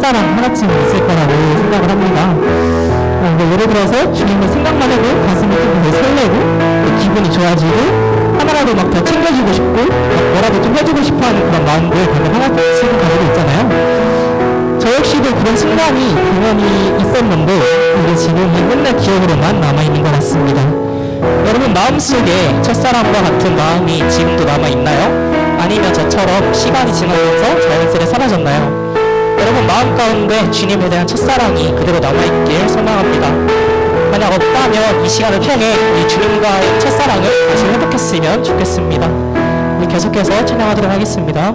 첫사랑 하나쯤 있을 거라고 생각을 합니다. 뭐 예를 들어서 주님을 생각만 해도 가슴이 좀 설레고 기분이 좋아지고 하나라도 막 더 챙겨주고 싶고 뭐라도 좀 해주고 싶어하는 그런 마음들 다들 하나씩은 가지고 있잖아요. 저 역시도 그런 순간이 당연히 있었는데 이게 지금이 맨날 기억으로만 남아있는 것 같습니다. 여러분 마음속에 첫사랑과 같은 마음이 지금도 남아있나요? 아니면 저처럼 시간이 지나면서 자연스레 사라졌나요? 여러분 마음 가운데 주님에 대한 첫사랑이 그대로 남아있길 소망합니다. 만약 없다면 이 시간을 통해 이 주님과의 첫사랑을 다시 회복했으면 좋겠습니다. 우리 계속해서 찬양하도록 하겠습니다.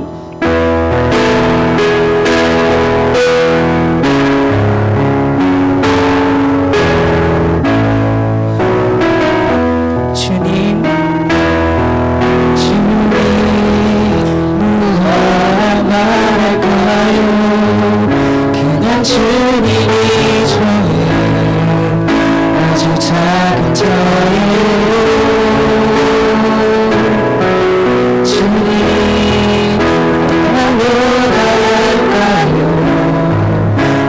주님 무엇 말할까요? 그냥 주님이 좋은 아주 작은 저예요. 주님 무엇 말할까요?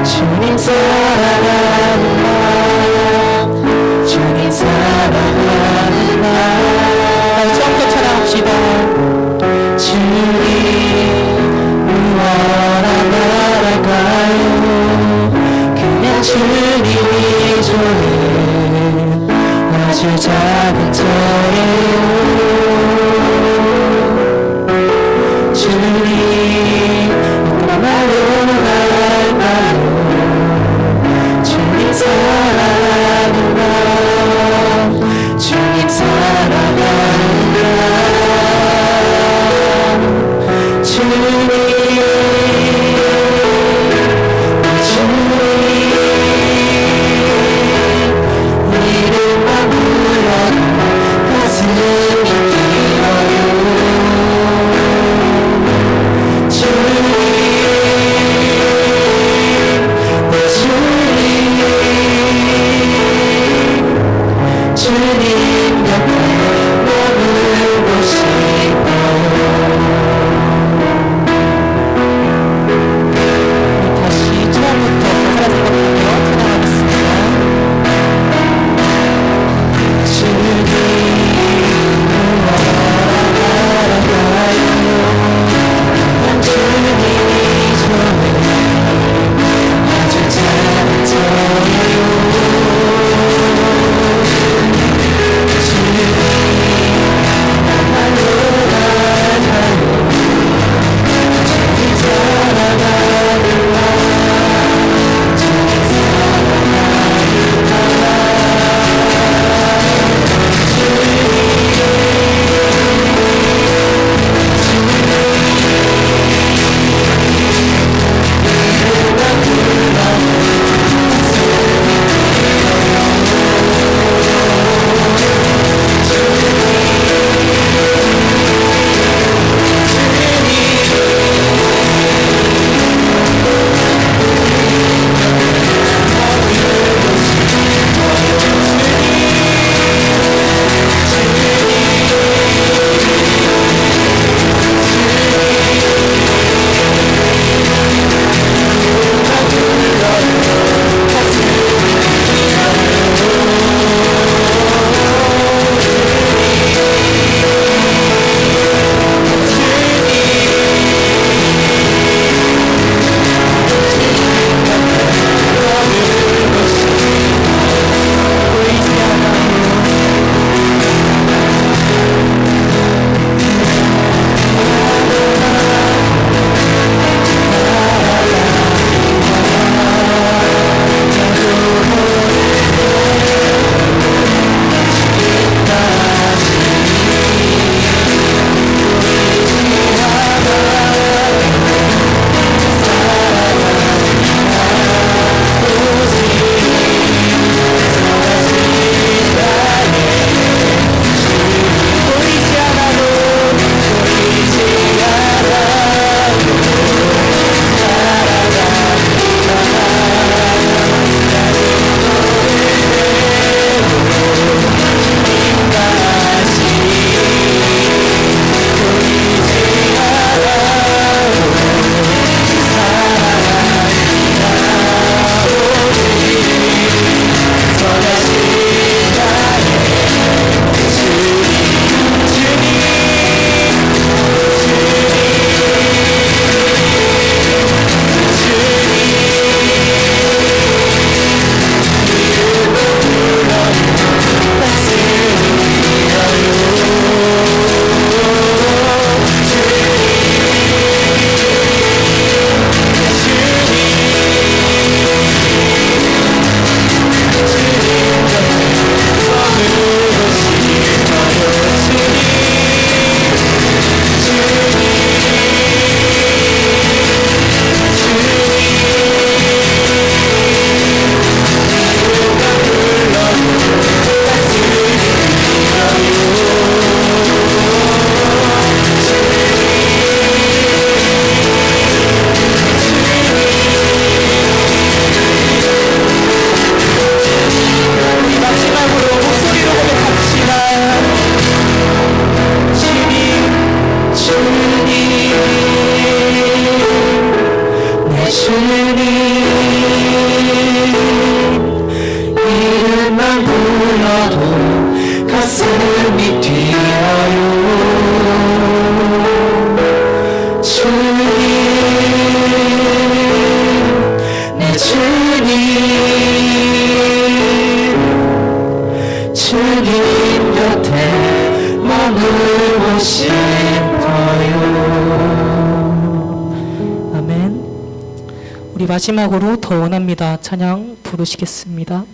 주님 사랑하는 마음, 주님 사랑하는 마음. 처음부터 찬양합시다. 주님 무엇 말할까요? 그냥 주님이 좋은 아주 작은 저예요. 주님 어떤 말로 말할까요? 주님 사랑하는 마음, 주님 사랑하는 마음. 주님 이름만 불러도 주님 곁에 머물고 싶어요. 아멘. 우리 마지막으로 더 원합니다 찬양 부르시겠습니다.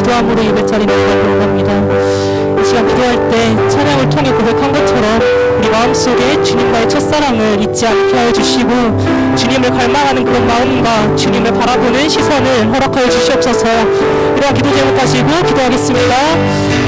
기도함으로 예배 자리를 원합니다. 이 시간 기도할 때 찬양을 통해 고백한 것처럼 우리 우리 마음속에 주님과의 첫사랑을 잊지 않게 하여 주시고 주님을 갈망하는 그런 마음과 주님을 바라보는 시선을 허락하여 주시옵소서. 이러한 기도 제목 가지고 기도하겠습니다.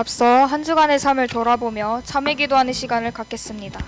앞서 한 주간의 삶을 돌아보며 참회 기도하는 시간을 갖겠습니다.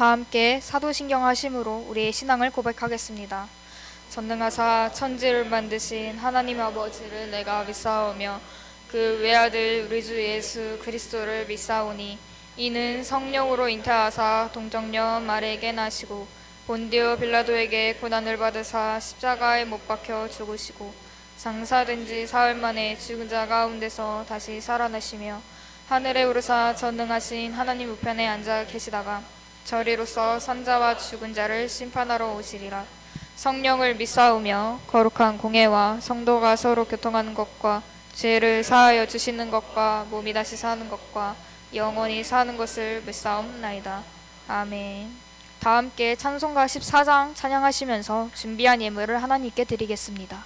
다 함께 사도신경 하심으로 우리의 신앙을 고백하겠습니다. 전능하사 천지를 만드신 하나님 아버지를 내가 믿사오며 그 외아들 우리 주 예수 그리스도를 믿사오니 이는 성령으로 잉태하사 동정녀 마리에게 나시고 본디오 빌라도에게 고난을 받으사 십자가에 못 박혀 죽으시고 장사된 지 사흘 만에 죽은 자 가운데서 다시 살아나시며 하늘에 오르사 전능하신 하나님 우편에 앉아 계시다가 저리로서 산자와 죽은 자를 심판하러 오시리라. 성령을 믿사오며 거룩한 공예와 성도가 서로 교통하는 것과 죄를 사하여 주시는 것과 몸이 다시 사는 것과 영원히 사는 것을 믿사옵나이다. 아멘. 다 함께 찬송가 14장 찬양하시면서 준비한 예물을 하나님께 드리겠습니다.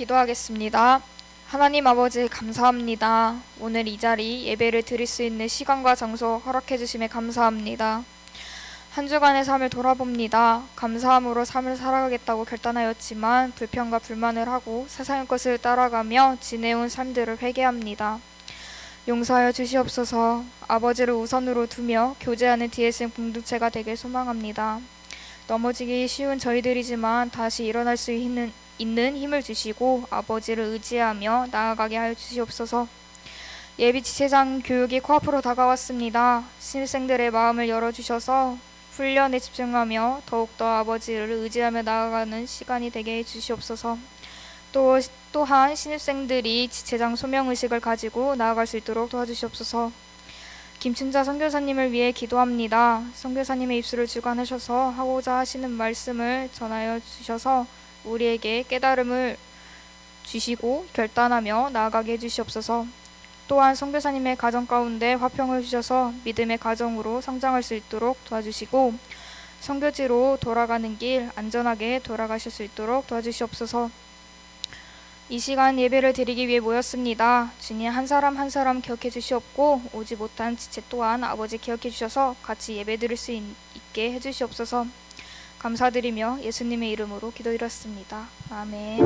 기도하겠습니다. 하나님 아버지 감사합니다. 오늘 이 자리 예배를 드릴 수 있는 시간과 장소 허락해 주심에 감사합니다. 한 주간의 삶을 돌아봅니다. 감사함으로 삶을 살아가겠다고 결단하였지만 불평과 불만을 하고 세상의 것을 따라가며 지내온 삶들을 회개합니다. 용서하여 주시옵소서. 아버지를 우선으로 두며 교제하는 DSM 공동체가 되길 소망합니다. 넘어지기 쉬운 저희들이지만 다시 일어날 수 있는 힘을 주시고 아버지를 의지하며 나아가게 하여 주시옵소서. 예비 지체장 교육이 코앞으로 다가왔습니다. 신입생들의 마음을 열어주셔서 훈련에 집중하며 더욱더 아버지를 의지하며 나아가는 시간이 되게 해주시옵소서. 또한 신입생들이 지체장 소명의식을 가지고 나아갈 수 있도록 도와주시옵소서. 김춘자 선교사님을 위해 기도합니다. 선교사님의 입술을 주관하셔서 하고자 하시는 말씀을 전하여 주셔서 우리에게 깨달음을 주시고 결단하며 나아가게 해주시옵소서. 또한 선교사님의 가정 가운데 화평을 주셔서 믿음의 가정으로 성장할 수 있도록 도와주시고 선교지로 돌아가는 길 안전하게 돌아가실 수 있도록 도와주시옵소서. 이 시간 예배를 드리기 위해 모였습니다. 주님 한 사람 한 사람 기억해 주시옵고 오지 못한 지체 또한 아버지 기억해 주셔서 같이 예배 드릴 수 있게 해주시옵소서. 감사드리며 예수님의 이름으로 기도드렸습니다. 아멘.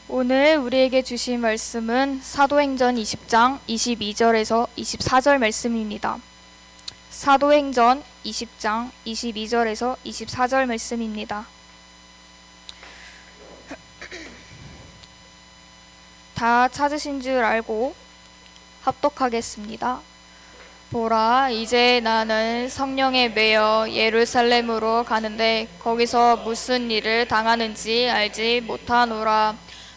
오늘 우리에게 주신 말씀은 사도행전 20장 22절에서 24절 말씀입니다. 사도행전 20장 22절에서 24절 말씀입니다. 다 찾으신 줄 알고 합독하겠습니다. 보라, 이제 나는 성령에 매여 예루살렘으로 가는데 거기서 무슨 일을 당하는지 알지 못하노라.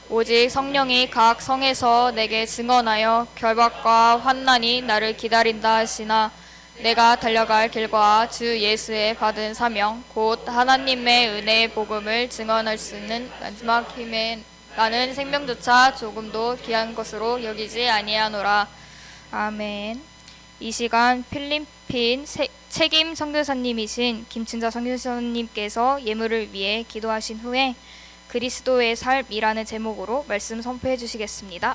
오직 성령이 각 성에서 내게 증언하여 결박과 환난이 나를 기다린다 하시나 내가 달려갈 길과 주 예수의 받은 사명 곧 하나님의 은혜의 복음을 증언할 수 있는 마지막 힘에 나는 생명조차 조금도 귀한 것으로 여기지 아니하노라. 아멘. 이 시간 필리핀 책임 선교사님이신 김춘자 선교사님께서 예물을 위해 기도하신 후에 그리스도의 삶이라는 제목으로 말씀 선포해 주시겠습니다.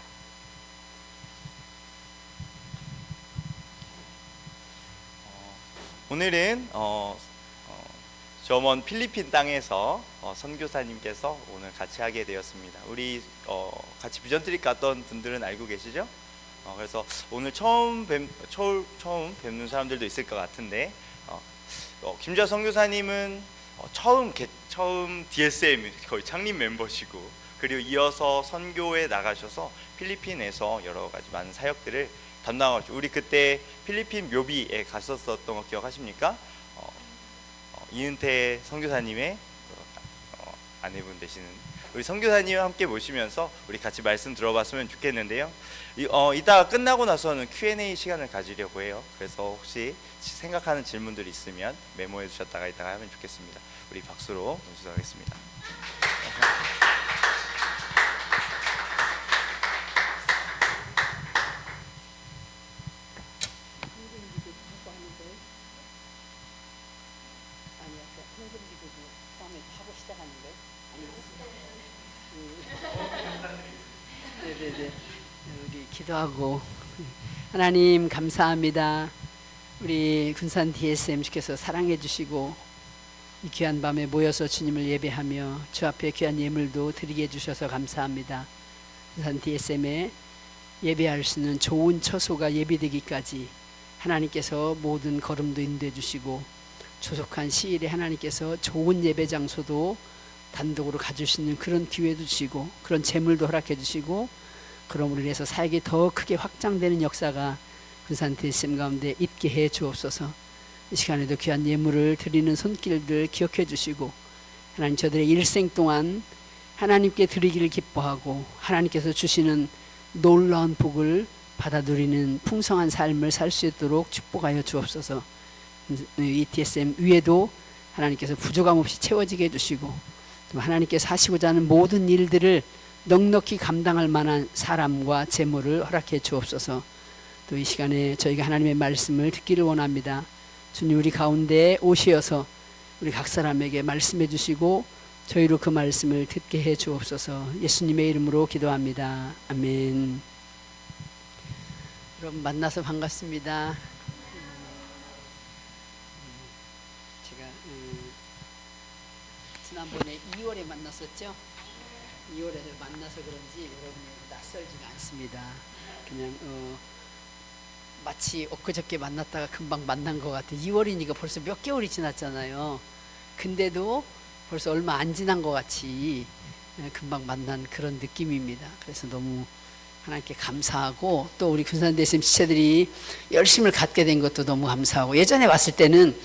오늘은 저 먼 필리핀 땅에서 선교사님께서 오늘 같이 하게 되었습니다. 우리 같이 비전트립 갔던 분들은 알고 계시죠? 그래서 오늘 처음 뵙는 사람들도 있을 것 같은데 김주아 선교사님은 처음 DSM 거의 창립 멤버시고 그리고 이어서 선교에 나가셔서 필리핀에서 여러 가지 많은 사역들을 담당하죠. 우리 그때 필리핀 묘비에 갔었던 거 기억하십니까? 이은태 선교사님의 아내분 되시는 우리 선교사님을 함께 모시면서 우리 같이 말씀 들어봤으면 좋겠는데요. 이따가 끝나고 나서는 Q&A 시간을 가지려고 해요. 그래서 혹시 생각하는 질문들이 있으면 메모해 주셨다가 이따가 하면 좋겠습니다. 우리 박수로 응수하겠습니다. 네네네. 우리 기도하고 하나님 감사합니다. 우리 군산 DSM께서 사랑해 주시고 이 귀한 밤에 모여서 주님을 예배하며 주 앞에 귀한 예물도 드리게 해주셔서 감사합니다. 군산 DSM에 예배할 수 있는 좋은 처소가 예비되기까지 하나님께서 모든 걸음도 인도해 주시고 조속한 시일에 하나님께서 좋은 예배 장소도 단독으로 가질 수 있는 그런 기회도 주시고 그런 재물도 허락해 주시고 그러므로 인해서 사역이 더 크게 확장되는 역사가 군산 DSM 가운데 있게 해 주옵소서. 이 시간에도 귀한 예물을 드리는 손길들 기억해 주시고 하나님 저들의 일생 동안 하나님께 드리기를 기뻐하고 하나님께서 주시는 놀라운 복을 받아 누리는 풍성한 삶을 살 수 있도록 축복하여 주옵소서. 이 DSM 위에도 하나님께서 부족함 없이 채워지게 해주시고 하나님께서 하시고자 하는 모든 일들을 넉넉히 감당할 만한 사람과 재물을 허락해 주옵소서. 또 이 시간에 저희가 하나님의 말씀을 듣기를 원합니다. 주님 우리 가운데 오시어서 우리 각 사람에게 말씀해 주시고 저희로 그 말씀을 듣게 해 주옵소서. 예수님의 이름으로 기도합니다. 아멘. 여러분 만나서 반갑습니다. 제가 지난번에 2월에 만났었죠. 2월에 만나서 그런지 여러분이 낯설지가 않습니다. 그냥 마치 엊그저께 만났다가 금방 만난 것 같아요. 2월이니까 벌써 몇 개월이 지났잖아요. 근데도 벌써 얼마 안 지난 것 같이 금방 만난 그런 느낌입니다. 그래서 너무 하나님께 감사하고 또 우리 군산대심 지체들이 열심을 갖게 된 것도 너무 감사하고 예전에 왔을 때는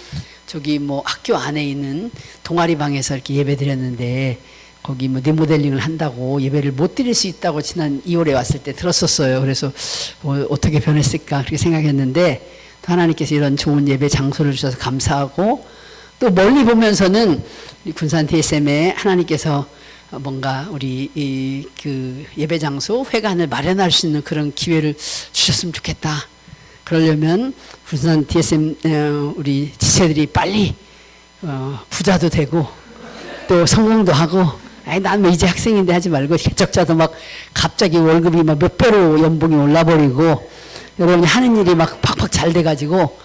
저기 뭐 학교 안에 있는 동아리방에서 이렇게 예배 드렸는데 거기 뭐 리모델링을 한다고 예배를 못 드릴 수 있다고 지난 2월에 왔을 때 들었었어요. 그래서 뭐 어떻게 변했을까 그렇게 생각했는데 또 하나님께서 이런 좋은 예배 장소를 주셔서 감사하고 또 멀리 보면서는 이 군산 DSM에 하나님께서 뭔가 우리 그 예배 장소 회관을 마련할 수 있는 그런 기회를 주셨으면 좋겠다. 그러려면 군산 DSM 우리 지체들이 빨리 부자도 되고 또 성공도 하고 아니 난 뭐 이제 학생인데 하지 말고 개척자도 막 갑자기 월급이 막 몇 배로 연봉이 올라버리고 여러분이 하는 일이 막 팍팍 잘 돼가지고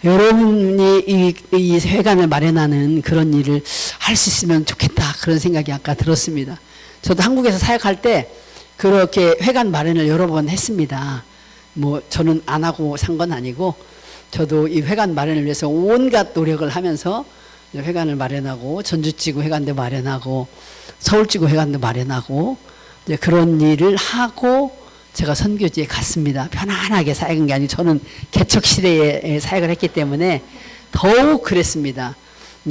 여러분이 이 회관을 마련하는 그런 일을 할 수 있으면 좋겠다 그런 생각이 아까 들었습니다. 저도 한국에서 사역할 때 그렇게 회관 마련을 여러 번 했습니다. 뭐 저는 안 하고 산 건 아니고 저도 이 회관 마련을 위해서 온갖 노력을 하면서 회관을 마련하고 전주지구 회관도 마련하고 서울지구 회관도 마련하고 이제 그런 일을 하고 제가 선교지에 갔습니다. 편안하게 사역한 게 아니고 저는 개척 시대에 사역을 했기 때문에 더욱 그랬습니다.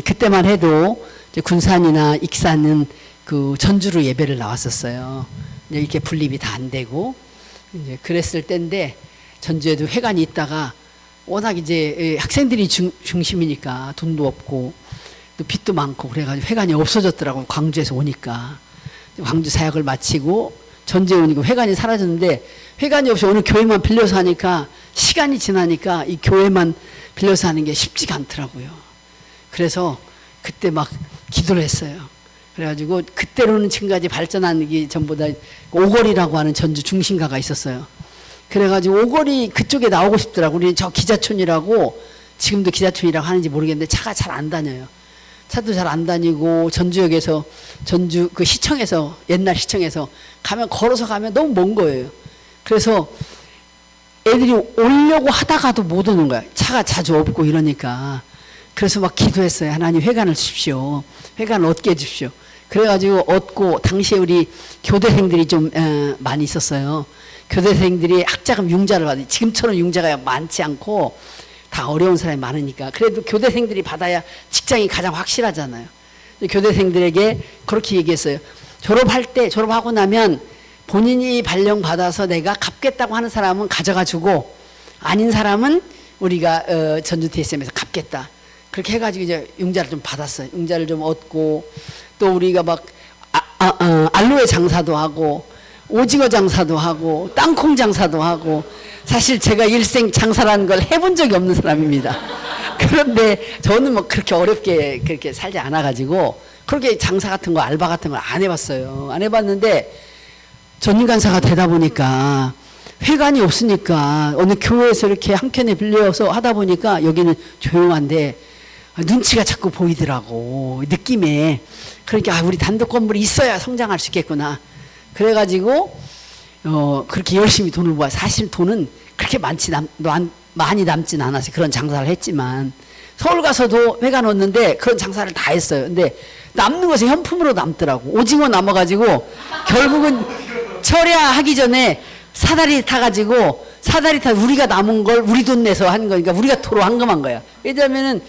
그때만 해도 이제 군산이나 익산은 그 전주로 예배를 나왔었어요. 이렇게 분립이 다 안 되고 이제 그랬을 때인데 전주에도 회관이 있다가 워낙 이제 학생들이 중심이니까 돈도 없고 또 빚도 많고 그래가지고 회관이 없어졌더라고요. 광주에서 오니까 광주 사역을 마치고 전주에 오니까 회관이 사라졌는데 회관이 없이 어느 교회만 빌려서 하니까 시간이 지나니까 이 교회만 빌려서 하는 게 쉽지가 않더라고요. 그래서 그때 막 기도를 했어요. 그래가지고 그때로는 지금까지 발전하기 전보다 오거리라고 하는 전주 중심가가 있었어요. 그래가지고 오거리 그쪽에 나오고 싶더라고. 우리 저 기자촌이라고 지금도 기자촌이라고 하는지 모르겠는데 차가 잘 안 다녀요. 차도 잘 안 다니고 전주역에서 전주 그 시청에서 옛날 시청에서 가면 걸어서 가면 너무 먼 거예요. 그래서 애들이 오려고 하다가도 못 오는 거야. 차가 자주 없고 이러니까. 그래서 막 기도했어요. 하나님 회관을 주십시오. 회관을 얻게 해주십시오. 그래가지고 얻고 당시에 우리 교대생들이 좀 많이 있었어요. 교대생들이 학자금 융자를 받아요. 지금처럼 융자가 많지 않고 다 어려운 사람이 많으니까 그래도 교대생들이 받아야 직장이 가장 확실하잖아요. 교대생들에게 그렇게 얘기했어요. 졸업하고 나면 본인이 발령받아서 내가 갚겠다고 하는 사람은 가져가 주고 아닌 사람은 우리가 전주 DSM에서 갚겠다. 그렇게 해가지고 이제 융자를 좀 받았어요. 융자를 좀 얻고 또 우리가 막 알로에 장사도 하고 오징어 장사도 하고 땅콩 장사도 하고 사실 제가 일생 장사라는 걸 해본 적이 없는 사람입니다. 그런데 저는 뭐 그렇게 어렵게 그렇게 살지 않아가지고 그렇게 장사 같은 거 알바 같은 걸 안 해봤어요. 안 해봤는데 전임간사가 되다 보니까 회관이 없으니까 어느 교회에서 이렇게 한켠에 빌려서 하다 보니까 여기는 조용한데 눈치가 자꾸 보이더라고 느낌에. 그러니까 우리 단독 건물이 있어야 성장할 수 있겠구나. 그래가지고 그렇게 열심히 돈을 모아. 사실 돈은 그렇게 많이 남진 않아서 그런 장사를 했지만 서울 가서도 회관 얻는데 그런 장사를 다 했어요. 근데 남는 것이 현품으로 남더라고. 오징어 남아가지고 결국은 철야하기 전에 사다리 타가지고 우리가 남은 걸 우리 돈 내서 한 거니까 우리가 토로 황금한 거야. 왜냐면은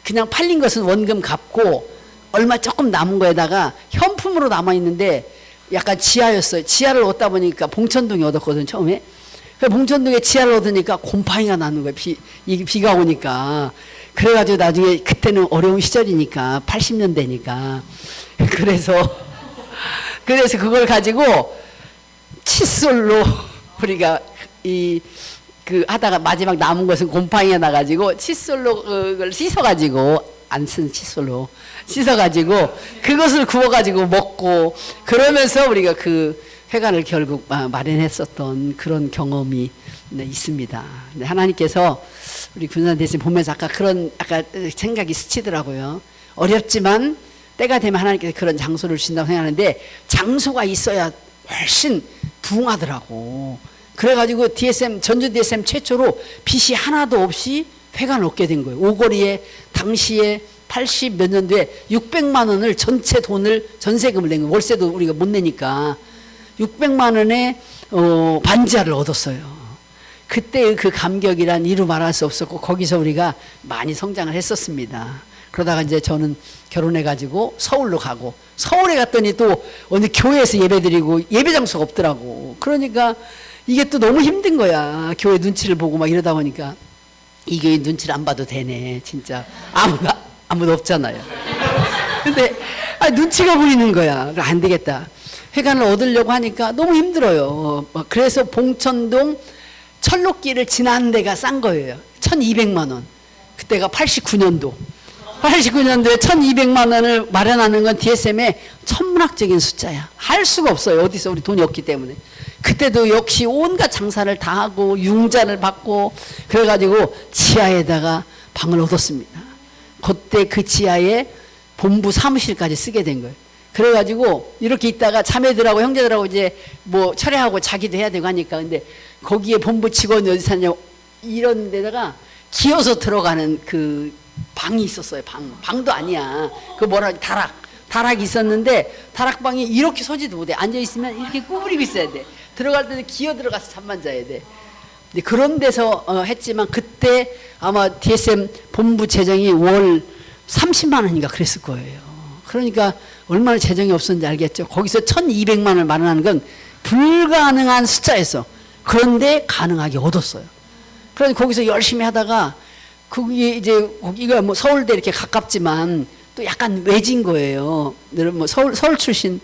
그냥 팔린 것은 원금 갚고 얼마 조금 남은 거에다가 현품으로 남아있는데 약간 지하였어요. 지하를 얻다 보니까 봉천동에 얻었거든 처음에. 봉천동에 지하를 얻으니까 곰팡이가 나는 거예요. 비가 오니까. 그래가지고 나중에 그때는 어려운 시절이니까 80년대니까 그래서 그걸 가지고 칫솔로 우리가 이 그 하다가 마지막 남은 것은 곰팡이가 나가지고 칫솔로 그걸 씻어가지고 안 쓴 칫솔로 씻어가지고 그것을 구워가지고 먹고 그러면서 우리가 그 회관을 결국 마련했었던 그런 경험이 있습니다. 하나님께서 우리 군산 대신 보면서 아까 생각이 스치더라고요. 어렵지만 때가 되면 하나님께서 그런 장소를 주신다고 생각하는데 장소가 있어야 훨씬 부흥하더라고. 그래가지고 전주 DSM 최초로 빚이 하나도 없이 회관을 얻게 된 거예요. 오거리에 당시에 80 몇 년도에 600만 원을 전체 돈을 전세금을 낸 거예요. 월세도 우리가 못 내니까 600만 원의 반지하를 얻었어요. 그때 그 감격이란 이루 말할 수 없었고 거기서 우리가 많이 성장을 했었습니다. 그러다가 이제 저는 결혼해가지고 서울로 가고 서울에 갔더니 또 어느 교회에서 예배드리고 예배 장소가 없더라고. 그러니까 이게 또 너무 힘든 거야. 교회 눈치를 보고 막 이러다 보니까 이 교회 눈치를 안 봐도 되네. 진짜 아무도 없잖아요. 근데 눈치가 보이는 거야. 안 되겠다. 회관을 얻으려고 하니까 너무 힘들어요. 그래서 봉천동 철로길을 지난 데가 싼 거예요. 1200만 원. 그때가 89년도에 1200만 원을 마련하는 건 DSM의 천문학적인 숫자야. 할 수가 없어요. 어디서 우리 돈이 없기 때문에. 그때도 역시 온갖 장사를 다 하고 융자를 받고 그래가지고 지하에다가 방을 얻었습니다. 그때 그 지하에 본부 사무실까지 쓰게 된 거예요. 그래가지고 이렇게 있다가 자매들하고 형제들하고 이제 뭐 철회하고 자기도 해야 되고 하니까 근데 거기에 본부 직원이 어디 사냐 이런 데다가 기어서 들어가는 그 방이 있었어요. 방도 아니야. 그 다락이 있었는데 다락방이 이렇게 서지도 못해. 앉아있으면 이렇게 구부리고 있어야 돼. 들어갈 때는 기어 들어가서 잠만 자야 돼. 근데 그런 데서 했지만 그때 아마 DSM 본부 재정이 월 30만 원인가 그랬을 거예요. 그러니까 얼마나 재정이 없었는지 알겠죠. 거기서 1200만 원을 마련하는 건 불가능한 숫자였어. 그런데 가능하게 얻었어요. 그래서 거기서 열심히 하다가 거기가 뭐 서울대 이렇게 가깝지만 또 약간 외진 거예요. 여러분 뭐 서울 출신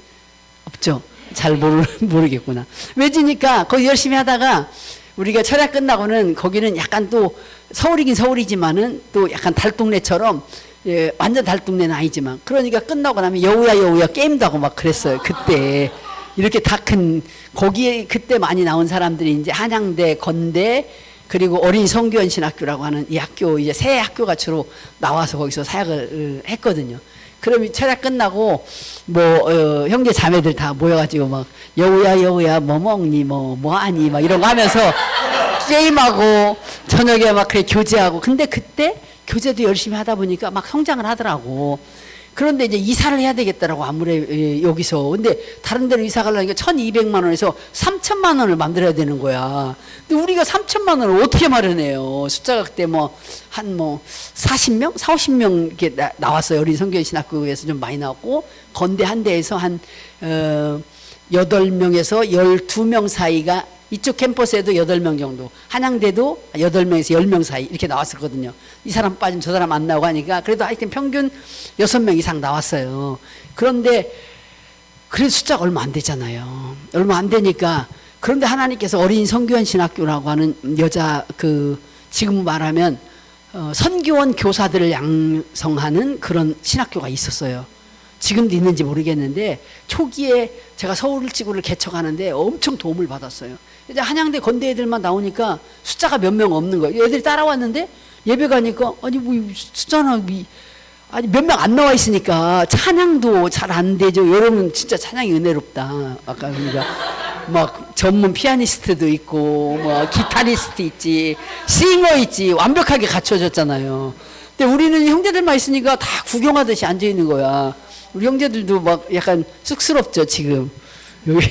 없죠? 잘 모르겠구나. 외지니까 거기 열심히 하다가 우리가 철야 끝나고는 거기는 약간 또 서울이긴 서울이지만은 또 약간 달동네처럼 예, 완전 달동네는 아니지만 그러니까 끝나고 나면 여우야 게임도 하고 막 그랬어요. 그때 이렇게 다 큰 거기에 그때 많이 나온 사람들이 이제 한양대, 건대 그리고 어린이 성교원 신학교라고 하는 이 학교 이제 새 학교가 주로 나와서 거기서 사역을 했거든요. 그럼 철야 끝나고 형제 자매들 다 모여가지고 막 여우야 뭐 먹니 뭐 하니 막 이런 거 하면서 게임하고 저녁에 막 그래 교제하고 근데 그때 교제도 열심히 하다 보니까 막 성장을 하더라고. 그런데 이제 이사를 해야 되겠더라고 아무래 여기서. 근데 다른 데로 이사 가려니까 1200만 원에서 3000만 원을 만들어야 되는 거야. 근데 우리가 3000만 원을 어떻게 마련해요? 숫자가 그때 한 40명? 50명 이렇게 나왔어요. 어린 성교인 신학교에서 좀 많이 나왔고 건대 한 대에서 한 8명에서 12명 사이가 이쪽 캠퍼스에도 8명 정도, 한양대도 8명에서 10명 사이 이렇게 나왔었거든요. 이 사람 빠지면 저 사람 안 나오고 하니까 그래도 하여튼 평균 6명 이상 나왔어요. 그런데 그래도 숫자가 얼마 안 되잖아요. 얼마 안 되니까 그런데 하나님께서 어린 선교원 신학교라고 하는 여자 지금 말하면 선교원 교사들을 양성하는 그런 신학교가 있었어요. 지금도 있는지 모르겠는데 초기에 제가 서울지구를 개척하는데 엄청 도움을 받았어요. 이제 한양대 건대 애들만 나오니까 숫자가 몇 명 없는 거예요. 애들이 따라왔는데 예배 가니까 아니 숫자나 아니 몇 명 안 나와 있으니까 찬양도 잘 안 되죠. 여러분 진짜 찬양이 은혜롭다. 아까 우리가 막 전문 피아니스트도 있고 뭐 기타리스트 있지, 싱어 있지, 완벽하게 갖춰졌잖아요. 근데 우리는 형제들만 있으니까 다 구경하듯이 앉아 있는 거야. 우리 형제들도 막 약간 쑥스럽죠 지금. 여기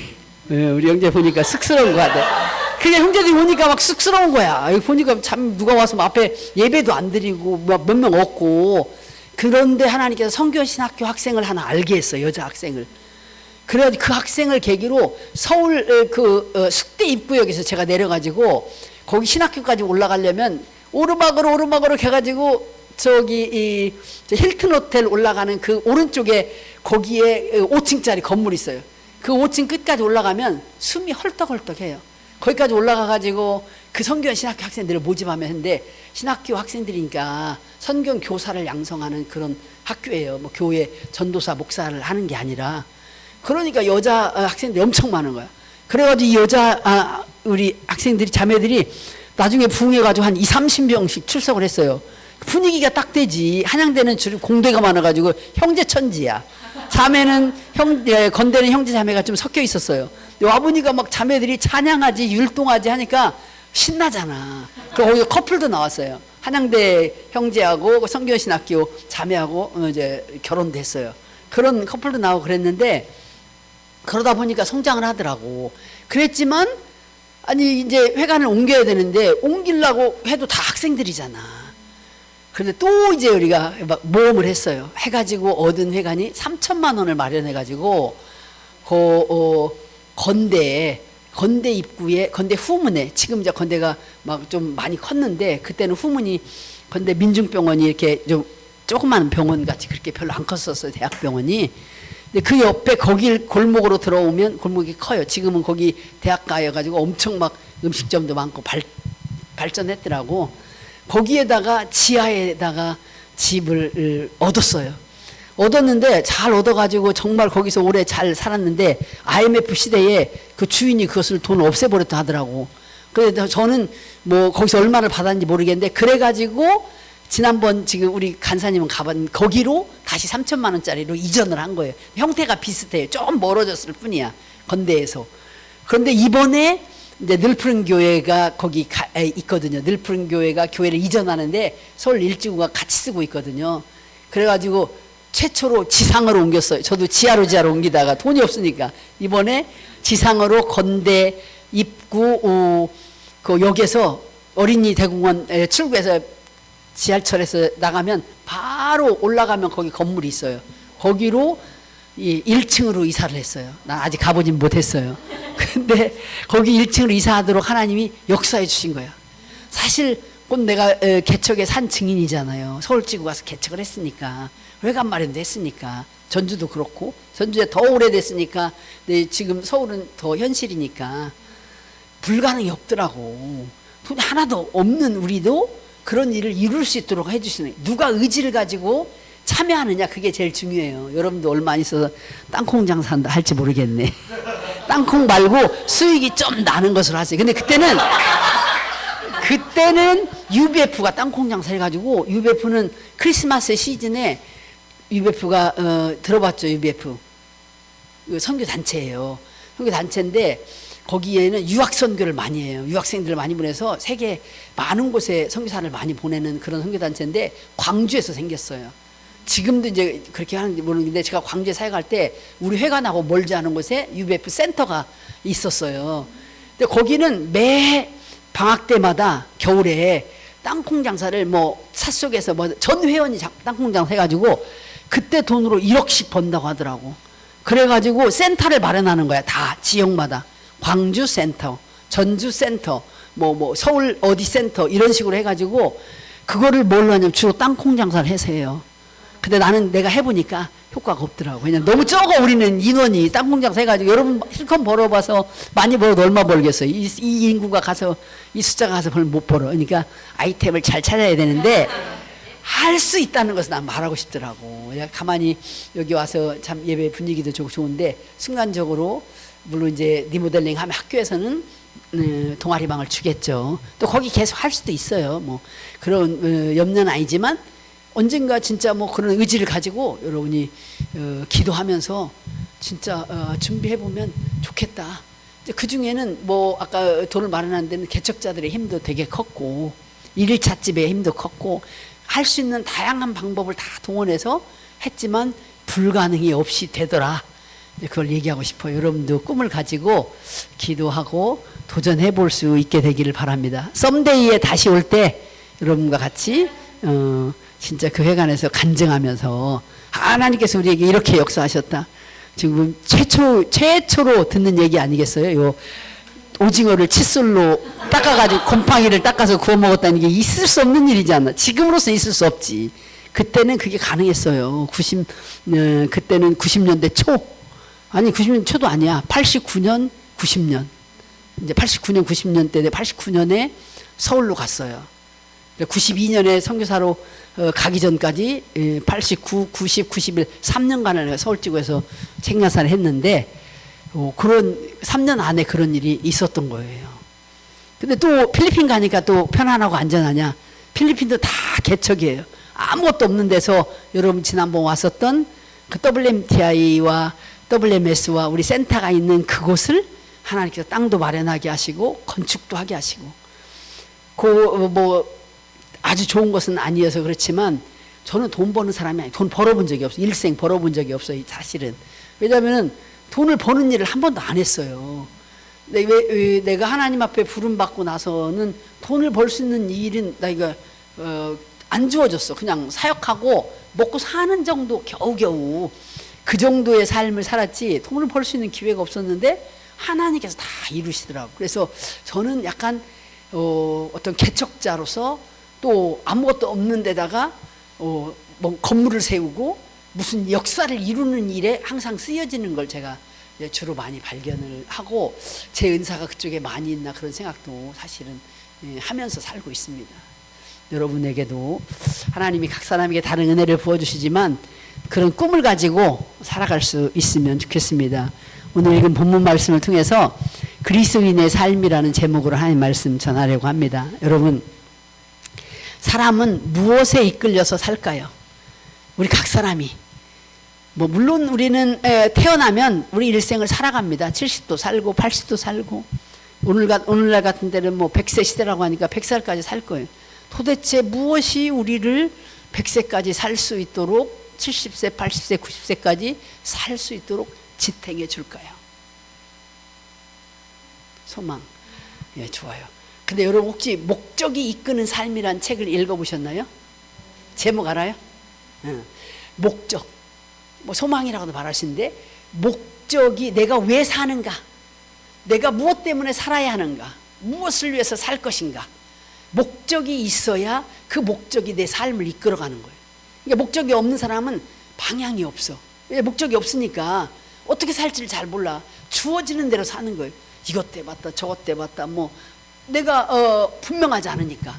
우리 형제 보니까 쑥스러운 거 같아. 그냥 형제들이 오니까 막 쑥스러운 거야. 여기 보니까 참 누가 와서 앞에 예배도 안 드리고 몇 명 없고. 그런데 하나님께서 성교신학교 학생을 하나 알게 했어요. 여자 학생을. 그래가지고 그 학생을 계기로 서울 숙대 입구역에서 제가 내려가지고 거기 신학교까지 올라가려면 오르막으로 해가지고 저기 힐튼 호텔 올라가는 그 오른쪽에 거기에 5층짜리 건물이 있어요. 그 5층 끝까지 올라가면 숨이 헐떡헐떡해요. 거기까지 올라가 가지고 그 성교원 신학교 학생들을 모집하면 했는데 신학교 학생들이니까 성경 교사를 양성하는 그런 학교예요. 뭐 교회 전도사 목사를 하는 게 아니라 그러니까 여자 학생들이 엄청 많은 거야. 그래가지고 이 여자 우리 학생들이 자매들이 나중에 부흥해가지고 한 20-30명씩 출석을 했어요. 분위기가 딱 되지. 한양대는 주로 공대가 많아가지고 형제 천지야. 자매는 건대는 형제 자매가 좀 섞여 있었어요. 와보니까 막 자매들이 찬양하지 율동하지 하니까 신나잖아. 거기 커플도 나왔어요. 한양대 형제하고 성교신학교 자매하고 이제 결혼됐어요. 그런 커플도 나오고 그랬는데 그러다 보니까 성장을 하더라고. 그랬지만 아니 이제 회관을 옮겨야 되는데 옮기려고 해도 다 학생들이잖아. 그런데 또 이제 우리가 막 모험을 했어요. 해가지고 얻은 회관이 3천만 원을 마련해가지고 건대 입구에 건대 후문에 지금 이제 건대가 막 좀 많이 컸는데 그때는 후문이 건대 민중병원이 이렇게 좀 조그만 병원 같이 그렇게 별로 안 컸었어요. 대학병원이. 근데 그 옆에 거길 골목으로 들어오면 골목이 커요. 지금은 거기 대학가여가지고 엄청 막 음식점도 많고 발전했더라고. 거기에다가 지하에다가 집을 얻었어요. 얻었는데 잘 얻어가지고 정말 거기서 오래 잘 살았는데 IMF 시대에 그 주인이 그것을 돈을 없애버렸다 하더라고. 그래서 저는 뭐 거기서 얼마를 받았는지 모르겠는데 그래가지고 지난번 지금 우리 간사님은 가본 거기로 다시 3천만 원짜리로 이전을 한 거예요. 형태가 비슷해요. 좀 멀어졌을 뿐이야. 건대에서. 그런데 이번에 이제 늘푸른 교회가 거기 있거든요. 늘푸른 교회가 교회를 이전하는데 서울 일지구가 같이 쓰고 있거든요. 그래가지고 최초로 지상으로 옮겼어요. 저도 지하로 옮기다가 돈이 없으니까 이번에 지상으로 건대 입구 그 역에서 어린이 대공원 출구에서 지하철에서 나가면 바로 올라가면 거기 건물이 있어요. 거기로 1층으로 이사를 했어요. 난 아직 가보진 못했어요. 근데 거기 1층으로 이사하도록 하나님이 역사해 주신 거야. 사실 곧 내가 개척의 산 증인이잖아요. 서울지구 가서 개척을 했으니까 회관 마련도 했으니까 전주도 그렇고 전주에 더 오래됐으니까 근데 지금 서울은 더 현실이니까 불가능이 없더라고. 돈이 하나도 없는 우리도 그런 일을 이룰 수 있도록 해주시는 누가 의지를 가지고 참여하느냐 그게 제일 중요해요. 여러분도 얼마 안 있어서 땅콩 장사한다 할지 모르겠네. 땅콩 말고 수익이 좀 나는 것으로 하세요. 근데 그때는 UBF가 땅콩 장사 해가지고 UBF는 크리스마스 시즌에 UBF가 들어봤죠. UBF 선교 단체예요. 선교 단체인데 거기에는 유학 선교를 많이 해요. 유학생들을 많이 보내서 세계 많은 곳에 선교사를 많이 보내는 그런 선교 단체인데 광주에서 생겼어요. 지금도 이제 그렇게 하는지 모르겠는데 제가 광주에 사역할 때 우리 회관하고 멀지 않은 곳에 UBF 센터가 있었어요. 근데 거기는 매 방학 때마다 겨울에 땅콩 장사를 뭐 삿속에서 뭐 전 회원이 땅콩 장사 해가지고 그때 돈으로 1억씩 번다고 하더라고. 그래가지고 센터를 마련하는 거야. 다 지역마다. 광주 센터, 전주 센터, 뭐 서울 어디 센터 이런 식으로 해가지고 그거를 뭘로 하냐면 주로 땅콩 장사를 해서 해요. 근데 나는 내가 해보니까 효과가 없더라고. 그냥 너무 적어 우리는 인원이 땅콩 장사 해가지고 여러분 실컷 벌어봐서 많이 벌어도 얼마 벌겠어요. 이 인구가 가서 이 숫자가 가서 못 벌어. 그러니까 아이템을 잘 찾아야 되는데 할 수 있다는 것을 난 말하고 싶더라고. 가만히 여기 와서 참 예배 분위기도 좋은데 순간적으로 물론 이제 리모델링 하면 학교에서는 동아리방을 주겠죠. 또 거기 계속 할 수도 있어요. 뭐 그런 염려는 아니지만 언젠가 진짜 뭐 그런 의지를 가지고 여러분이 기도하면서 진짜 준비해 보면 좋겠다. 그 중에는 뭐 아까 돈을 마련하는 데는 개척자들의 힘도 되게 컸고 일일찻집의 힘도 컸고 할 수 있는 다양한 방법을 다 동원해서 했지만 불가능이 없이 되더라. 그걸 얘기하고 싶어요. 여러분도 꿈을 가지고 기도하고 도전해 볼 수 있게 되기를 바랍니다. 썸데이에 다시 올 때 여러분과 같이 진짜 그 회관에서 간증하면서 하나님께서 우리에게 이렇게 역사하셨다. 지금 최초로 듣는 얘기 아니겠어요? 요 오징어를 칫솔로 닦아가지고 곰팡이를 닦아서 구워 먹었다는 게 있을 수 없는 일이잖아. 지금으로서 있을 수 없지. 그때는 그게 가능했어요. 그때는 90년대 초. 아니 90년 초도 아니야. 89년 90년 이제 89년, 90년 때 89년에 서울로 갔어요. 92년에 선교사로 가기 전까지 89, 90, 91 3년간을 서울지구에서 책야사를 했는데 그런 3년 안에 그런 일이 있었던 거예요. 근데 또 필리핀 가니까 또 편안하고 안전하냐? 필리핀도 다 개척이에요. 아무것도 없는 데서 여러분 지난번 왔었던 그 WMTI와 WMS와 우리 센터가 있는 그곳을 하나님께서 땅도 마련하게 하시고 건축도 하게 하시고 뭐 아주 좋은 것은 아니어서 그렇지만 저는 돈 버는 사람이 아니에요. 돈 벌어본 적이 없어요. 일생 벌어본 적이 없어요. 사실은. 왜냐하면 돈을 버는 일을 한 번도 안 했어요. 내가 하나님 앞에 부름받고 나서는 돈을 벌 수 있는 일은 내가 안 주어졌어. 그냥 사역하고 먹고 사는 정도 겨우겨우 그 정도의 삶을 살았지 돈을 벌 수 있는 기회가 없었는데 하나님께서 다 이루시더라고요. 그래서 저는 약간 어떤 개척자로서 또 아무것도 없는 데다가 뭐 건물을 세우고 무슨 역사를 이루는 일에 항상 쓰여지는 걸 제가 주로 많이 발견을 하고 제 은사가 그쪽에 많이 있나 그런 생각도 사실은 하면서 살고 있습니다. 여러분에게도 하나님이 각 사람에게 다른 은혜를 부어주시지만 그런 꿈을 가지고 살아갈 수 있으면 좋겠습니다. 오늘 읽은 본문 말씀을 통해서 그리스도인의 삶이라는 제목으로 하나님 말씀 전하려고 합니다. 여러분, 사람은 무엇에 이끌려서 살까요? 우리 각 사람이 물론 우리는 태어나면 우리 일생을 살아갑니다. 70도 살고 80도 살고 오늘날 같은 때는 100세 시대라고 하니까 100살까지 살 거예요. 도대체 무엇이 우리를 100세까지 살 수 있도록 70세, 80세, 90세까지 살 수 있도록 지탱해 줄까요? 소망. 예, 좋아요. 근데 여러분 혹시 목적이 이끄는 삶이란 책을 읽어보셨나요? 제목 알아요? 목적. 소망이라고도 말하시는데 목적이 내가 왜 사는가? 내가 무엇 때문에 살아야 하는가? 무엇을 위해서 살 것인가? 목적이 있어야 그 목적이 내 삶을 이끌어가는 거예요. 그러니까 목적이 없는 사람은 방향이 없어. 왜? 목적이 없으니까 어떻게 살지를 잘 몰라. 주어지는 대로 사는 거예요. 이것 때봤다 저것 때봤다 내가 분명하지 않으니까.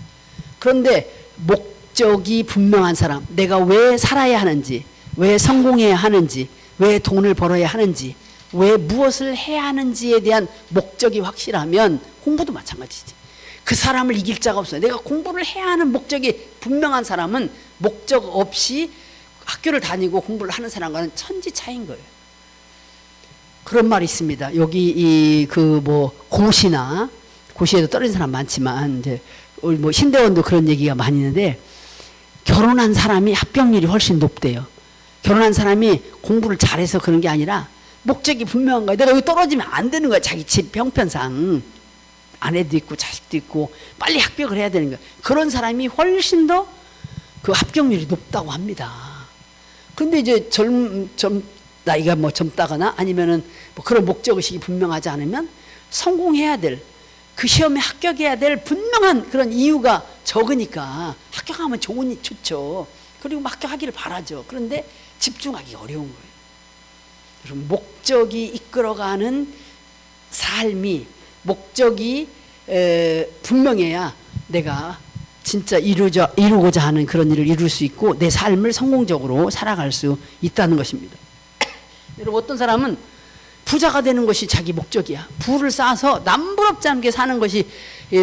그런데 목적이 분명한 사람, 내가 왜 살아야 하는지, 왜 성공해야 하는지, 왜 돈을 벌어야 하는지, 왜 무엇을 해야 하는지에 대한 목적이 확실하면 공부도 마찬가지지. 그 사람을 이길 자가 없어요. 내가 공부를 해야 하는 목적이 분명한 사람은 목적 없이 학교를 다니고 공부를 하는 사람과는 천지 차이인 거예요. 그런 말이 있습니다. 여기 고시에도 떨어진 사람 많지만 이제 우리 신대원도 그런 얘기가 많이 있는데 결혼한 사람이 합격률이 훨씬 높대요. 결혼한 사람이 공부를 잘해서 그런 게 아니라 목적이 분명한 거야. 내가 여기 떨어지면 안 되는 거야. 자기 집 형편상 아내도 있고 자식도 있고 빨리 합격을 해야 되는 거야. 그런 사람이 훨씬 더 그 합격률이 높다고 합니다. 그런데 이제 나이가 젊다거나 아니면은 그런 목적의식이 분명하지 않으면 성공해야 될, 그 시험에 합격해야 될 분명한 그런 이유가 적으니까 합격하면 좋죠. 그리고 합격하기를 바라죠. 그런데 집중하기 어려운 거예요. 여러분, 목적이 이끌어가는 삶이, 목적이 분명해야 내가 진짜 이루고자 하는 그런 일을 이룰 수 있고 내 삶을 성공적으로 살아갈 수 있다는 것입니다. 여러분, 어떤 사람은 부자가 되는 것이 자기 목적이야. 부를 쌓아서 남부럽지 않게 사는 것이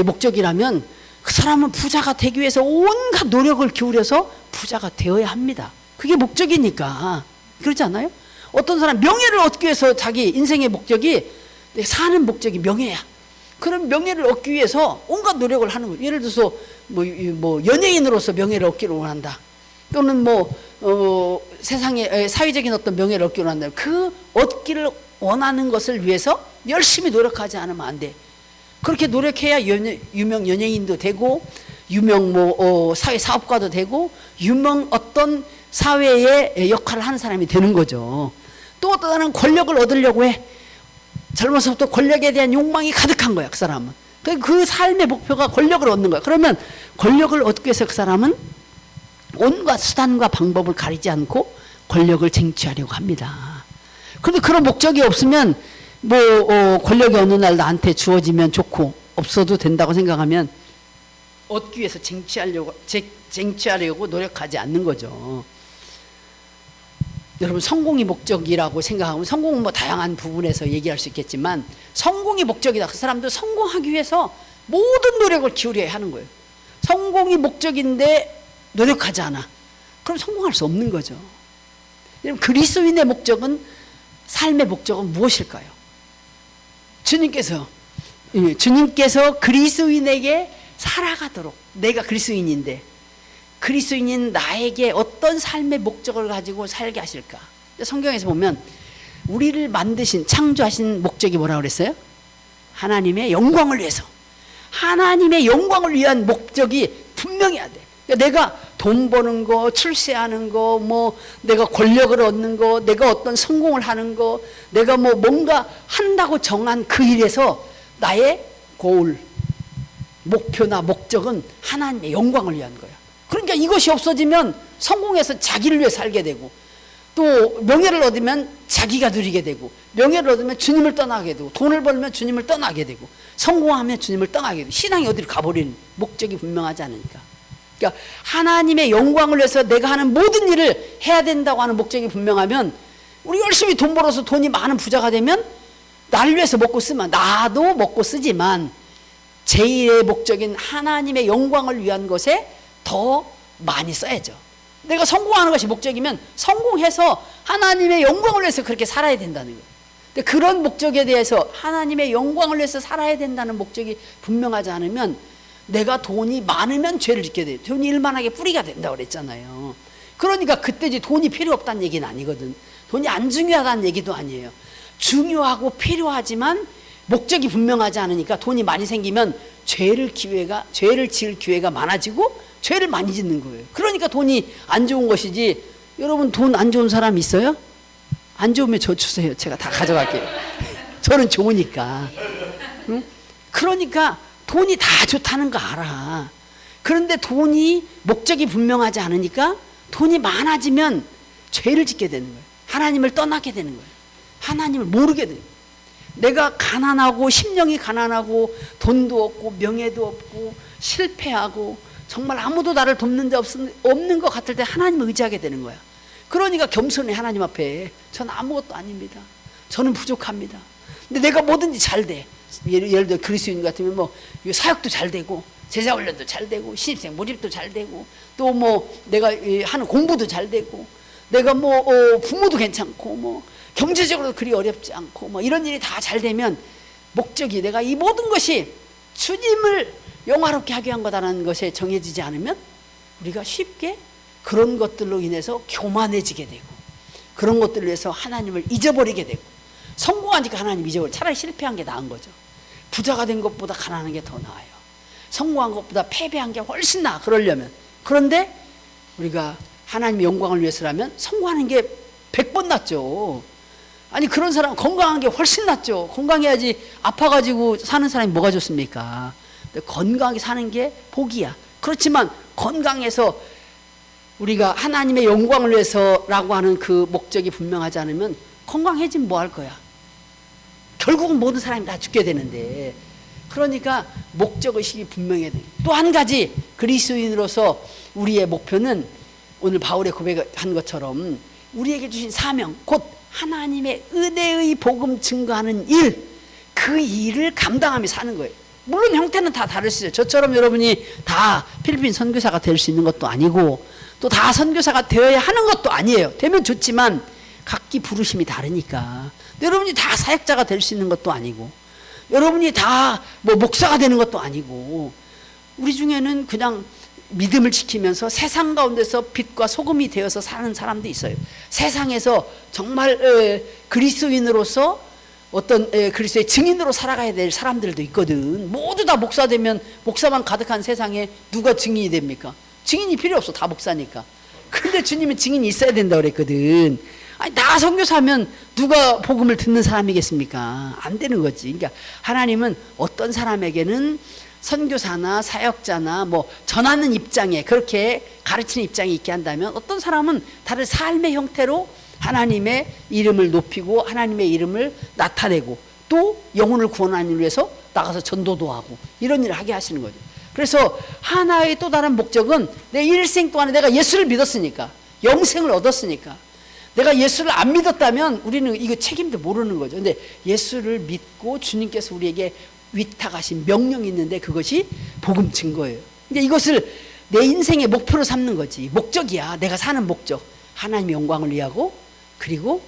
목적이라면 그 사람은 부자가 되기 위해서 온갖 노력을 기울여서 부자가 되어야 합니다. 그게 목적이니까. 그렇지 않아요? 어떤 사람 명예를 얻기 위해서 자기 인생의 목적이, 사는 목적이 명예야. 그런 명예를 얻기 위해서 온갖 노력을 하는 거예요. 예를 들어서 연예인으로서 명예를 얻기를 원한다. 또는 세상에 사회적인 어떤 명예를 얻기를 원한다. 그 얻기를 원하는 것을 위해서 열심히 노력하지 않으면 안 돼. 그렇게 노력해야 유명 연예인도 되고 유명 사회 사업가도 되고 유명 어떤 사회의 역할을 하는 사람이 되는 거죠. 또 어떤 사람은 권력을 얻으려고 해. 젊어서부터 권력에 대한 욕망이 가득한 거야, 그 사람은. 그 삶의 목표가 권력을 얻는 거야. 그러면 권력을 얻기 위해서 그 사람은 온갖 수단과 방법을 가리지 않고 권력을 쟁취하려고 합니다. 그런데 그런 목적이 없으면 권력이 어느 날 나한테 주어지면 좋고 없어도 된다고 생각하면 얻기 위해서 쟁취하려고 노력하지 않는 거죠. 여러분, 성공이 목적이라고 생각하면 성공은 뭐 다양한 부분에서 얘기할 수 있겠지만 성공이 목적이다. 그 사람도 성공하기 위해서 모든 노력을 기울여야 하는 거예요. 성공이 목적인데 노력하지 않아. 그럼 성공할 수 없는 거죠. 여러분, 그리스도인의 목적은, 삶의 목적은 무엇일까요? 주님께서 그리스도인에게 살아가도록, 내가 그리스도인인데 그리스도인인 나에게 어떤 삶의 목적을 가지고 살게 하실까? 성경에서 보면 우리를 만드신, 창조하신 목적이 뭐라고 그랬어요? 하나님의 영광을 위해서. 하나님의 영광을 위한 목적이 분명해야 돼. 그러니까 내가 돈 버는 거, 출세하는 거, 뭐 내가 권력을 얻는 거, 내가 어떤 성공을 하는 거, 내가 뭐 뭔가 한다고 정한 그 일에서 나의 고울, 목표나 목적은 하나님의 영광을 위한 거야. 그러니까 이것이 없어지면 성공해서 자기를 위해 살게 되고, 또 명예를 얻으면 자기가 누리게 되고, 명예를 얻으면 주님을 떠나게 되고, 돈을 벌면 주님을 떠나게 되고, 성공하면 주님을 떠나게 되고, 신앙이 어디로 가버리는, 목적이 분명하지 않으니까. 그러니까 하나님의 영광을 위해서 내가 하는 모든 일을 해야 된다고 하는 목적이 분명하면, 우리 열심히 돈 벌어서 돈이 많은 부자가 되면 나를 위해서 먹고 쓰면, 나도 먹고 쓰지만 제1의 목적인 하나님의 영광을 위한 것에 더 많이 써야죠. 내가 성공하는 것이 목적이면 성공해서 하나님의 영광을 위해서 그렇게 살아야 된다는 거예요. 근데 그런 목적에 대해서, 하나님의 영광을 위해서 살아야 된다는 목적이 분명하지 않으면, 내가 돈이 많으면 죄를 짓게 돼요. 돈이 일만하게 뿌리가 된다고 그랬잖아요. 그러니까 그때지 돈이 필요 없다는 얘기는 아니거든. 돈이 안 중요하다는 얘기도 아니에요. 중요하고 필요하지만 목적이 분명하지 않으니까 돈이 많이 생기면 죄를 지을 기회가 많아지고 죄를 많이 짓는 거예요. 그러니까 돈이 안 좋은 것이지. 여러분, 돈 안 좋은 사람 있어요? 안 좋으면 저 주세요. 제가 다 가져갈게요. 저는 좋으니까. 응? 그러니까 돈이 다 좋다는 거 알아. 그런데 돈이 목적이 분명하지 않으니까 돈이 많아지면 죄를 짓게 되는 거예요. 하나님을 떠나게 되는 거예요. 하나님을 모르게 돼요. 내가 가난하고, 심령이 가난하고, 돈도 없고 명예도 없고 실패하고 정말 아무도 나를 돕는 자 없는 것 같을 때 하나님을 의지하게 되는 거야. 그러니까 겸손해. 하나님 앞에 저는 아무것도 아닙니다. 저는 부족합니다. 근데 내가 뭐든지 잘 돼. 예를 들어 그리스도인 같으면 뭐 사역도 잘 되고, 제자 훈련도 잘 되고, 신입생 모집도 잘 되고, 또 뭐 내가 하는 공부도 잘 되고, 내가 뭐 부모도 괜찮고, 뭐 경제적으로 그리 어렵지 않고, 뭐 이런 일이 다 잘 되면, 목적이 내가 이 모든 것이 주님을 영화롭게 하기 위한 거다라는 것에 정해지지 않으면 우리가 쉽게 그런 것들로 인해서 교만해지게 되고, 그런 것들을 위해서 하나님을 잊어버리게 되고, 성공하니까 하나님 잊어버리고, 차라리 실패한 게 나은 거죠. 부자가 된 것보다 가난한 게 더 나아요. 성공한 것보다 패배한 게 훨씬 나아. 그러려면. 그런데 우리가 하나님의 영광을 위해서라면 성공하는 게 100번 낫죠. 아니, 그런 사람 건강한 게 훨씬 낫죠. 건강해야지. 아파가지고 사는 사람이 뭐가 좋습니까? 건강하게 사는 게 복이야. 그렇지만 건강해서 우리가 하나님의 영광을 위해서라고 하는 그 목적이 분명하지 않으면 건강해지면 뭐 할 거야? 결국은 모든 사람이 다 죽게 되는데. 그러니까 목적의식이 분명해야 돼. 또 한 가지, 그리스도인으로서 우리의 목표는 오늘 바울의 고백한 것처럼 우리에게 주신 사명, 곧 하나님의 은혜의 복음 증거하는 일, 그 일을 감당하며 사는 거예요. 물론 형태는 다 다를 수 있어요. 저처럼 여러분이 다 필리핀 선교사가 될 수 있는 것도 아니고, 또 다 선교사가 되어야 하는 것도 아니에요. 되면 좋지만 각기 부르심이 다르니까. 여러분이 다 사역자가 될 수 있는 것도 아니고, 여러분이 다 뭐 목사가 되는 것도 아니고, 우리 중에는 그냥 믿음을 지키면서 세상 가운데서 빛과 소금이 되어서 사는 사람도 있어요. 세상에서 정말 그리스도인으로서 어떤 그리스도의 증인으로 살아가야 될 사람들도 있거든. 모두 다 목사 되면, 목사만 가득한 세상에 누가 증인이 됩니까? 증인이 필요 없어. 다 목사니까. 근데 주님은 증인이 있어야 된다고 그랬거든. 아니, 다 선교사면 누가 복음을 듣는 사람이겠습니까? 안 되는 거지. 그러니까 하나님은 어떤 사람에게는 선교사나 사역자나 뭐 전하는 입장에, 그렇게 가르치는 입장에 있게 한다면, 어떤 사람은 다른 삶의 형태로 하나님의 이름을 높이고 하나님의 이름을 나타내고, 또 영혼을 구원하는 일을 위해서 나가서 전도도 하고 이런 일을 하게 하시는 거죠. 그래서 하나의 또 다른 목적은 내 일생 동안에 내가 예수를 믿었으니까, 영생을 얻었으니까, 내가 예수를 안 믿었다면 우리는 이거 책임도 모르는 거죠. 근데 예수를 믿고 주님께서 우리에게 위탁하신 명령이 있는데 그것이 복음 증거예요. 근데 이것을 내 인생의 목표로 삼는 거지. 목적이야. 내가 사는 목적. 하나님의 영광을 위하고, 그리고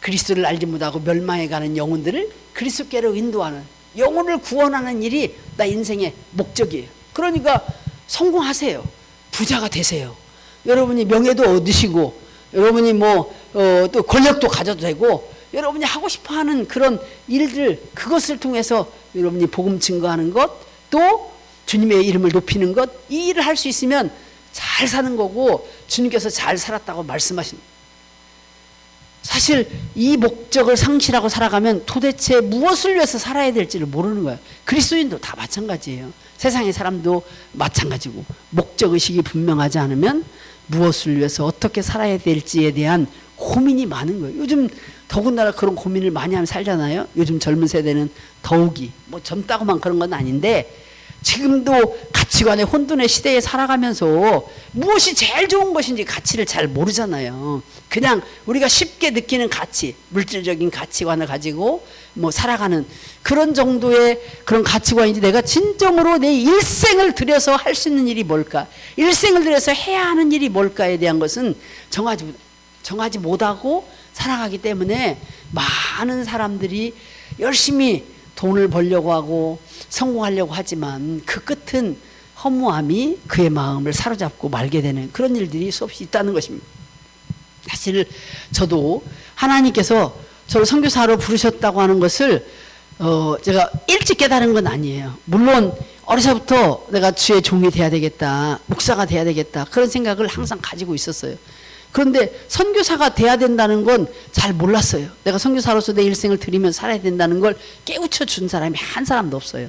그리스도를 알지 못하고 멸망해 가는 영혼들을 그리스도께로 인도하는, 영혼을 구원하는 일이 나 인생의 목적이에요. 그러니까 성공하세요. 부자가 되세요. 여러분이 명예도 얻으시고, 여러분이 또 권력도 가져도 되고, 여러분이 하고 싶어 하는 그런 일들, 그것을 통해서 여러분이 복음 증거하는 것, 또 주님의 이름을 높이는 것, 이 일을 할 수 있으면 잘 사는 거고, 주님께서 잘 살았다고 말씀하십니다. 사실 이 목적을 상실하고 살아가면 도대체 무엇을 위해서 살아야 될지를 모르는 거예요. 그리스도인도 다 마찬가지예요. 세상의 사람도 마찬가지고, 목적의식이 분명하지 않으면 무엇을 위해서 어떻게 살아야 될지에 대한 고민이 많은 거예요. 요즘 더군다나 그런 고민을 많이 하면 살잖아요. 요즘 젊은 세대는 더욱이, 젊다고만 그런 건 아닌데, 지금도 가치관의 혼돈의 시대에 살아가면서 무엇이 제일 좋은 것인지 가치를 잘 모르잖아요. 그냥 우리가 쉽게 느끼는 가치, 물질적인 가치관을 가지고 살아가는 그런 정도의 그런 가치관이지, 내가 진정으로 내 일생을 들여서 할 수 있는 일이 뭘까, 일생을 들여서 해야 하는 일이 뭘까에 대한 것은 정하지 못하고 살아가기 때문에 많은 사람들이 열심히 돈을 벌려고 하고 성공하려고 하지만 그 끝은 허무함이 그의 마음을 사로잡고 말게 되는 그런 일들이 수없이 있다는 것입니다. 사실 저도 하나님께서 저를 선교사로 부르셨다고 하는 것을 제가 일찍 깨달은 건 아니에요. 물론 어려서부터 내가 주의 종이 돼야 되겠다, 목사가 돼야 되겠다, 그런 생각을 항상 가지고 있었어요. 그런데 선교사가 돼야 된다는 건 잘 몰랐어요. 내가 선교사로서 내 일생을 드리면 살아야 된다는 걸 깨우쳐 준 사람이 한 사람도 없어요.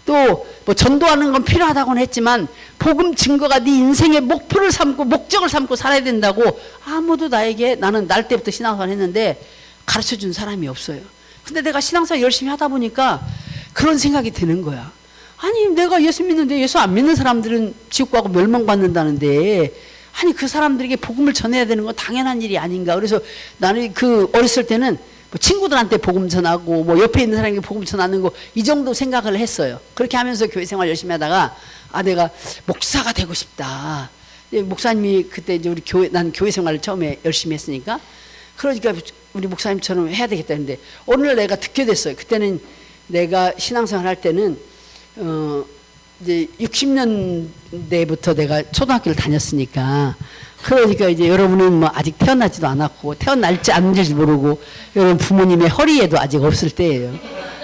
또 전도하는 건 필요하다고는 했지만 복음 증거가 네 인생의 목표를 삼고 목적을 삼고 살아야 된다고 아무도 나는 날 때부터 신앙생활 했는데 가르쳐 준 사람이 없어요. 근데 내가 신앙생활 열심히 하다 보니까 그런 생각이 드는 거야. 아니, 내가 예수 믿는데 예수 안 믿는 사람들은 지옥 가고 멸망받는다는데, 아니 그 사람들에게 복음을 전해야 되는 건 당연한 일이 아닌가. 그래서 나는 어렸을 때는 친구들한테 복음 전하고 옆에 있는 사람에게 복음 전하는 거, 이 정도 생각을 했어요. 그렇게 하면서 교회 생활 열심히 하다가 내가 목사가 되고 싶다. 목사님이 그때 이제 난 교회 생활을 처음에 열심히 했으니까, 그러니까 우리 목사님처럼 해야 되겠다 했는데 어느 날 내가 듣게 됐어요. 그때는 내가 신앙생활 할 때는 이제 60년대부터 내가 초등학교를 다녔으니까, 그러니까 이제 여러분은 아직 태어나지도 않았고 태어날지 않는지 모르고 여러분 부모님의 허리에도 아직 없을 때예요.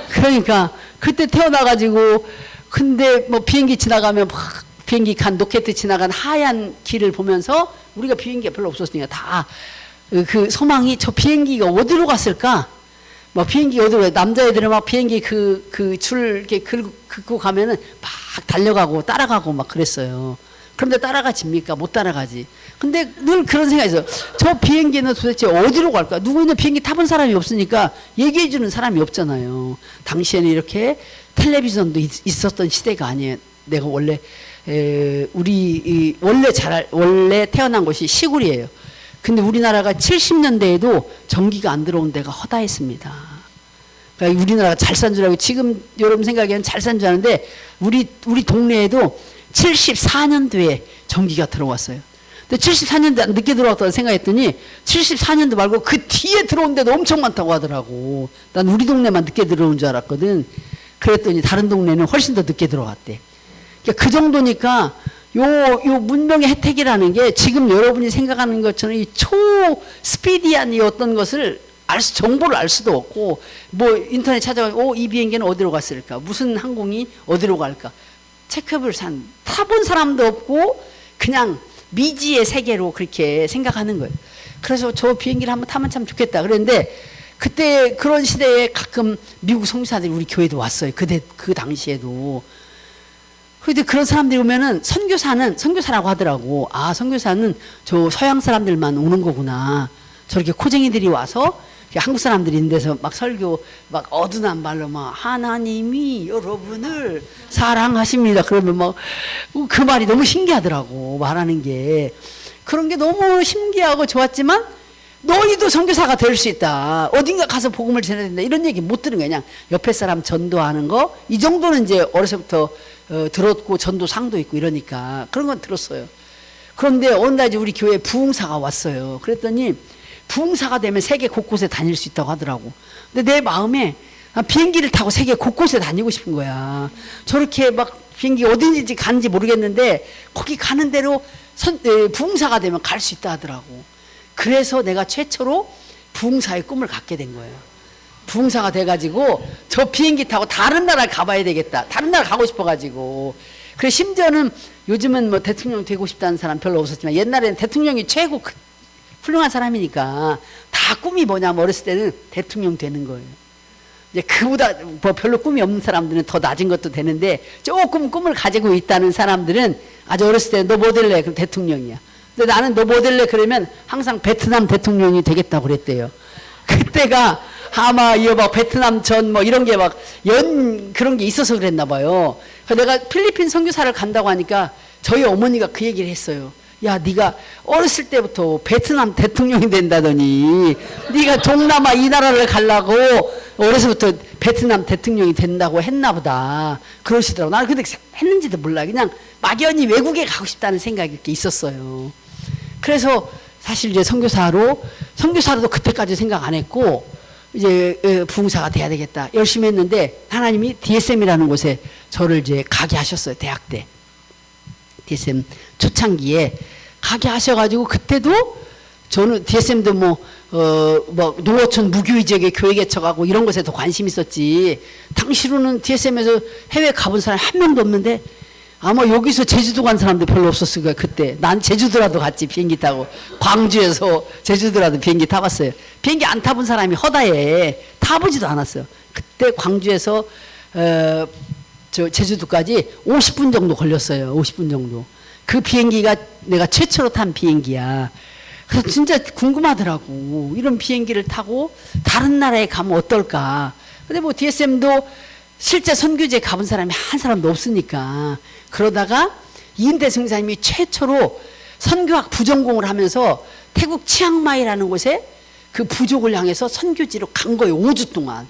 그러니까 그때 태어나가지고, 근데 비행기 지나가면 비행기 로켓 지나간 하얀 길을 보면서, 우리가 비행기가 별로 없었으니까 다 그 소망이, 저 비행기가 어디로 갔을까? 비행기 어디로 가? 남자애들은 비행기 줄 이렇게 긁고 가면은 막 달려가고 따라가고 막 그랬어요. 그런데 따라가집니까? 못 따라가지. 근데 늘 그런 생각이 있어요. 저 비행기는 도대체 어디로 갈까? 누구는 비행기 타본 사람이 없으니까 얘기해주는 사람이 없잖아요. 당시에는 이렇게 텔레비전도 있었던 시대가 아니에요. 내가 원래 원래 태어난 곳이 시골이에요. 근데 우리나라가 70년대에도 전기가 안 들어온 데가 허다했습니다. 그러니까 우리나라가 잘 산 줄 알고, 지금 여러분 생각에는 잘 산 줄 아는데 우리 동네에도 74년도에 전기가 들어왔어요. 근데 74년도에 늦게 들어왔다고 생각했더니 74년도 말고 그 뒤에 들어온 데도 엄청 많다고 하더라고. 난 우리 동네만 늦게 들어온 줄 알았거든. 그랬더니 다른 동네는 훨씬 더 늦게 들어왔대. 그러니까 그 정도니까 요 문명의 혜택이라는 게 지금 여러분이 생각하는 것처럼 이 스피디한 이 어떤 것을 정보를 알 수도 없고, 인터넷 찾아가지고 이 비행기는 어디로 갔을까, 무슨 항공이 어디로 갈까, 체크업을 타본 사람도 없고 그냥 미지의 세계로 그렇게 생각하는 거예요. 그래서 저 비행기를 한번 타면 참 좋겠다 그랬는데, 그때 그런 시대에 가끔 미국 선교사들이 우리 교회도 왔어요. 그 당시에도. 근데 그런 사람들이 오면은 선교사라고 하더라고. 선교사는 저 서양 사람들만 오는 거구나. 저렇게 코쟁이들이 와서 한국 사람들이 있는 데서 막 설교 막 어두운 말로 막 하나님이 여러분을 사랑하십니다. 그러면 막 그 말이 너무 신기하더라고. 말하는 게. 그런 게 너무 신기하고 좋았지만 너희도 선교사가 될 수 있다. 어딘가 가서 복음을 전해야 된다. 이런 얘기 못 들은 거야. 그냥 옆에 사람 전도하는 거 이 정도는 이제 어려서부터 들었고 전도상도 있고 이러니까 그런 건 들었어요. 그런데 어느 날 우리 교회에 부흥사가 왔어요. 그랬더니 부흥사가 되면 세계 곳곳에 다닐 수 있다고 하더라고. 근데 내 마음에 비행기를 타고 세계 곳곳에 다니고 싶은 거야. 저렇게 막 비행기 어딘지 가는지 모르겠는데 거기 가는 대로 부흥사가 되면 갈 수 있다 하더라고. 그래서 내가 최초로 부흥사의 꿈을 갖게 된 거예요. 부흥사가 돼가지고 저 비행기 타고 다른 나라 가봐야 되겠다. 다른 나라 가고 싶어가지고. 그래 심지어는 요즘은 뭐 대통령 되고 싶다는 사람 별로 없었지만 옛날에는 대통령이 최고 훌륭한 사람이니까 다 꿈이 뭐냐면 어렸을 때는 대통령 되는 거예요. 이제 그보다 뭐 별로 꿈이 없는 사람들은 더 낮은 것도 되는데 조금 꿈을 가지고 있다는 사람들은 아주 어렸을 때 너 뭐 될래? 그럼 대통령이야. 근데 나는 너 뭐 될래? 그러면 항상 베트남 대통령이 되겠다고 그랬대요. 그때가 아마 이거 막 베트남 전 뭐 이런 게 막 그런 게 있어서 그랬나 봐요. 그래서 내가 필리핀 선교사를 간다고 하니까 저희 어머니가 그 얘기를 했어요. 야, 네가 어렸을 때부터 베트남 대통령이 된다더니 네가 동남아 이 나라를 가려고 어려서부터 베트남 대통령이 된다고 했나 보다. 그러시더라고. 나는 근데 했는지도 몰라. 그냥 막연히 외국에 가고 싶다는 생각이 이렇게 있었어요. 그래서 사실 이제 선교사로도 그때까지 생각 안 했고 이제 부흥사가 돼야 되겠다. 열심히 했는데 하나님이 DSM이라는 곳에 저를 이제 가게 하셨어요. 대학 때. DSM 초창기에 가게 하셔가지고 그때도 저는 DSM도 뭐 농어촌 무교의 지역에 교회 개척하고 이런 것에 더 관심 있었지. 당시로는 DSM에서 해외 가본 사람이 한 명도 없는데 아마 여기서 제주도 간 사람도 별로 없었을 거야 그때. 난 제주도라도 갔지 비행기 타고. 광주에서 제주도라도 비행기 타봤어요. 비행기 안 타본 사람이 허다해. 타보지도 않았어요. 그때 광주에서 저 제주도까지 50분 정도 걸렸어요. 50분 정도. 그 비행기가 내가 최초로 탄 비행기야. 그래서 진짜 궁금하더라고. 이런 비행기를 타고 다른 나라에 가면 어떨까. 근데 뭐 DSM도 실제 선교지에 가본 사람이 한 사람도 없으니까. 그러다가 이은대 선교사님이 최초로 선교학 부전공을 하면서 태국 치앙마이라는 곳에 그 부족을 향해서 선교지로 간 거예요. 5주 동안.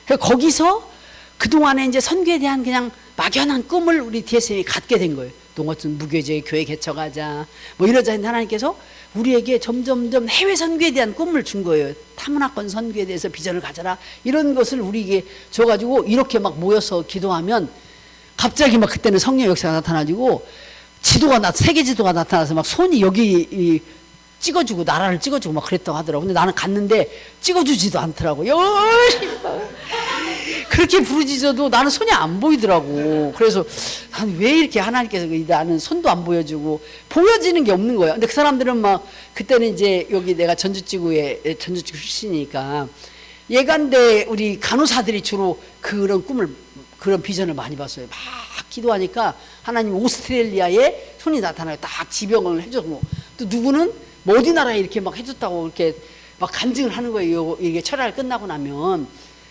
그래서 거기서 그동안에 이제 선교에 대한 그냥 막연한 꿈을 우리 DSM이 갖게 된 거예요. 농어촌 무교지에 교회 개척하자. 뭐 이러자 했는데 하나님께서 우리에게 점점점 해외 선교에 대한 꿈을 준 거예요. 타문화권 선교에 대해서 비전을 가져라. 이런 것을 우리에게 줘가지고 이렇게 막 모여서 기도하면 갑자기 막 그때는 성령 역사가 나타나지고 세계 지도가 나타나서 막 손이 여기 찍어주고 나라를 찍어주고 막 그랬다고 하더라고. 근데 나는 갔는데 찍어주지도 않더라고. 열심히 그렇게 부르짖어도 나는 손이 안 보이더라고. 그래서 난 왜 이렇게 하나님께서 나는 손도 안 보여주고 보여지는 게 없는 거야. 근데 그 사람들은 막 그때는 이제 여기 내가 전주지구 출신이니까 예간대 우리 간호사들이 주로 그런 비전을 많이 봤어요. 막 기도하니까 하나님 오스트레일리아에 손이 나타나요. 딱 지병을 해줬고 또 누구는 뭐 어디 나라에 이렇게 막 해줬다고 이렇게 막 간증을 하는 거예요. 이게 철학이 끝나고 나면.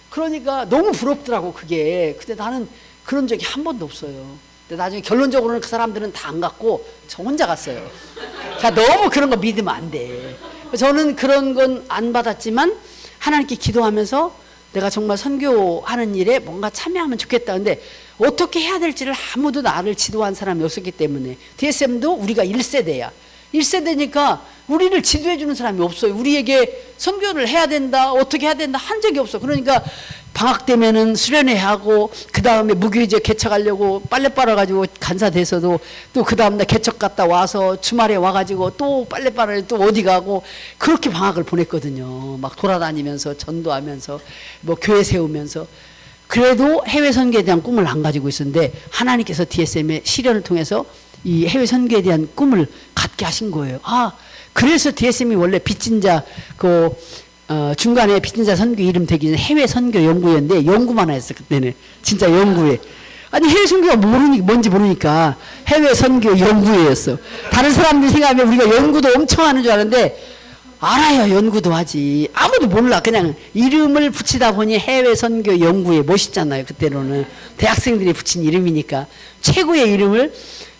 그러니까 너무 부럽더라고 그게. 근데 나는 그런 적이 한 번도 없어요. 근데 나중에 결론적으로는 그 사람들은 다 안 갔고 저 혼자 갔어요. 자, 너무 그런 거 믿으면 안 돼. 저는 그런 건 안 받았지만 하나님께 기도하면서 내가 정말 선교하는 일에 뭔가 참여하면 좋겠다. 근데 어떻게 해야 될지를 아무도 나를 지도한 사람이 없었기 때문에 DSM도 우리가 1세대야. 1세대니까 우리를 지도해 주는 사람이 없어요. 우리에게 선교를 해야 된다, 어떻게 해야 된다 한 적이 없어. 그러니까 방학 되면은 수련회 하고 그 다음에 무교지에 개척하려고 빨래 빨아가지고 간사 돼서도 또 그 다음날 개척 갔다 와서 주말에 와가지고 또 빨래 빨아서 또 어디 가고 그렇게 방학을 보냈거든요. 막 돌아다니면서 전도하면서 뭐 교회 세우면서. 그래도 해외 선교에 대한 꿈을 안 가지고 있었는데 하나님께서 DSM의 시련을 통해서 이 해외 선교에 대한 꿈을 갖게 하신 거예요. 그래서 DSM이 원래 빚진 자 중간에 빚진 자 선교 이름 되기 전에 해외 선교 연구회인데 연구만 했어 그때는. 진짜 연구회. 아니 해외 선교가 뭔지 모르니까 해외 선교 연구회였어. 다른 사람들이 생각하면 우리가 연구도 엄청 하는 줄 아는데 알아야 연구도 하지. 아무도 몰라. 그냥 이름을 붙이다 보니 해외 선교 연구회 멋있잖아요. 그때로는 대학생들이 붙인 이름이니까 최고의 이름을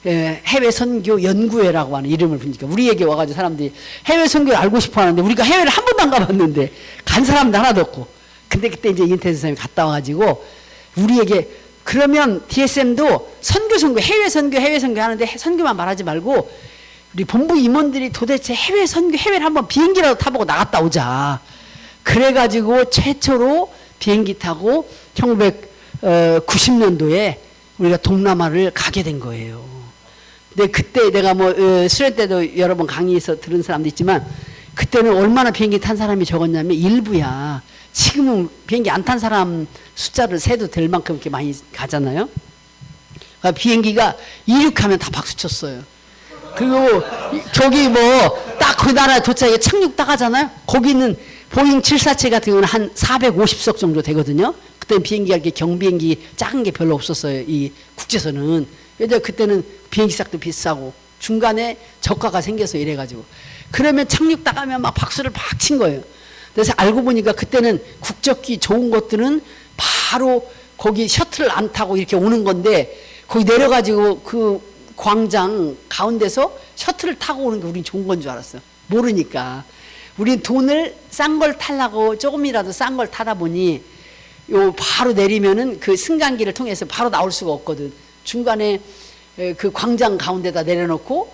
해외 선교 연구회라고 하는 이름을 붙이니까 우리에게 와가지고 사람들이 해외 선교를 알고 싶어 하는데 우리가 해외를 한 번도 안 가봤는데 간 사람도 하나도 없고. 근데 그때 이제 이인태 선생님이 갔다 와가지고 우리에게 그러면 DSM도 선교 해외 선교 하는데 선교만 말하지 말고 우리 본부 임원들이 도대체 해외 선교 해외를 한번 비행기라도 타보고 나갔다 오자. 그래가지고 최초로 비행기 타고 1990년도에 우리가 동남아를 가게 된 거예요. 근데 그때 내가 뭐 수련 때도 여러 번 강의에서 들은 사람도 있지만 그때는 얼마나 비행기 탄 사람이 적었냐면 일부야. 지금은 비행기 안 탄 사람 숫자를 세도 될 만큼 이렇게 많이 가잖아요. 그러니까 비행기가 이륙하면 다 박수 쳤어요. 그리고 저기 뭐 딱 그 나라에 도착해 착륙 딱 하잖아요. 거기는 보잉 747 같은 경우는 한 450석 정도 되거든요. 그때는 비행기가 이렇게 경비행기 작은 게 별로 없었어요. 이 국제선은. 왜냐면 그때는 비행기 값도 비싸고 중간에 저가가 생겨서 이래가지고. 그러면 착륙 딱 하면 막 박수를 팍 친 거예요. 그래서 알고 보니까 그때는 국적기 좋은 것들은 바로 거기 셔틀을 안 타고 이렇게 오는 건데 거기 내려가지고 그 광장 가운데서 셔틀을 타고 오는 게 우린 좋은 건 줄 알았어요. 모르니까. 우린 돈을 싼 걸 타려고 조금이라도 싼 걸 타다 보니 요 바로 내리면은 그 승강기를 통해서 바로 나올 수가 없거든. 중간에 그 광장 가운데다 내려놓고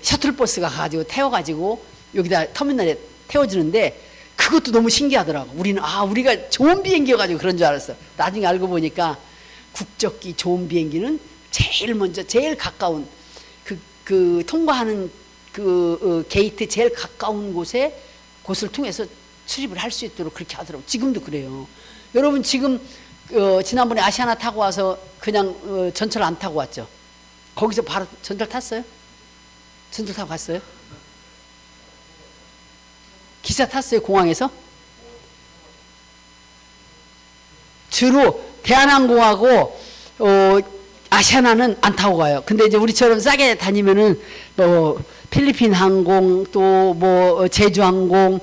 셔틀버스가 가지고 태워가지고 여기다 터미널에 태워주는데 그것도 너무 신기하더라고. 우리는 우리가 좋은 비행기여가지고 그런 줄 알았어. 나중에 알고 보니까 국적기 좋은 비행기는 제일 먼저 제일 가까운 그 통과하는 그 게이트 제일 가까운 곳을 통해서 출입을 할 수 있도록 그렇게 하더라고. 지금도 그래요. 여러분 지금 지난번에 아시아나 타고 와서 그냥 전철 안 타고 왔죠. 거기서 바로 전철 탔어요? 전철 타고 갔어요? 기차 탔어요? 공항에서? 주로 대한항공하고 아시아나는 안 타고 가요. 근데 이제 우리처럼 싸게 다니면은 뭐 필리핀 항공 또 뭐 제주항공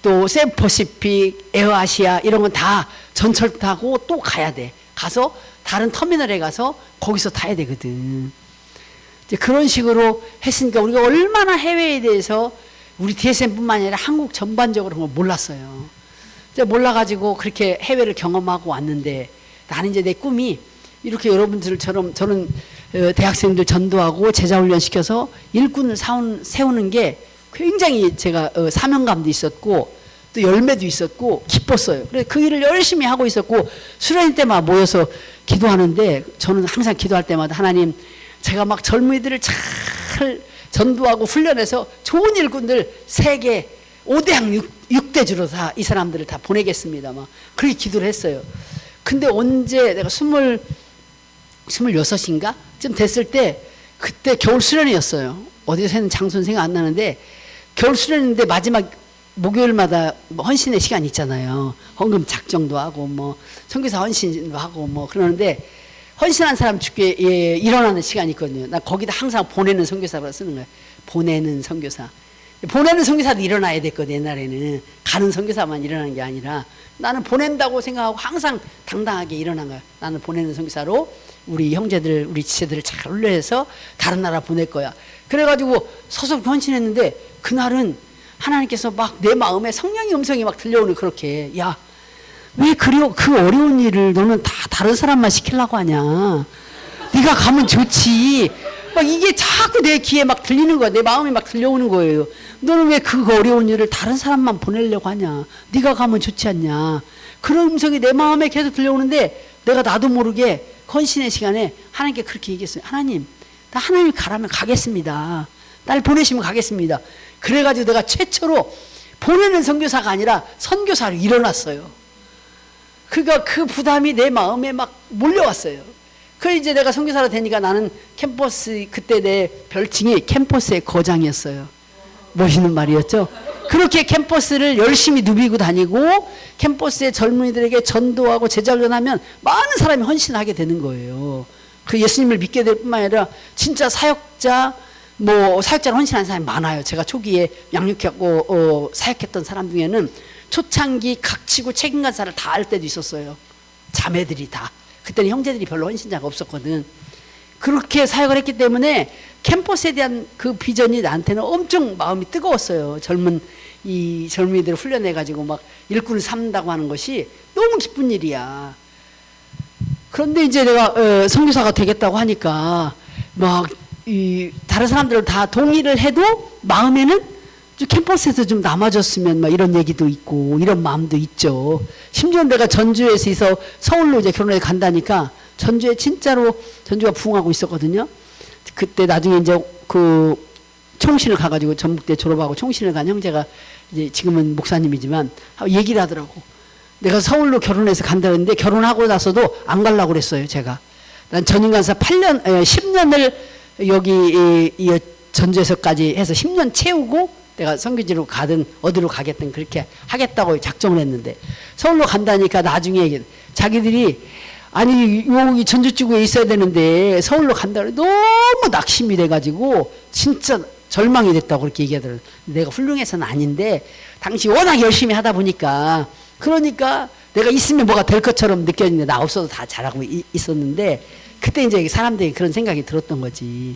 또 세퍼시픽 에어아시아 이런 건 다 전철 타고 또 가야 돼. 가서 다른 터미널에 가서 거기서 타야 되거든. 이제 그런 식으로 했으니까 우리가 얼마나 해외에 대해서 우리 DSM뿐만 아니라 한국 전반적으로 그런 걸 몰랐어요. 이제 몰라가지고 그렇게 해외를 경험하고 왔는데 나는 이제 내 꿈이 이렇게 여러분들처럼 저는 대학생들 전도하고 제자훈련 시켜서 일꾼을 세우는 게 굉장히 제가 사명감도 있었고 또 열매도 있었고 기뻤어요. 그래서 그 일을 열심히 하고 있었고 수련회 때마다 모여서 기도하는데 저는 항상 기도할 때마다 하나님 제가 막 젊은이들을 잘 전도하고 훈련해서 좋은 일꾼들 세계 5대학 6대주로 다 이 사람들을 다 보내겠습니다. 막 그렇게 기도를 했어요. 근데 언제 내가 26인가? 쯤 됐을 때 그때 겨울 수련이었어요. 어디서 했는 장소는 생각 안 나는데 겨울 수련인데 마지막 목요일마다 뭐 헌신의 시간 있잖아요. 헌금 작정도 하고 뭐 선교사 헌신도 하고 뭐 그러는데 헌신한 사람 죽게 일어나는 시간이 있거든요. 나 거기다 항상 보내는 선교사라고 쓰는 거예요. 보내는 선교사. 보내는 선교사도 일어나야 됐거든. 옛날에는 가는 선교사만 일어나는 게 아니라 나는 보낸다고 생각하고 항상 당당하게 일어난 거야. 나는 보내는 선교사로 우리 형제들 우리 지체들을 잘 훈련해서 다른 나라 보낼 거야. 그래가지고 서서 헌신했는데 그날은 하나님께서 막 내 마음에 성령의 음성이 막 들려오는 그렇게 야 왜 그 어려운 일을 너는 다 다른 사람만 시키려고 하냐. 네가 가면 좋지. 막 이게 자꾸 내 귀에 막 들리는 거야. 내 마음에 막 들려오는 거예요. 너는 왜 그 어려운 일을 다른 사람만 보내려고 하냐. 네가 가면 좋지 않냐. 그런 음성이 내 마음에 계속 들려오는데 내가 나도 모르게 헌신의 시간에 하나님께 그렇게 얘기했어요. 하나님, 나 하나님 가라면 가겠습니다. 날 보내시면 가겠습니다. 그래가지고 내가 최초로 보내는 선교사가 아니라 선교사로 일어났어요. 그러니까 그 부담이 내 마음에 막 몰려왔어요. 그래 이제 내가 선교사로 되니까 나는 캠퍼스 그때 내 별칭이 캠퍼스의 거장이었어요. 멋있는 말이었죠. 그렇게 캠퍼스를 열심히 누비고 다니고 캠퍼스의 젊은이들에게 전도하고 제자훈련하면 많은 사람이 헌신하게 되는 거예요. 그 예수님을 믿게 될 뿐만 아니라 진짜 사역자 뭐 사역자로 헌신한 사람이 많아요. 제가 초기에 양육하고 사역했던 사람 중에는 초창기 각치고 책임간사를 다 할 때도 있었어요. 자매들이 다. 그때는 형제들이 별로 헌신자가 없었거든. 그렇게 사역을 했기 때문에 캠퍼스에 대한 그 비전이 나한테는 엄청 마음이 뜨거웠어요. 이 젊은이들을 훈련해가지고 막 일꾼을 삼는다고 하는 것이 너무 기쁜 일이야. 그런데 이제 내가 선교사가 되겠다고 하니까 막 다른 사람들을 다 동의를 해도 마음에는 좀 캠퍼스에서 좀 남아줬으면 막 이런 얘기도 있고 이런 마음도 있죠. 심지어 내가 전주에서 서울로 이제 결혼해 간다니까 전주에 진짜로 전주가 부흥하고 있었거든요. 그때 나중에 이제 그 총신을 가가지고 전북대 졸업하고 총신을 간 형제가 이제 지금은 목사님이지만 얘기를 하더라고. 내가 서울로 결혼해서 간다 그랬는데 결혼하고 나서도 안 가려고 그랬어요. 제가. 난 전인간사 10년을 여기 이 전주에서까지 해서 10년 채우고 내가 선교지로 가든 어디로 가겠든 그렇게 하겠다고 작정을 했는데 서울로 간다니까 나중에 자기들이 아니 여기 전주지구에 있어야 되는데 서울로 간다고 너무 낙심이 돼가지고 진짜 절망이 됐다고 그렇게 얘기하더라고요. 내가 훌륭해서는 아닌데 당시 워낙 열심히 하다 보니까 그러니까 내가 있으면 뭐가 될 것처럼 느껴지는데 나 없어도 다 잘하고 있었는데 그때 이제 사람들이 그런 생각이 들었던 거지.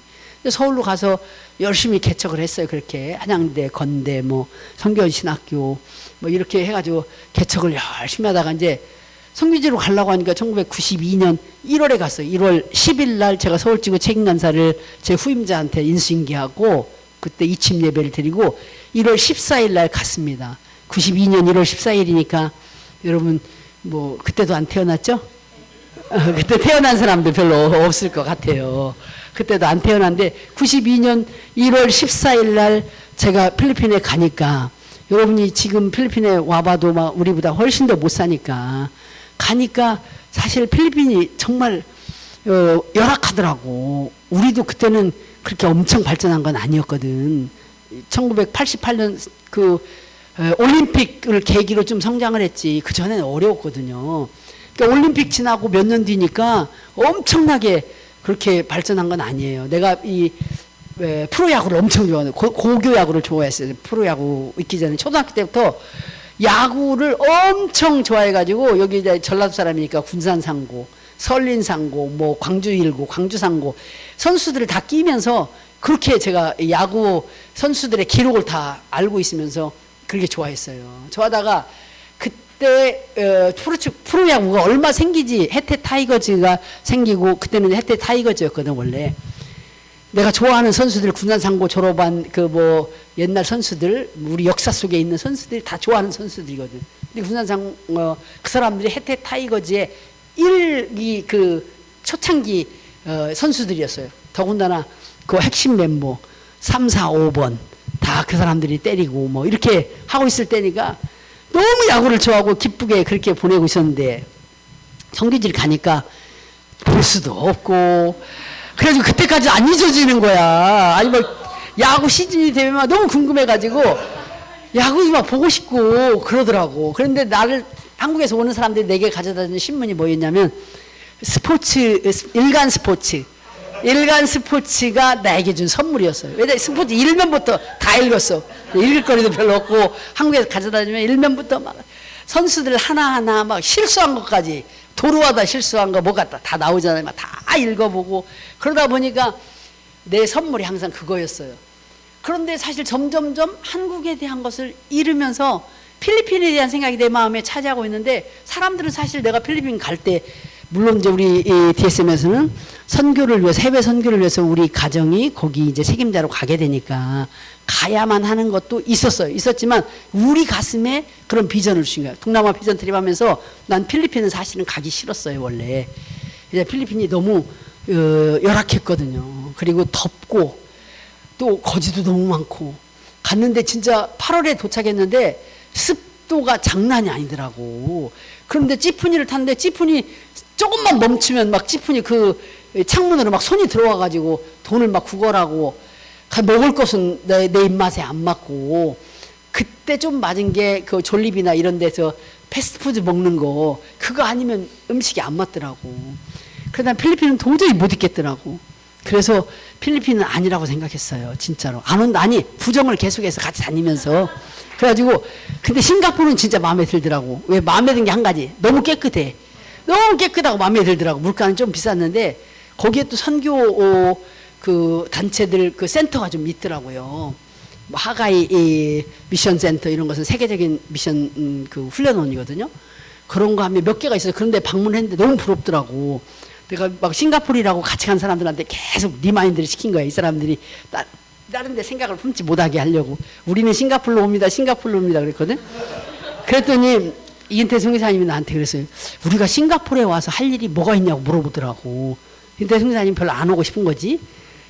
서울로 가서 열심히 개척을 했어요. 그렇게 한양대, 건대, 뭐 성교신학교 뭐 이렇게 해가지고 개척을 열심히 하다가 이제 성교지로 가려고 하니까 1992년 1월에 갔어요. 1월 10일 날 제가 서울지구 책임간사를 제 후임자한테 인수인계하고 그때 이침 예배를 드리고 1월 14일 날 갔습니다. 92년 1월 14일이니까 여러분 뭐 그때도 안 태어났죠? 그때 태어난 사람들 별로 없을 것 같아요. 그때도 안 태어났는데 92년 1월 14일 날 제가 필리핀에 가니까 여러분이 지금 필리핀에 와봐도 막 우리보다 훨씬 더 못 사니까 가니까 사실 필리핀이 정말 열악하더라고. 우리도 그때는 그렇게 엄청 발전한 건 아니었거든. 1988년 그 올림픽을 계기로 좀 성장을 했지. 그 전에는 어려웠거든요. 그러니까 올림픽 지나고 몇 년 뒤니까 엄청나게 그렇게 발전한 건 아니에요. 내가 이 프로야구를 엄청 좋아하는 고교야구를 좋아했어요. 프로야구 있기 전에 초등학교 때부터 야구를 엄청 좋아해가지고 여기 이제 전라도 사람이니까 군산상고, 설린상고, 뭐 광주일고, 광주상고 선수들을 다 끼면서 그렇게 제가 야구 선수들의 기록을 다 알고 있으면서 그렇게 좋아했어요. 좋아하다가 그때 프로야구가 얼마 생기지 혜태 타이거즈가 생기고 그때는 혜태 타이거즈였거든 원래. 내가 좋아하는 선수들 군산상고 졸업한 그 뭐 옛날 선수들 우리 역사 속에 있는 선수들이 다 좋아하는 선수들이거든. 근데 군산상 그 사람들이 혜태 타이거즈의 1기 그 초창기 선수들이었어요. 더군다나 그 핵심 멤버 3, 4, 5번 다 그 사람들이 때리고 뭐 이렇게 하고 있을 때니까 너무 야구를 좋아하고 기쁘게 그렇게 보내고 있었는데 성교지를 가니까 볼 수도 없고 그래가지고 그때까지 안 잊어지는 거야. 아니 뭐 야구 시즌이 되면 너무 궁금해가지고 야구 막 보고 싶고 그러더라고. 그런데 나를 한국에서 오는 사람들이 내게 가져다 준 신문이 뭐였냐면 일간 스포츠가 나에게 준 선물이었어요. 왜냐 스포츠 1면부터 다 읽었어. 읽을 거리도 별로 없고 한국에서 가져다 주면 1면부터 막 선수들 하나하나 막 실수한 것까지 도루하다 실수한 거 뭐가 다 나오잖아요. 막 다 읽어보고 그러다 보니까 내 선물이 항상 그거였어요. 그런데 사실 점점점 한국에 대한 것을 잃으면서 필리핀에 대한 생각이 내 마음에 차지하고 있는데 사람들은 사실 내가 필리핀 갈 때 물론 이제 우리 DSM에서는 선교를 위해서 해외 선교를 위해서 우리 가정이 거기 이제 책임자로 가게 되니까 가야만 하는 것도 있었어요. 있었지만 우리 가슴에 그런 비전을 주신 거예요. 동남아 비전 트립하면서 난 필리핀은 사실은 가기 싫었어요. 원래 이제 필리핀이 너무 열악했거든요. 그리고 덥고 또 거지도 너무 많고 갔는데 진짜 8월에 도착했는데 습도가 장난이 아니더라고. 그런데 찌푸니를 탔는데 찌푸니 조금만 멈추면 막 찌푸니 그 창문으로 막 손이 들어와가지고 돈을 막 구걸하고 먹을 것은 내 입맛에 안 맞고 그때 좀 맞은 게 그 졸립이나 이런 데서 패스트푸드 먹는 거 그거 아니면 음식이 안 맞더라고. 그러다 필리핀은 도저히 못 있겠더라고. 그래서 필리핀은 아니라고 생각했어요. 진짜로. 안 온다. 아니, 부정을 계속해서 같이 다니면서. 그래가지고, 근데 싱가포르는 진짜 마음에 들더라고. 왜 마음에 든 게 한 가지. 너무 깨끗해. 너무 깨끗하고 마음에 들더라고. 물가는 좀 비쌌는데, 거기에 또 선교, 그 단체들 그 센터가 좀 있더라고요. 뭐 하가이 미션 센터 이런 것은 세계적인 미션 그 훈련원이거든요. 그런 거 하면 몇 개가 있어요. 그런데 방문했는데 너무 부럽더라고. 내가 막 싱가포르라고 같이 간 사람들한테 계속 리마인드를 시킨 거야. 이 사람들이 다른 데 생각을 품지 못하게 하려고. 우리는 싱가포르로 옵니다. 싱가포르로 옵니다. 그랬거든. 그랬더니 이은태 선교사님이 나한테 그랬어요. 우리가 싱가포르에 와서 할 일이 뭐가 있냐고 물어보더라고. 이은태 선교사님 별로 안 오고 싶은 거지.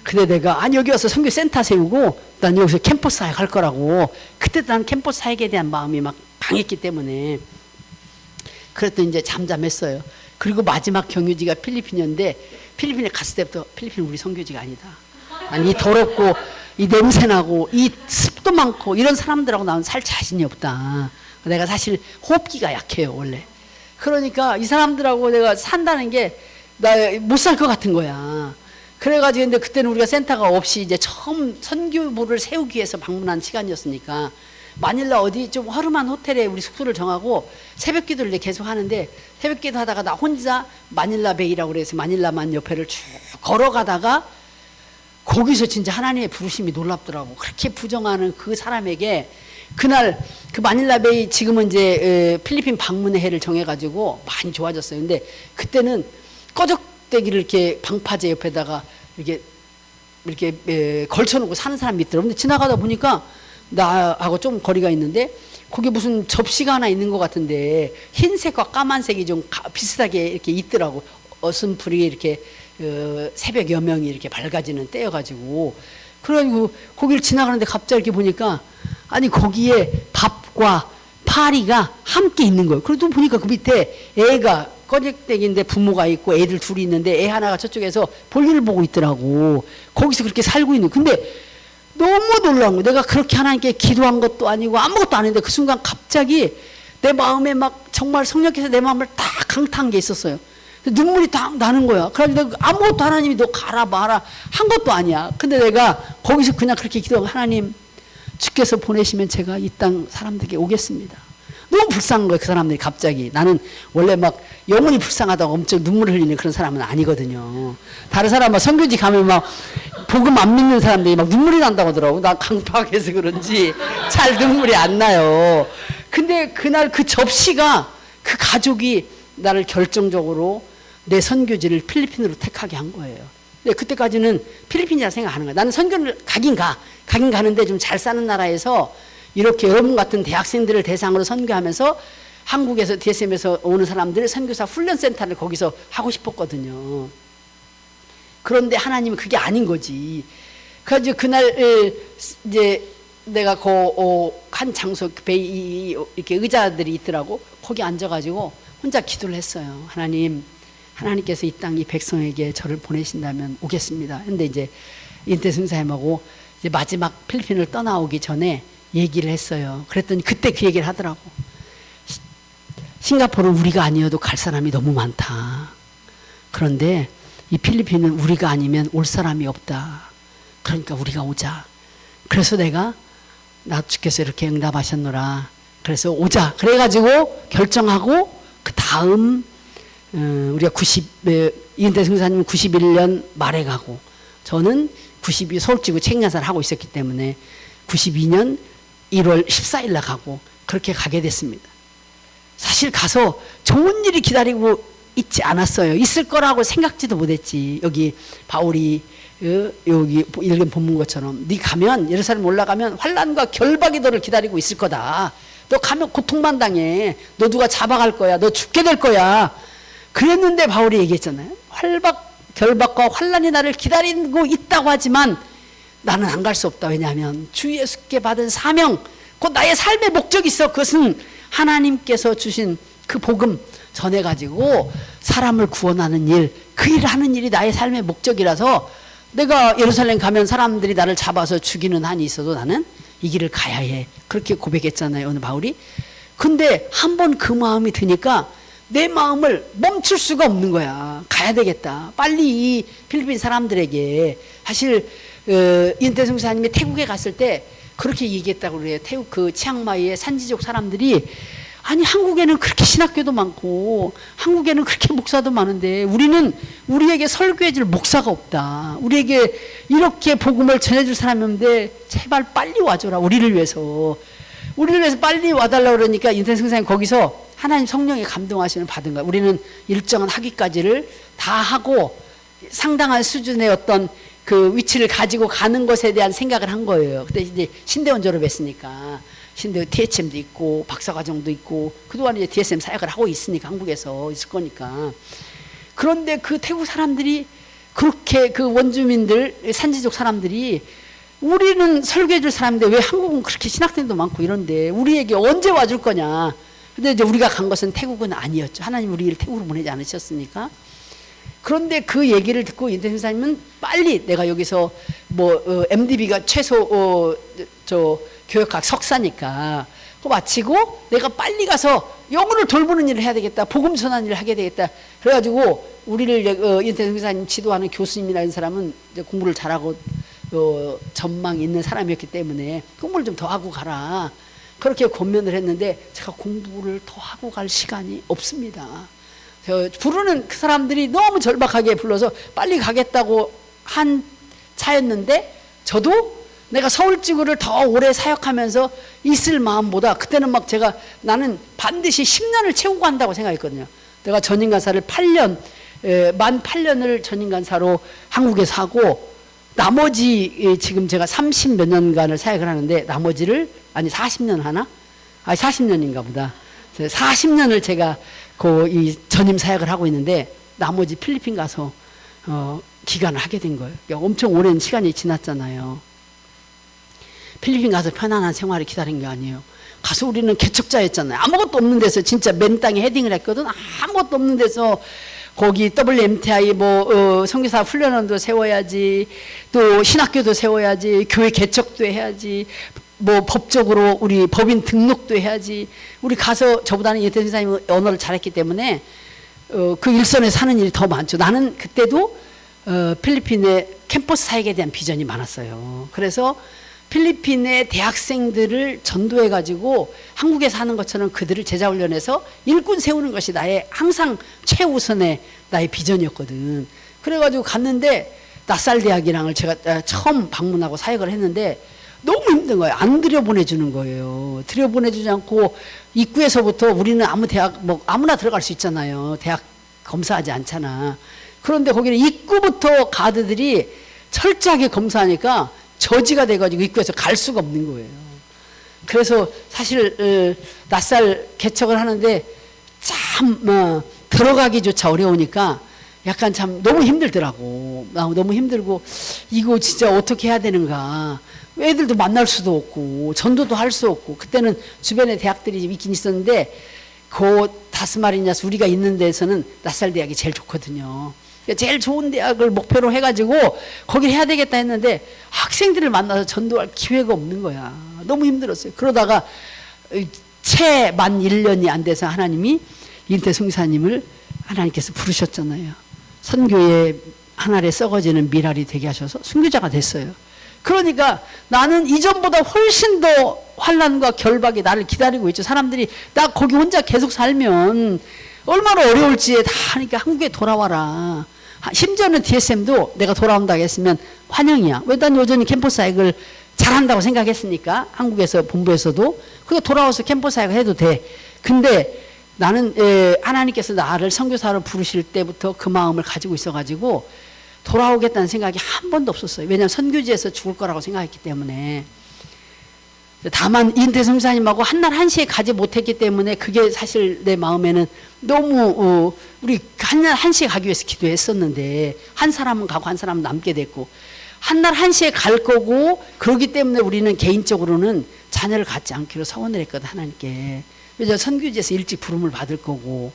근데 내가 아니 여기 와서 선교 센터 세우고 난 여기서 캠퍼스 사역 할 거라고. 그때 난 캠퍼스 사역에 대한 마음이 막 강했기 때문에 그랬더니 이제 잠잠했어요. 그리고 마지막 경유지가 필리핀이었는데 필리핀에 갔을 때부터 필리핀 우리 선교지가 아니다. 아니 이 더럽고 이 냄새나고 이 습도 많고 이런 사람들하고 나는 살 자신이 없다. 내가 사실 호흡기가 약해요 원래. 그러니까 이 사람들하고 내가 산다는 게 나 못 살 것 같은 거야. 그래가지고 근데 그때는 우리가 센터가 없이 이제 처음 선교부를 세우기 위해서 방문한 시간이었으니까 마닐라 어디 좀 허름한 호텔에 우리 숙소를 정하고 새벽 기도를 이제 계속 하는데 새벽 기도 하다가 나 혼자 마닐라 베이라고 그래서 마닐라만 옆에를 쭉 걸어가다가 거기서 진짜 하나님의 부르심이 놀랍더라고. 그렇게 부정하는 그 사람에게 그날 그 마닐라 베이 지금은 이제 필리핀 방문의 해를 정해가지고 많이 좋아졌어요. 근데 그때는 꺼적대기를 이렇게 방파제 옆에다가 이렇게 걸쳐놓고 사는 사람이 있더라고요. 근데 지나가다 보니까 나하고 좀 거리가 있는데 거기 무슨 접시가 하나 있는 것 같은데 흰색과 까만색이 좀 비슷하게 이렇게 있더라고. 어슴풀이 이렇게 새벽 여명이 이렇게 밝아지는 때여가지고 그래가지고 거기를 지나가는데 갑자기 이렇게 보니까 아니 거기에 밥과 파리가 함께 있는 거예요. 그래도 보니까 그 밑에 애가 꺼적대기인데 부모가 있고 애들 둘이 있는데 애 하나가 저쪽에서 볼일을 보고 있더라고. 거기서 그렇게 살고 있는. 근데 너무 놀라운 거야. 내가 그렇게 하나님께 기도한 것도 아니고 아무것도 안 했는데 그 순간 갑자기 내 마음에 막 정말 성령께서 내 마음을 다 강타한 게 있었어요. 눈물이 딱 나는 거야. 그래서 내가 아무것도 하나님이 너 가라 마라 한 것도 아니야. 근데 내가 거기서 그냥 그렇게 기도하고 하나님 주께서 보내시면 제가 이 땅 사람들에게 오겠습니다. 너무 불쌍한 거예요. 그 사람들이 갑자기. 나는 원래 막 영혼이 불쌍하다고 엄청 눈물을 흘리는 그런 사람은 아니거든요. 다른 사람 막 선교지 가면 막 복음 안 믿는 사람들이 막 눈물이 난다고 하더라고. 나 강팍해서 그런지 잘 눈물이 안 나요. 근데 그날 그 접시가 그 가족이 나를 결정적으로 내 선교지를 필리핀으로 택하게 한 거예요. 근데 그때까지는 필리핀이라 생각하는 거야. 나는 선교를 가긴 가는데 좀 잘 사는 나라에서 이렇게 여러분 같은 대학생들을 대상으로 선교하면서 한국에서 DSM에서 오는 사람들 선교사 훈련센터를 거기서 하고 싶었거든요. 그런데 하나님은 그게 아닌 거지. 그래서 그날 이제 내가 한 장소 이렇게 의자들이 있더라고. 거기 앉아가지고 혼자 기도를 했어요. 하나님께서 이 땅 이 백성에게 저를 보내신다면 오겠습니다. 근데 이제 인태 선생님하고 이제 마지막 필리핀을 떠나오기 전에 얘기를 했어요. 그랬더니 그때 그 얘기를 하더라고. 싱가포르는 우리가 아니어도 갈 사람이 너무 많다. 그런데 이 필리핀은 우리가 아니면 올 사람이 없다. 그러니까 우리가 오자. 그래서 내가 나 주께서 이렇게 응답하셨노라. 그래서 오자. 그래가지고 결정하고 그 다음 우리가 이은태 선교사님은 91년 말에 가고 저는 92 서울지구 책야사를 하고 있었기 때문에 92년 1월 14일 날 가고 그렇게 가게 됐습니다. 사실 가서 좋은 일이 기다리고 있지 않았어요. 있을 거라고 생각지도 못했지. 여기 바울이 여기 읽은 본문 것처럼 네 가면 예루살렘 올라가면 환난과 결박이 너를 기다리고 있을 거다. 너 가면 고통만 당해. 너 누가 잡아갈 거야. 너 죽게 될 거야. 그랬는데 바울이 얘기했잖아요. 결박과 환난이 나를 기다리고 있다고 하지만 나는 안 갈 수 없다. 왜냐하면 주 예수께 받은 사명, 곧 나의 삶의 목적이 있어. 그것은 하나님께서 주신 그 복음 전해가지고 사람을 구원하는 일, 그 일을 하는 일이 나의 삶의 목적이라서 내가 예루살렘 가면 사람들이 나를 잡아서 죽이는 한이 있어도 나는 이 길을 가야 해. 그렇게 고백했잖아요. 오늘 바울이. 근데 한 번 그 마음이 드니까 내 마음을 멈출 수가 없는 거야. 가야 되겠다. 빨리 이 필리핀 사람들에게 사실 윤태성 사님이 태국에 갔을 때 그렇게 얘기했다고 그래요. 태국 그 치앙마이의 산지족 사람들이 아니 한국에는 그렇게 신학교도 많고 한국에는 그렇게 목사도 많은데 우리는 우리에게 설교해줄 목사가 없다. 우리에게 이렇게 복음을 전해줄 사람이 없는데 제발 빨리 와줘라. 우리를 위해서 빨리 와달라고 그러니까 윤태성 사님 거기서 하나님 성령의 감동하심을 받은 거야. 우리는 일정한 학위까지를 다 하고 상당한 수준의 어떤 그 위치를 가지고 가는 것에 대한 생각을 한 거예요. 그때 이제 신대원 졸업했으니까 신대원 THM도 있고 박사과정도 있고 그동안 이제 DSM 사역을 하고 있으니까 한국에서 있을 거니까. 그런데 그 태국 사람들이 그렇게 그 원주민들 산지족 사람들이 우리는 설교해 줄 사람인데 왜 한국은 그렇게 신학생도 많고 이런데 우리에게 언제 와줄 거냐. 근데 이제 우리가 간 것은 태국은 아니었죠. 하나님 우리를 태국으로 보내지 않으셨으니까. 그런데 그 얘기를 듣고 윤태성 사님은 빨리 내가 여기서 MDB가 최소 저 교역학 석사니까 그거 마치고 내가 빨리 가서 영혼을 돌보는 일을 해야 되겠다. 복음 전하는 일을 하게 되겠다. 그래가지고 우리를 윤태성 사님 지도하는 교수님이라는 사람은 이제 공부를 잘하고 전망이 있는 사람이었기 때문에 공부를 좀 더 하고 가라. 그렇게 권면을 했는데 제가 공부를 더 하고 갈 시간이 없습니다. 부르는 그 사람들이 너무 절박하게 불러서 빨리 가겠다고 한 차였는데 저도 내가 서울지구를 더 오래 사역하면서 있을 마음보다 그때는 막 나는 반드시 10년을 채우고 간다고 생각했거든요. 내가 전임간사를 만 8년을 전임간사로 한국에서 하고 나머지 지금 제가 30 몇 년간을 사역을 하는데 나머지를 40년 하나? 40년인가 보다. 40년을 제가 이 전임 사역을 하고 있는데 나머지 필리핀 가서 기간을 하게 된 거예요. 그러니까 엄청 오랜 시간이 지났잖아요. 필리핀 가서 편안한 생활을 기다린 게 아니에요. 가서 우리는 개척자였잖아요. 아무것도 없는 데서 진짜 맨 땅에 헤딩을 했거든. 아무것도 없는 데서 거기 WMTI 선교사 훈련원도 세워야지, 또 신학교도 세워야지, 교회 개척도 해야지, 법적으로 우리 법인 등록도 해야지. 우리 가서 저보다는 윤태성 사님이 언어를 잘했기 때문에 그 일선에 사는 일이 더 많죠. 나는 그때도 필리핀의 캠퍼스 사역에 대한 비전이 많았어요. 그래서 필리핀의 대학생들을 전도해가지고 한국에서 하는 것처럼 그들을 제자훈련해서 일꾼 세우는 것이 나의 항상 최우선의 나의 비전이었거든. 그래가지고 갔는데 낯살대학이랑을 제가 처음 방문하고 사역을 했는데 너무 힘든 거예요. 안 들여보내주는 거예요. 들여보내주지 않고 입구에서부터 우리는 아무 대학 아무나 들어갈 수 있잖아요. 대학 검사하지 않잖아. 그런데 거기는 입구부터 가드들이 철저하게 검사하니까 저지가 돼가지고 입구에서 갈 수가 없는 거예요. 그래서 사실 낯살 개척을 하는데 참 들어가기조차 어려우니까 약간 참 너무 힘들더라고. 너무 힘들고 이거 진짜 어떻게 해야 되는가. 애들도 만날 수도 없고 전도도 할 수 없고. 그때는 주변에 대학들이 있긴 있었는데 그 다스마리냐스 우리가 있는 데서는 낯살 대학이 제일 좋거든요. 제일 좋은 대학을 목표로 해가지고 거기를 해야 되겠다 했는데 학생들을 만나서 전도할 기회가 없는 거야. 너무 힘들었어요. 그러다가 채 만 1년이 안 돼서 하나님이 윤태성 사님을 하나님께서 부르셨잖아요. 선교의 하늘에 썩어지는 미랄이 되게 하셔서 순교자가 됐어요. 그러니까 나는 이전보다 훨씬 더 환난과 결박이 나를 기다리고 있죠. 사람들이 나 거기 혼자 계속 살면 얼마나 어려울지 다 하니까 한국에 돌아와라. 심지어는 DSM도 내가 돌아온다고 했으면 환영이야. 왜 난 여전히 캠퍼스 사역을 잘한다고 생각했으니까 한국에서 본부에서도 그거 돌아와서 캠퍼스 사역을 해도 돼. 근데 나는 하나님께서 나를 선교사로 부르실 때부터 그 마음을 가지고 있어가지고 돌아오겠다는 생각이 한 번도 없었어요. 왜냐하면 선교지에서 죽을 거라고 생각했기 때문에. 다만 윤태성 사님하고 한날 한시에 가지 못했기 때문에 그게 사실 내 마음에는 너무 우리 한날 한시에 가기 위해서 기도했었는데 한 사람은 가고 한 사람은 남게 됐고 한날 한시에 갈 거고 그러기 때문에 우리는 개인적으로는 자녀를 갖지 않기로 서원을 했거든 하나님께. 왜냐하면 선교지에서 일찍 부름을 받을 거고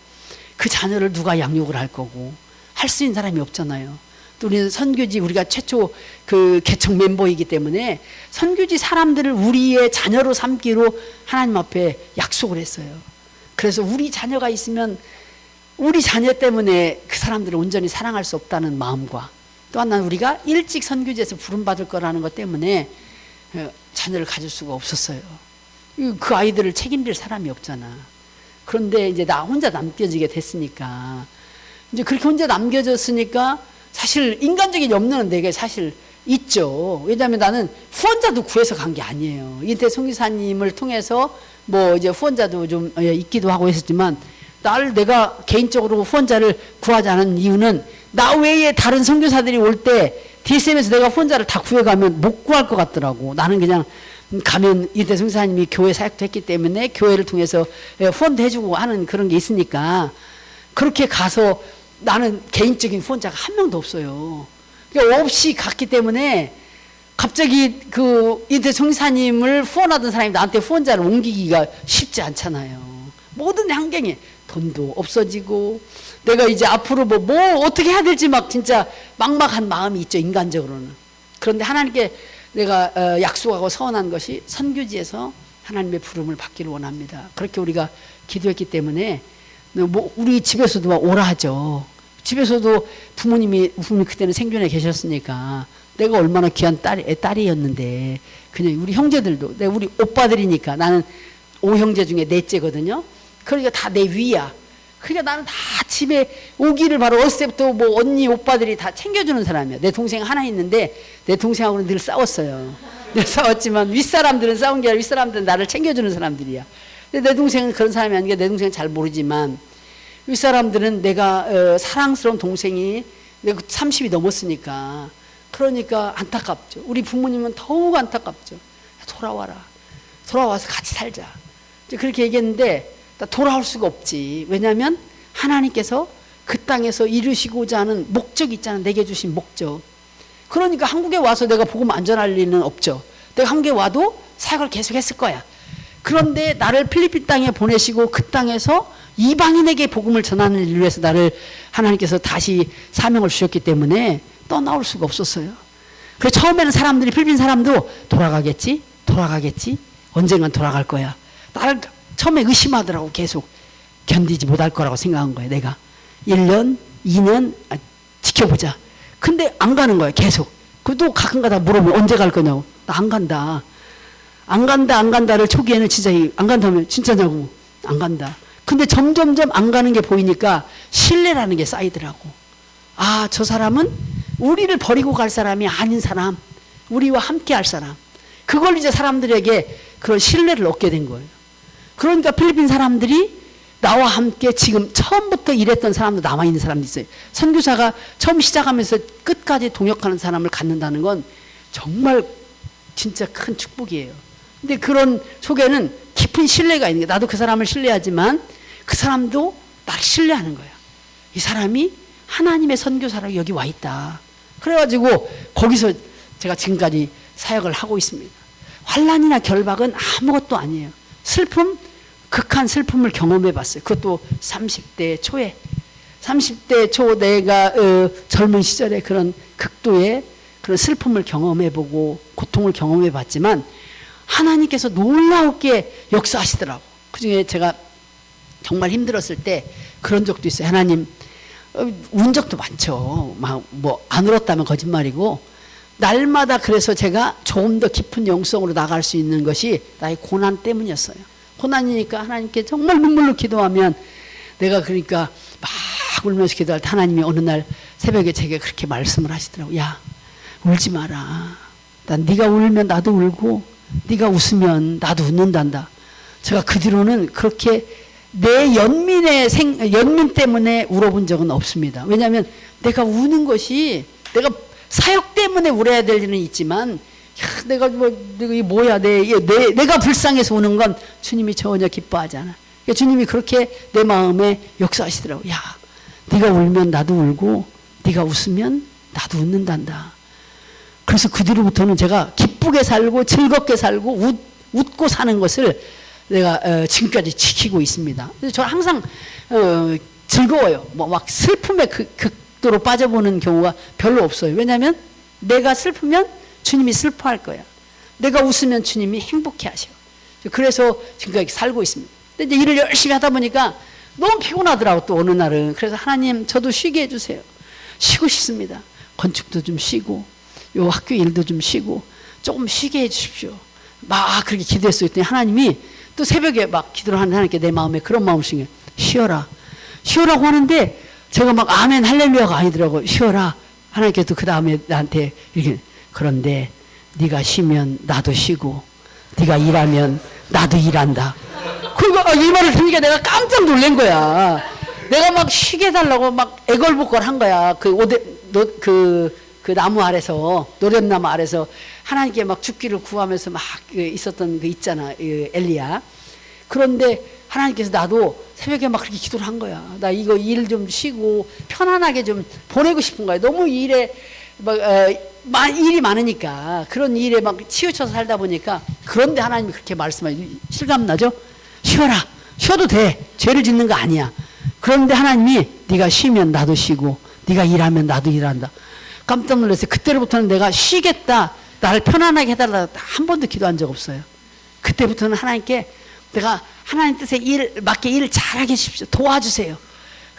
그 자녀를 누가 양육을 할 거고 할 수 있는 사람이 없잖아요. 또 우리는 선교지 우리가 최초 그 개척 멤버이기 때문에 선교지 사람들을 우리의 자녀로 삼기로 하나님 앞에 약속을 했어요. 그래서 우리 자녀가 있으면 우리 자녀 때문에 그 사람들을 온전히 사랑할 수 없다는 마음과 또 하나는 우리가 일찍 선교지에서 부름받을 거라는 것 때문에 자녀를 가질 수가 없었어요. 그 아이들을 책임질 사람이 없잖아. 그런데 이제 나 혼자 남겨지게 됐으니까 이제 그렇게 혼자 남겨졌으니까 사실 인간적인 염려는 내게 사실 있죠. 왜냐하면 나는 후원자도 구해서 간 게 아니에요. 이때 송기사님을 통해서 뭐 이제 후원자도 좀 있기도 하고 했었지만 내가 개인적으로 후원자를 구하지 않은 이유는 나 외에 다른 선교사들이 올 때 DSM에서 내가 후원자를 다 구해가면 못 구할 것 같더라고. 나는 그냥 가면 이때 송기사님이 교회 사역도 했기 때문에 교회를 통해서 후원도 해주고 하는 그런 게 있으니까 그렇게 가서 나는 개인적인 후원자가 한 명도 없어요. 그러니까 없이 갔기 때문에 갑자기 그 이때 송기사님을 후원하던 사람이 나한테 후원자를 옮기기가 쉽지 않잖아요. 모든 환경에 돈도 없어지고 내가 이제 앞으로 뭐 어떻게 해야 될지 막 진짜 막막한 마음이 있죠, 인간적으로는. 그런데 하나님께 내가 약속하고 서원한 것이 선교지에서 하나님의 부름을 받기를 원합니다. 그렇게 우리가 기도했기 때문에 뭐 우리 집에서도 막 오라 하죠. 집에서도 부모님이 그때는 생존해 계셨으니까 내가 얼마나 귀한 딸이었는데 그냥 우리 형제들도 우리 오빠들이니까 나는 5형제 중에 넷째거든요. 그러니까 다 내 위야. 그러니까 나는 다 집에 오기를 바로 어렸을 때부터 뭐 언니 오빠들이 다 챙겨주는 사람이야. 내 동생 하나 있는데 내 동생하고는 늘 싸웠어요. 늘 싸웠지만 윗사람들은 싸운 게 아니라 윗사람들은 나를 챙겨주는 사람들이야. 근데 내 동생은 그런 사람이 아니니까 내 동생은 잘 모르지만 윗사람들은 내가 사랑스러운 동생이 내가 30이 넘었으니까 그러니까 안타깝죠. 우리 부모님은 더욱 안타깝죠. 돌아와라. 돌아와서 같이 살자. 이제 그렇게 얘기했는데 나 돌아올 수가 없지. 왜냐하면 하나님께서 그 땅에서 이루시고자 하는 목적이 있잖아. 내게 주신 목적. 그러니까 한국에 와서 내가 복음 안 전할 리는 없죠. 내가 한국에 와도 사역을 계속 했을 거야. 그런데 나를 필리핀 땅에 보내시고 그 땅에서 이방인에게 복음을 전하는 일을 위해서 나를 하나님께서 다시 사명을 주셨기 때문에 떠나올 수가 없었어요. 그래서 처음에는 사람들이 필리핀 사람도 돌아가겠지? 언젠간 돌아갈 거야. 나를 처음에 의심하더라고. 계속 견디지 못할 거라고 생각한 거예요. 내가 1년, 2년 지켜보자. 근데 안 가는 거예요. 계속. 그또 가끔가다 물어보면 언제 갈 거냐고. 나 안 간다. 안 간다를 초기에는 진짜 안 간다면 진짜냐고. 안 간다. 근데 점점점 안 가는 게 보이니까 신뢰라는 게 쌓이더라고. 아, 저 사람은 우리를 버리고 갈 사람이 아닌 사람, 우리와 함께 할 사람. 그걸 이제 사람들에게 그런 신뢰를 얻게 된 거예요. 그러니까 필리핀 사람들이 나와 함께 지금 처음부터 일했던 사람도 남아있는 사람도 있어요. 선교사가 처음 시작하면서 끝까지 동역하는 사람을 갖는다는 건 정말 진짜 큰 축복이에요. 근데 그런 속에는 깊은 신뢰가 있는 거예요. 나도 그 사람을 신뢰하지만 그 사람도 나를 신뢰하는 거예요. 이 사람이 하나님의 선교사라고 여기 와 있다. 그래가지고 거기서 제가 지금까지 사역을 하고 있습니다. 환난이나 결박은 아무것도 아니에요. 슬픔, 극한 슬픔을 경험해 봤어요. 그것도 30대 초에. 30대 초 내가 젊은 시절에 그런 극도의 그런 슬픔을 경험해 보고 고통을 경험해 봤지만 하나님께서 놀라우게 역사하시더라고. 그중에 제가 정말 힘들었을 때 그런 적도 있어요. 하나님, 운 적도 많죠. 막 뭐 안 울었다면 거짓말이고 날마다 그래서 제가 조금 더 깊은 영성으로 나갈 수 있는 것이 나의 고난 때문이었어요. 고난이니까 하나님께 정말 눈물로 기도하면 내가 그러니까 막 울면서 기도할 때 하나님이 어느 날 새벽에 제게 그렇게 말씀을 하시더라고요. 야, 울지 마라. 난 네가 울면 나도 울고 네가 웃으면 나도 웃는단다. 제가 그 뒤로는 그렇게 내 연민 때문에 울어본 적은 없습니다. 왜냐하면 내가 우는 것이 내가 사역 때문에 울어야 될 일은 있지만 야, 내가 뭐야 내가 불쌍해서 우는 건 주님이 전혀 기뻐하지 않아. 그러니까 주님이 그렇게 내 마음에 역사하시더라고요. 야, 네가 울면 나도 울고 네가 웃으면 나도 웃는단다. 그래서 그 뒤로부터는 제가 기쁘게 살고 즐겁게 살고 웃고 사는 것을 내가 지금까지 지키고 있습니다. 그래서 저는 항상 즐거워요. 뭐 막 슬픔의 극도로 빠져보는 경우가 별로 없어요. 왜냐하면 내가 슬프면 주님이 슬퍼할 거야. 내가 웃으면 주님이 행복해 하셔. 그래서 지금까지 살고 있습니다. 근데 이제 일을 열심히 하다 보니까 너무 피곤하더라고 또 어느 날은. 그래서 하나님 저도 쉬게 해주세요. 쉬고 싶습니다. 건축도 좀 쉬고 요 학교 일도 좀 쉬고 조금 쉬게 해주십시오. 막 그렇게 기도했어요. 그랬더니 하나님이 또 새벽에 막 기도를 하는 하나님께 내 마음에 그런 마음이신 거예요. 쉬어라. 쉬어라고 하는데 제가 막 아멘 할렐루야가 아니더라고요. 쉬어라. 하나님께서 그 다음에 나한테 이렇게 그런데 네가 쉬면 나도 쉬고 네가 일하면 나도 일한다. 그러니까 이 말을 들으니까 내가 깜짝 놀란 거야. 내가 막 쉬게 해달라고 막 애걸복걸 한 거야. 그 나무 아래서 노련나무 아래서 하나님께 막 죽기를 구하면서 막 있었던 그 있잖아 엘리야. 그런데 하나님께서 나도 새벽에 막 그렇게 기도를 한 거야. 나 이거 일 좀 쉬고 편안하게 좀 보내고 싶은 거야. 너무 일에 막 일이 많으니까 그런 일에 막 치우쳐서 살다 보니까. 그런데 하나님이 그렇게 말씀하시고 실감나죠? 쉬어라. 쉬어도 돼. 죄를 짓는 거 아니야. 그런데 하나님이 네가 쉬면 나도 쉬고 네가 일하면 나도 일한다. 깜짝 놀랐어요. 그때부터는 내가 쉬겠다. 나를 편안하게 해달라. 한 번도 기도한 적 없어요. 그때부터는 하나님께 내가 하나님 뜻에 맞게 일을 잘하게 해주십시오. 도와주세요.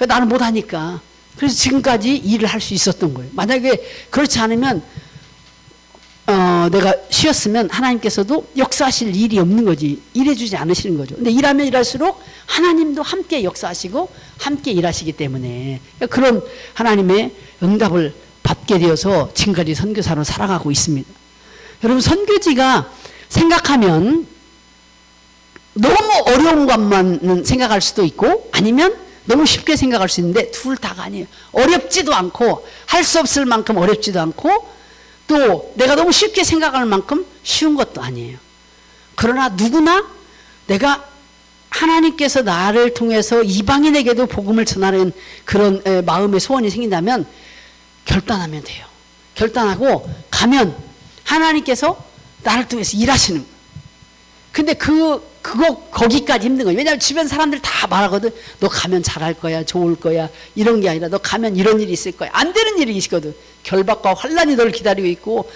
나는 못하니까. 그래서 지금까지 일을 할 수 있었던 거예요. 만약에 그렇지 않으면 내가 쉬었으면 하나님께서도 역사하실 일이 없는 거지. 일해주지 않으시는 거죠. 근데 일하면 일할수록 하나님도 함께 역사하시고 함께 일하시기 때문에 그런 하나님의 응답을 받게 되어서 지금까지 선교사로 살아가고 있습니다. 여러분 선교지가 생각하면 너무 어려운 것만 생각할 수도 있고 아니면 너무 쉽게 생각할 수 있는데 둘 다가 아니에요. 어렵지도 않고 할 수 없을 만큼 어렵지도 않고 또 내가 너무 쉽게 생각할 만큼 쉬운 것도 아니에요. 그러나 누구나 내가 하나님께서 나를 통해서 이방인에게도 복음을 전하는 그런 마음의 소원이 생긴다면 결단하면 돼요. 결단하고 가면 하나님께서 나를 통해서 일하시는 거예요. 근데 거기까지 힘든 거예요. 왜냐하면 주변 사람들 다 말하거든. 너 가면 잘할 거야, 좋을 거야. 이런 게 아니라 너 가면 이런 일이 있을 거야. 안 되는 일이 있거든. 결박과 환란이 너를 기다리고 있고,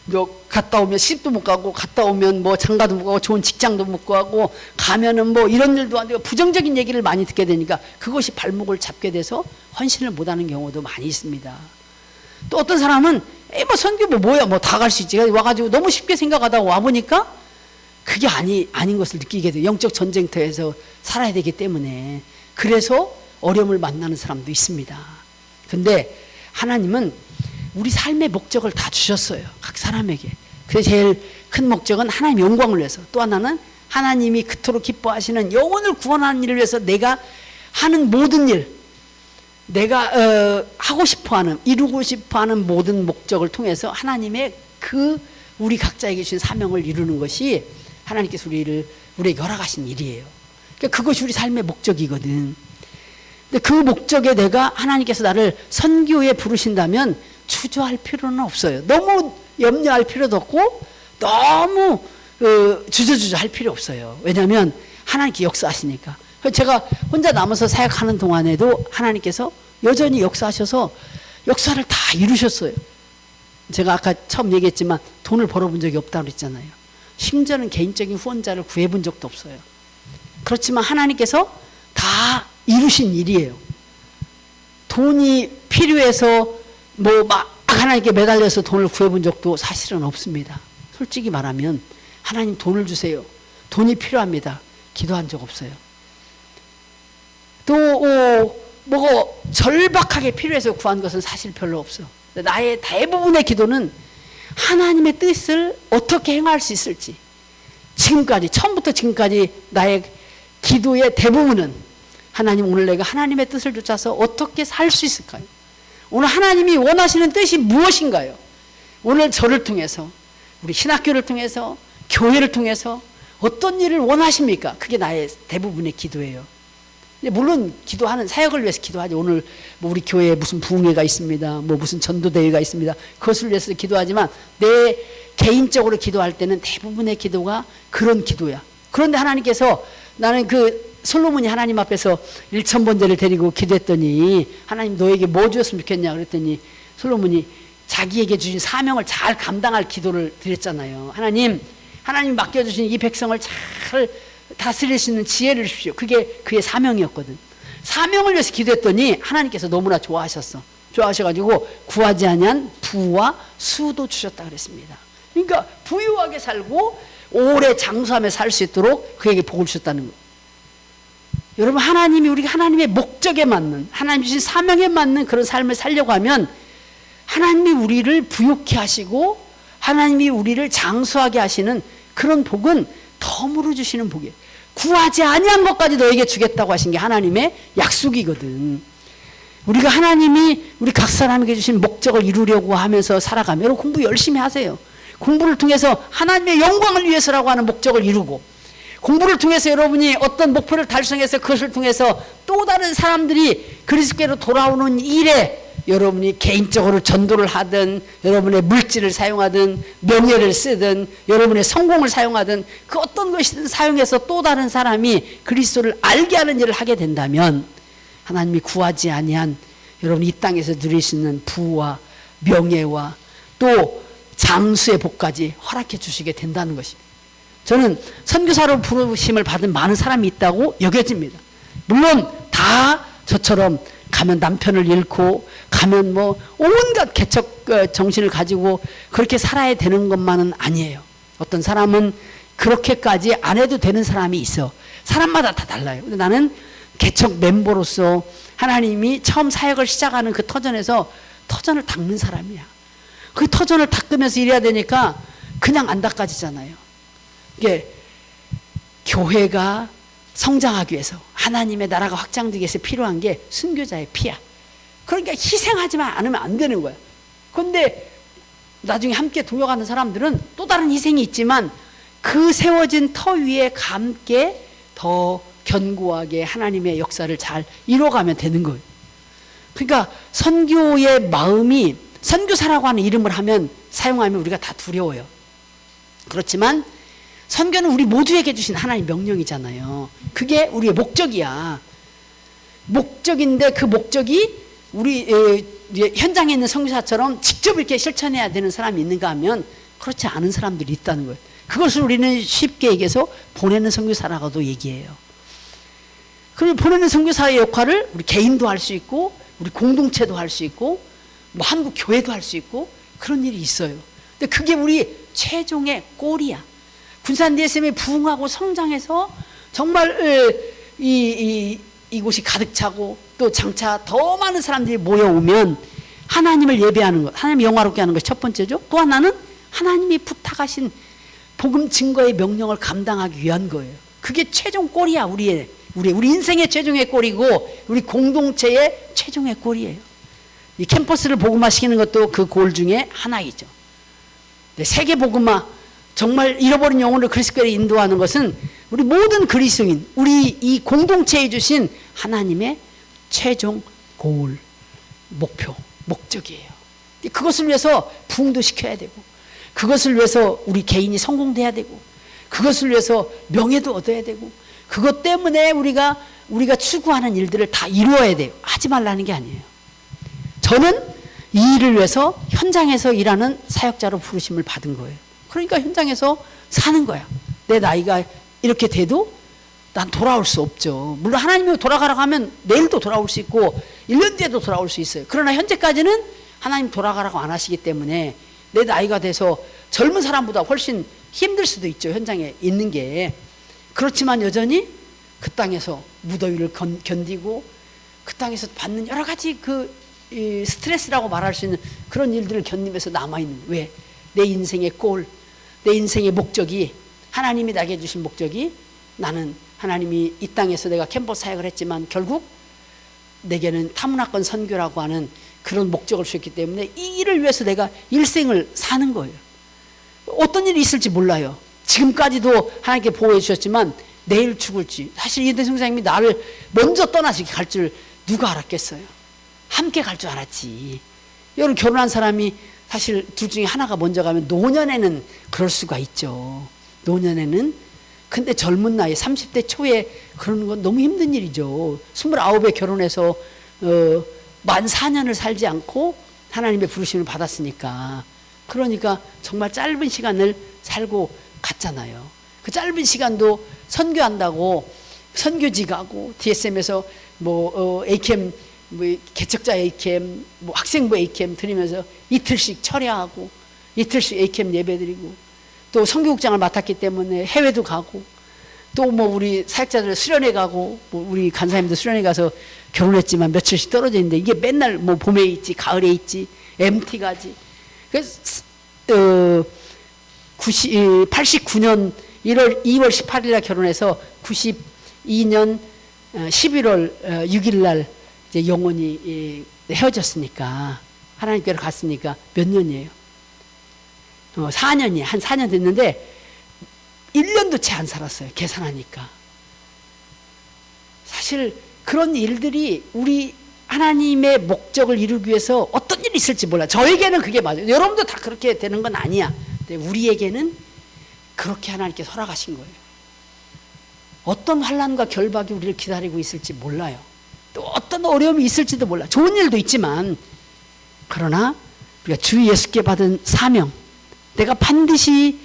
너 갔다 오면 시집도 못 가고, 갔다 오면 뭐 장가도 못 가고, 좋은 직장도 못 가고, 가면은 뭐 이런 일도 안 되고, 부정적인 얘기를 많이 듣게 되니까 그것이 발목을 잡게 돼서 헌신을 못 하는 경우도 많이 있습니다. 또 어떤 사람은 뭐 선교 뭐야 뭐 다 갈 수 있지. 와가지고 너무 쉽게 생각하다가 와보니까 그게 아닌 것을 느끼게 돼요. 영적 전쟁터에서 살아야 되기 때문에. 그래서 어려움을 만나는 사람도 있습니다. 근데 하나님은 우리 삶의 목적을 다 주셨어요. 각 사람에게. 그 제일 큰 목적은 하나님 영광을 위해서. 또 하나는 하나님이 그토록 기뻐하시는 영혼을 구원하는 일을 위해서 내가 하는 모든 일, 내가 하고 싶어하는, 이루고 싶어하는 모든 목적을 통해서 하나님의 우리 각자에게 주신 사명을 이루는 것이 하나님께서 우리에게 허락하신 일이에요. 그러니까 그것이 우리 삶의 목적이거든. 근데 그 목적에 내가 하나님께서 나를 선교에 부르신다면 주저할 필요는 없어요. 너무 염려할 필요도 없고 너무 주저할 필요 없어요. 왜냐하면 하나님께 역사하시니까. 제가 혼자 남아서 사역하는 동안에도 하나님께서 여전히 역사하셔서 역사를 다 이루셨어요. 제가 아까 처음 얘기했지만 돈을 벌어본 적이 없다고 그랬잖아요. 심지어는 개인적인 후원자를 구해본 적도 없어요. 그렇지만 하나님께서 다 이루신 일이에요. 돈이 필요해서 뭐 막 하나님께 매달려서 돈을 구해본 적도 사실은 없습니다. 솔직히 말하면 하나님 돈을 주세요. 돈이 필요합니다. 기도한 적 없어요. 또 뭐 절박하게 필요해서 구한 것은 사실 별로 없어. 나의 대부분의 기도는 하나님의 뜻을 어떻게 행할 수 있을지, 지금까지 처음부터 지금까지 나의 기도의 대부분은 하나님, 오늘 내가 하나님의 뜻을 쫓아서 어떻게 살 수 있을까요? 오늘 하나님이 원하시는 뜻이 무엇인가요? 오늘 저를 통해서, 우리 신학교를 통해서, 교회를 통해서 어떤 일을 원하십니까? 그게 나의 대부분의 기도예요. 물론 기도하는, 사역을 위해서 기도하지. 오늘 뭐 우리 교회에 무슨 부흥회가 있습니다. 뭐 무슨 전도대회가 있습니다. 그것을 위해서 기도하지만 내 개인적으로 기도할 때는 대부분의 기도가 그런 기도야. 그런데 하나님께서, 나는 솔로몬이 하나님 앞에서 1,000번제를 드리고 기도했더니 하나님 너에게 뭐 주었으면 좋겠냐 그랬더니 솔로몬이 자기에게 주신 사명을 잘 감당할 기도를 드렸잖아요. 하나님 맡겨주신 이 백성을 잘 다스릴 수 있는 지혜를 주십시오. 그게 그의 사명이었거든. 사명을 위해서 기도했더니 하나님께서 너무나 좋아하셔가지고 구하지 아니한 부와 수도 주셨다 그랬습니다. 그러니까 부유하게 살고 오래 장수하며 살 수 있도록 그에게 복을 주셨다는 거. 여러분, 하나님이 우리가 하나님의 목적에 맞는, 하나님 주신 사명에 맞는 그런 삶을 살려고 하면 하나님이 우리를 부유케 하시고 하나님이 우리를 장수하게 하시는 그런 복은 덤으로 주시는 복이에요. 구하지 아니한 것까지 너에게 주겠다고 하신 게 하나님의 약속이거든. 우리가 하나님이 우리 각 사람에게 주신 목적을 이루려고 하면서 살아가면, 여러분 공부 열심히 하세요. 공부를 통해서 하나님의 영광을 위해서라고 하는 목적을 이루고, 공부를 통해서 여러분이 어떤 목표를 달성해서 그것을 통해서 또 다른 사람들이 그리스도께로 돌아오는 일에 여러분이 개인적으로 전도를 하든, 여러분의 물질을 사용하든, 명예를 쓰든, 여러분의 성공을 사용하든, 그 어떤 것이든 사용해서 또 다른 사람이 그리스도를 알게 하는 일을 하게 된다면 하나님이 구하지 아니한 여러분 이 땅에서 누릴 수 있는 부와 명예와 또 장수의 복까지 허락해 주시게 된다는 것입니다. 저는 선교사로 부르심을 받은 많은 사람이 있다고 여겨집니다. 물론 다 저처럼 가면 남편을 잃고 가면 뭐 온갖 개척 정신을 가지고 그렇게 살아야 되는 것만은 아니에요. 어떤 사람은 그렇게까지 안 해도 되는 사람이 있어. 사람마다 다 달라요. 근데 나는 개척 멤버로서 하나님이 처음 사역을 시작하는 그 터전에서 터전을 닦는 사람이야. 그 터전을 닦으면서 일해야 되니까 그냥 안 닦아지잖아요. 이게 교회가 성장하기 위해서, 하나님의 나라가 확장되기 위해서 필요한 게 순교자의 피야. 그러니까 희생하지만 않으면 안 되는 거야. 그런데 나중에 함께 동역하는 사람들은 또 다른 희생이 있지만 그 세워진 터 위에 함께 더 견고하게 하나님의 역사를 잘 이뤄가면 되는 거예요. 그러니까 선교의 마음이, 선교사라고 하는 이름을 하면 사용하면 우리가 다 두려워요. 그렇지만 선교는 우리 모두에게 주신 하나님의 명령이잖아요. 그게 우리의 목적이야. 목적인데 그 목적이 우리 현장에 있는 선교사처럼 직접 이렇게 실천해야 되는 사람이 있는가 하면 그렇지 않은 사람들이 있다는 거예요. 그것을 우리는 쉽게 얘기해서 보내는 선교사라고도 얘기해요. 그럼 보내는 선교사의 역할을 우리 개인도 할 수 있고 우리 공동체도 할 수 있고 뭐 한국 교회도 할 수 있고 그런 일이 있어요. 근데 그게 우리 최종의 꼴이야. 군산 DSM이 부흥하고 성장해서 정말 이곳이 가득 차고 또 장차 더 많은 사람들이 모여오면 하나님을 예배하는 것, 하나님 영화롭게 하는 것이 첫 번째죠. 또 하나는 하나님이 부탁하신 복음 증거의 명령을 감당하기 위한 거예요. 그게 최종 꼴이야. 우리 인생의 최종의 꼴이고 우리 공동체의 최종의 꼴이에요. 이 캠퍼스를 복음화시키는 것도 그 골 중에 하나이죠. 세계 복음화, 정말 잃어버린 영혼을 그리스도로 인도하는 것은 우리 모든 그리스도인, 우리 이 공동체에 주신 하나님의 최종 골, 목표, 목적이에요. 그것을 위해서 부흥도 시켜야 되고, 그것을 위해서 우리 개인이 성공돼야 되고, 그것을 위해서 명예도 얻어야 되고, 그것 때문에 우리가 추구하는 일들을 다 이루어야 돼요. 하지 말라는 게 아니에요. 저는 이 일을 위해서 현장에서 일하는 사역자로 부르심을 받은 거예요. 그러니까 현장에서 사는 거야. 내 나이가 이렇게 돼도 난 돌아올 수 없죠. 물론 하나님이 돌아가라고 하면 내일도 돌아올 수 있고 1년 뒤에도 돌아올 수 있어요. 그러나 현재까지는 하나님 돌아가라고 안 하시기 때문에 내 나이가 돼서 젊은 사람보다 훨씬 힘들 수도 있죠. 현장에 있는 게. 그렇지만 여전히 그 땅에서 무더위를 견디고 그 땅에서 받는 여러 가지 이 스트레스라고 말할 수 있는 그런 일들을 견디면서 남아있는 거예요. 왜? 내 인생의 골, 내 인생의 목적이, 하나님이 나에게 주신 목적이, 나는 하나님이 이 땅에서 내가 캠퍼스 사역을 했지만 결국 내게는 타문화권 선교라고 하는 그런 목적을 주셨기 때문에 이 일을 위해서 내가 일생을 사는 거예요. 어떤 일이 있을지 몰라요. 지금까지도 하나님께 보호해 주셨지만 내일 죽을지, 사실 이대 성사님이 나를 먼저 떠나서 갈 줄 누가 알았겠어요. 함께 갈 줄 알았지. 여러분 결혼한 사람이 사실 둘 중에 하나가 먼저 가면 노년에는 그럴 수가 있죠. 노년에는. 근데 젊은 나이에 30대 초에 그러는 건 너무 힘든 일이죠. 29에 결혼해서 만 4년을 살지 않고 하나님의 부르심을 받았으니까. 그러니까 정말 짧은 시간을 살고 갔잖아요. 그 짧은 시간도 선교한다고 선교지 가고 DSM에서 A캠, 개척자 A캠, 학생부 A캠 드리면서 이틀씩 철야하고 이틀씩 A캠 예배드리고 또 선교국장을 맡았기 때문에 해외도 가고 또 우리 사역자들 수련회 가고 우리 간사님도 수련회 가서 결혼했지만 며칠씩 떨어져 있는데 이게 맨날 봄에 있지 가을에 있지 MT 가지. 그래서 89년 2월 18일 날 결혼해서 92년 11월 6일 날 이제 영원히 헤어졌으니까 하나님께로 갔으니까 몇 년이에요? 4년이 한 4년 됐는데 1년도 채 안 살았어요. 계산하니까. 사실 그런 일들이 우리 하나님의 목적을 이루기 위해서 어떤 일이 있을지 몰라. 저에게는 그게 맞아요. 여러분도 다 그렇게 되는 건 아니야. 근데 우리에게는 그렇게 하나님께서 허락하신 거예요. 어떤 환난과 결박이 우리를 기다리고 있을지 몰라요. 또 어떤 어려움이 있을지도 몰라. 좋은 일도 있지만 그러나 우리가 주 예수께 받은 사명, 내가 반드시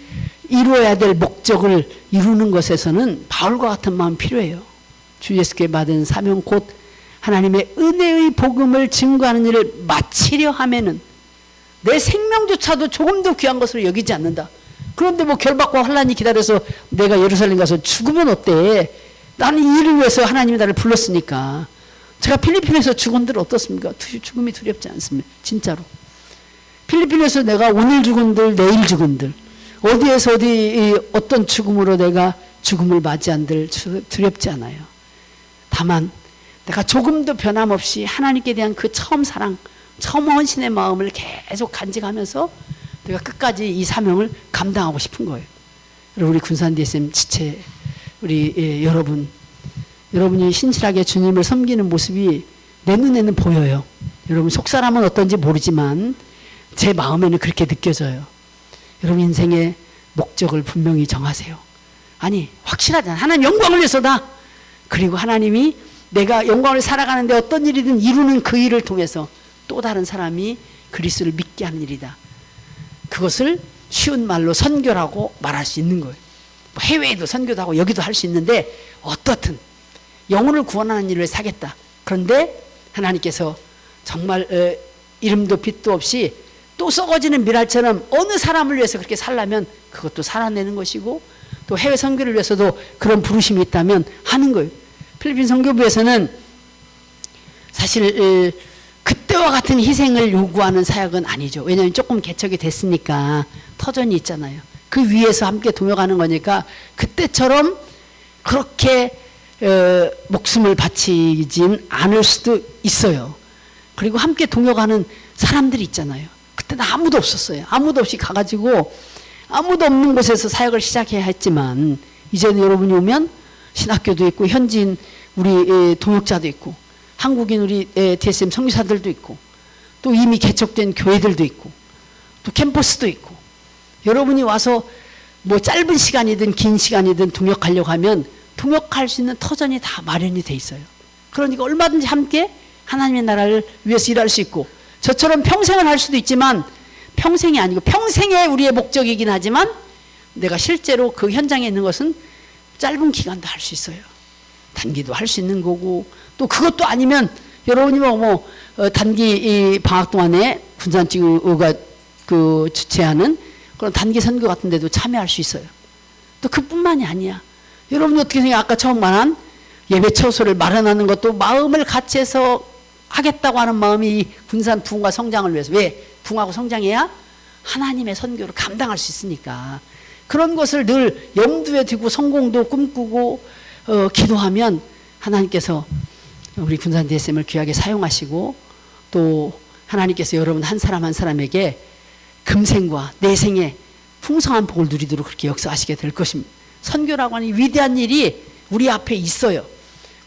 이루어야 될 목적을 이루는 것에서는 바울과 같은 마음 필요해요. 주 예수께 받은 사명 곧 하나님의 은혜의 복음을 증거하는 일을 마치려 하면은 내 생명조차도 조금 더 귀한 것으로 여기지 않는다. 그런데 결박과 환난이 기다려서 내가 예루살렘 가서 죽으면 어때? 나는 이 일을 위해서 하나님이 나를 불렀으니까. 제가 필리핀에서 죽은들 어떻습니까? 죽음이 두렵지 않습니다. 진짜로. 필리핀에서 내가 오늘 죽은들 내일 죽은들 어디에서 어떤 죽음으로 내가 죽음을 맞이한들 두렵지 않아요. 다만 내가 조금도 변함없이 하나님께 대한 그 처음 사랑, 처음 헌신의 마음을 계속 간직하면서 내가 끝까지 이 사명을 감당하고 싶은 거예요. 우리 군산 DSM 지체 우리 여러분이 신실하게 주님을 섬기는 모습이 내 눈에는 보여요. 여러분 속사람은 어떤지 모르지만 제 마음에는 그렇게 느껴져요. 여러분 인생의 목적을 분명히 정하세요. 아니 확실하잖아. 하나님 영광을 위해서다. 그리고 하나님이 내가 영광을 살아가는데 어떤 일이든 이루는 그 일을 통해서 또 다른 사람이 그리스도를 믿게 하는 일이다. 그것을 쉬운 말로 선교라고 말할 수 있는 거예요. 해외에도 선교도 하고 여기도 할 수 있는데 어떻든 영혼을 구원하는 일을 사겠다. 그런데 하나님께서 정말 이름도 빛도 없이 또 썩어지는 미랄처럼 어느 사람을 위해서 그렇게 살려면 그것도 살아내는 것이고 또 해외 선교를 위해서도 그런 부르심이 있다면 하는 거예요. 필리핀 선교부에서는 사실 그때와 같은 희생을 요구하는 사역은 아니죠. 왜냐하면 조금 개척이 됐으니까 터전이 있잖아요. 그 위에서 함께 동역하는 거니까 그때처럼 그렇게 목숨을 바치진 않을 수도 있어요. 그리고 함께 동역하는 사람들이 있잖아요. 그때는 아무도 없었어요. 아무도 없이 가가지고 아무도 없는 곳에서 사역을 시작해야 했지만 이제는 여러분이 오면 신학교도 있고 현지인 우리 동역자도 있고 한국인 우리 DSM 선교사들도 있고 또 이미 개척된 교회들도 있고 또 캠퍼스도 있고 여러분이 와서 짧은 시간이든 긴 시간이든 동역하려고 하면 동역할 수 있는 터전이 다 마련이 돼 있어요. 그러니까 얼마든지 함께 하나님의 나라를 위해서 일할 수 있고 저처럼 평생을 할 수도 있지만 평생이 아니고 평생의 우리의 목적이긴 하지만 내가 실제로 그 현장에 있는 것은 짧은 기간도 할 수 있어요. 단기도 할 수 있는 거고 또 그것도 아니면 여러분이 단기 방학 동안에 군산지구가 주최하는 그런 단기 선교 같은 데도 참여할 수 있어요. 또 그뿐만이 아니야. 여러분 어떻게 생각해요? 아까 처음 말한 예배 처소를 마련하는 것도 마음을 같이 해서 하겠다고 하는 마음이 군산 부흥과 성장을 위해서. 왜? 부흥하고 성장해야 하나님의 선교를 감당할 수 있으니까. 그런 것을 늘 염두에 두고 성공도 꿈꾸고 기도하면 하나님께서 우리 군산 DSM을 귀하게 사용하시고 또 하나님께서 여러분 한 사람 한 사람에게 금생과 내생에 풍성한 복을 누리도록 그렇게 역사하시게 될 것입니다. 선교라고 하는 위대한 일이 우리 앞에 있어요.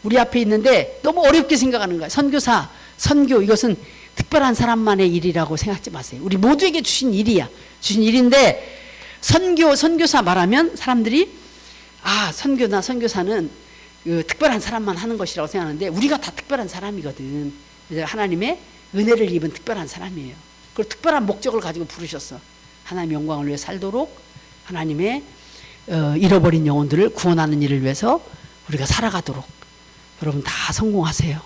우리 앞에 있는데 너무 어렵게 생각하는 거예요. 선교사, 선교 이것은 특별한 사람만의 일이라고 생각하지 마세요. 우리 모두에게 주신 일이야. 주신 일인데 선교사 말하면 사람들이 선교사는 특별한 사람만 하는 것이라고 생각하는데 우리가 다 특별한 사람이거든. 하나님의 은혜를 입은 특별한 사람이에요. 그리고 특별한 목적을 가지고 부르셨어. 하나님의 영광을 위해 살도록 하나님의 잃어버린 영혼들을 구원하는 일을 위해서 우리가 살아가도록 여러분 다 성공하세요.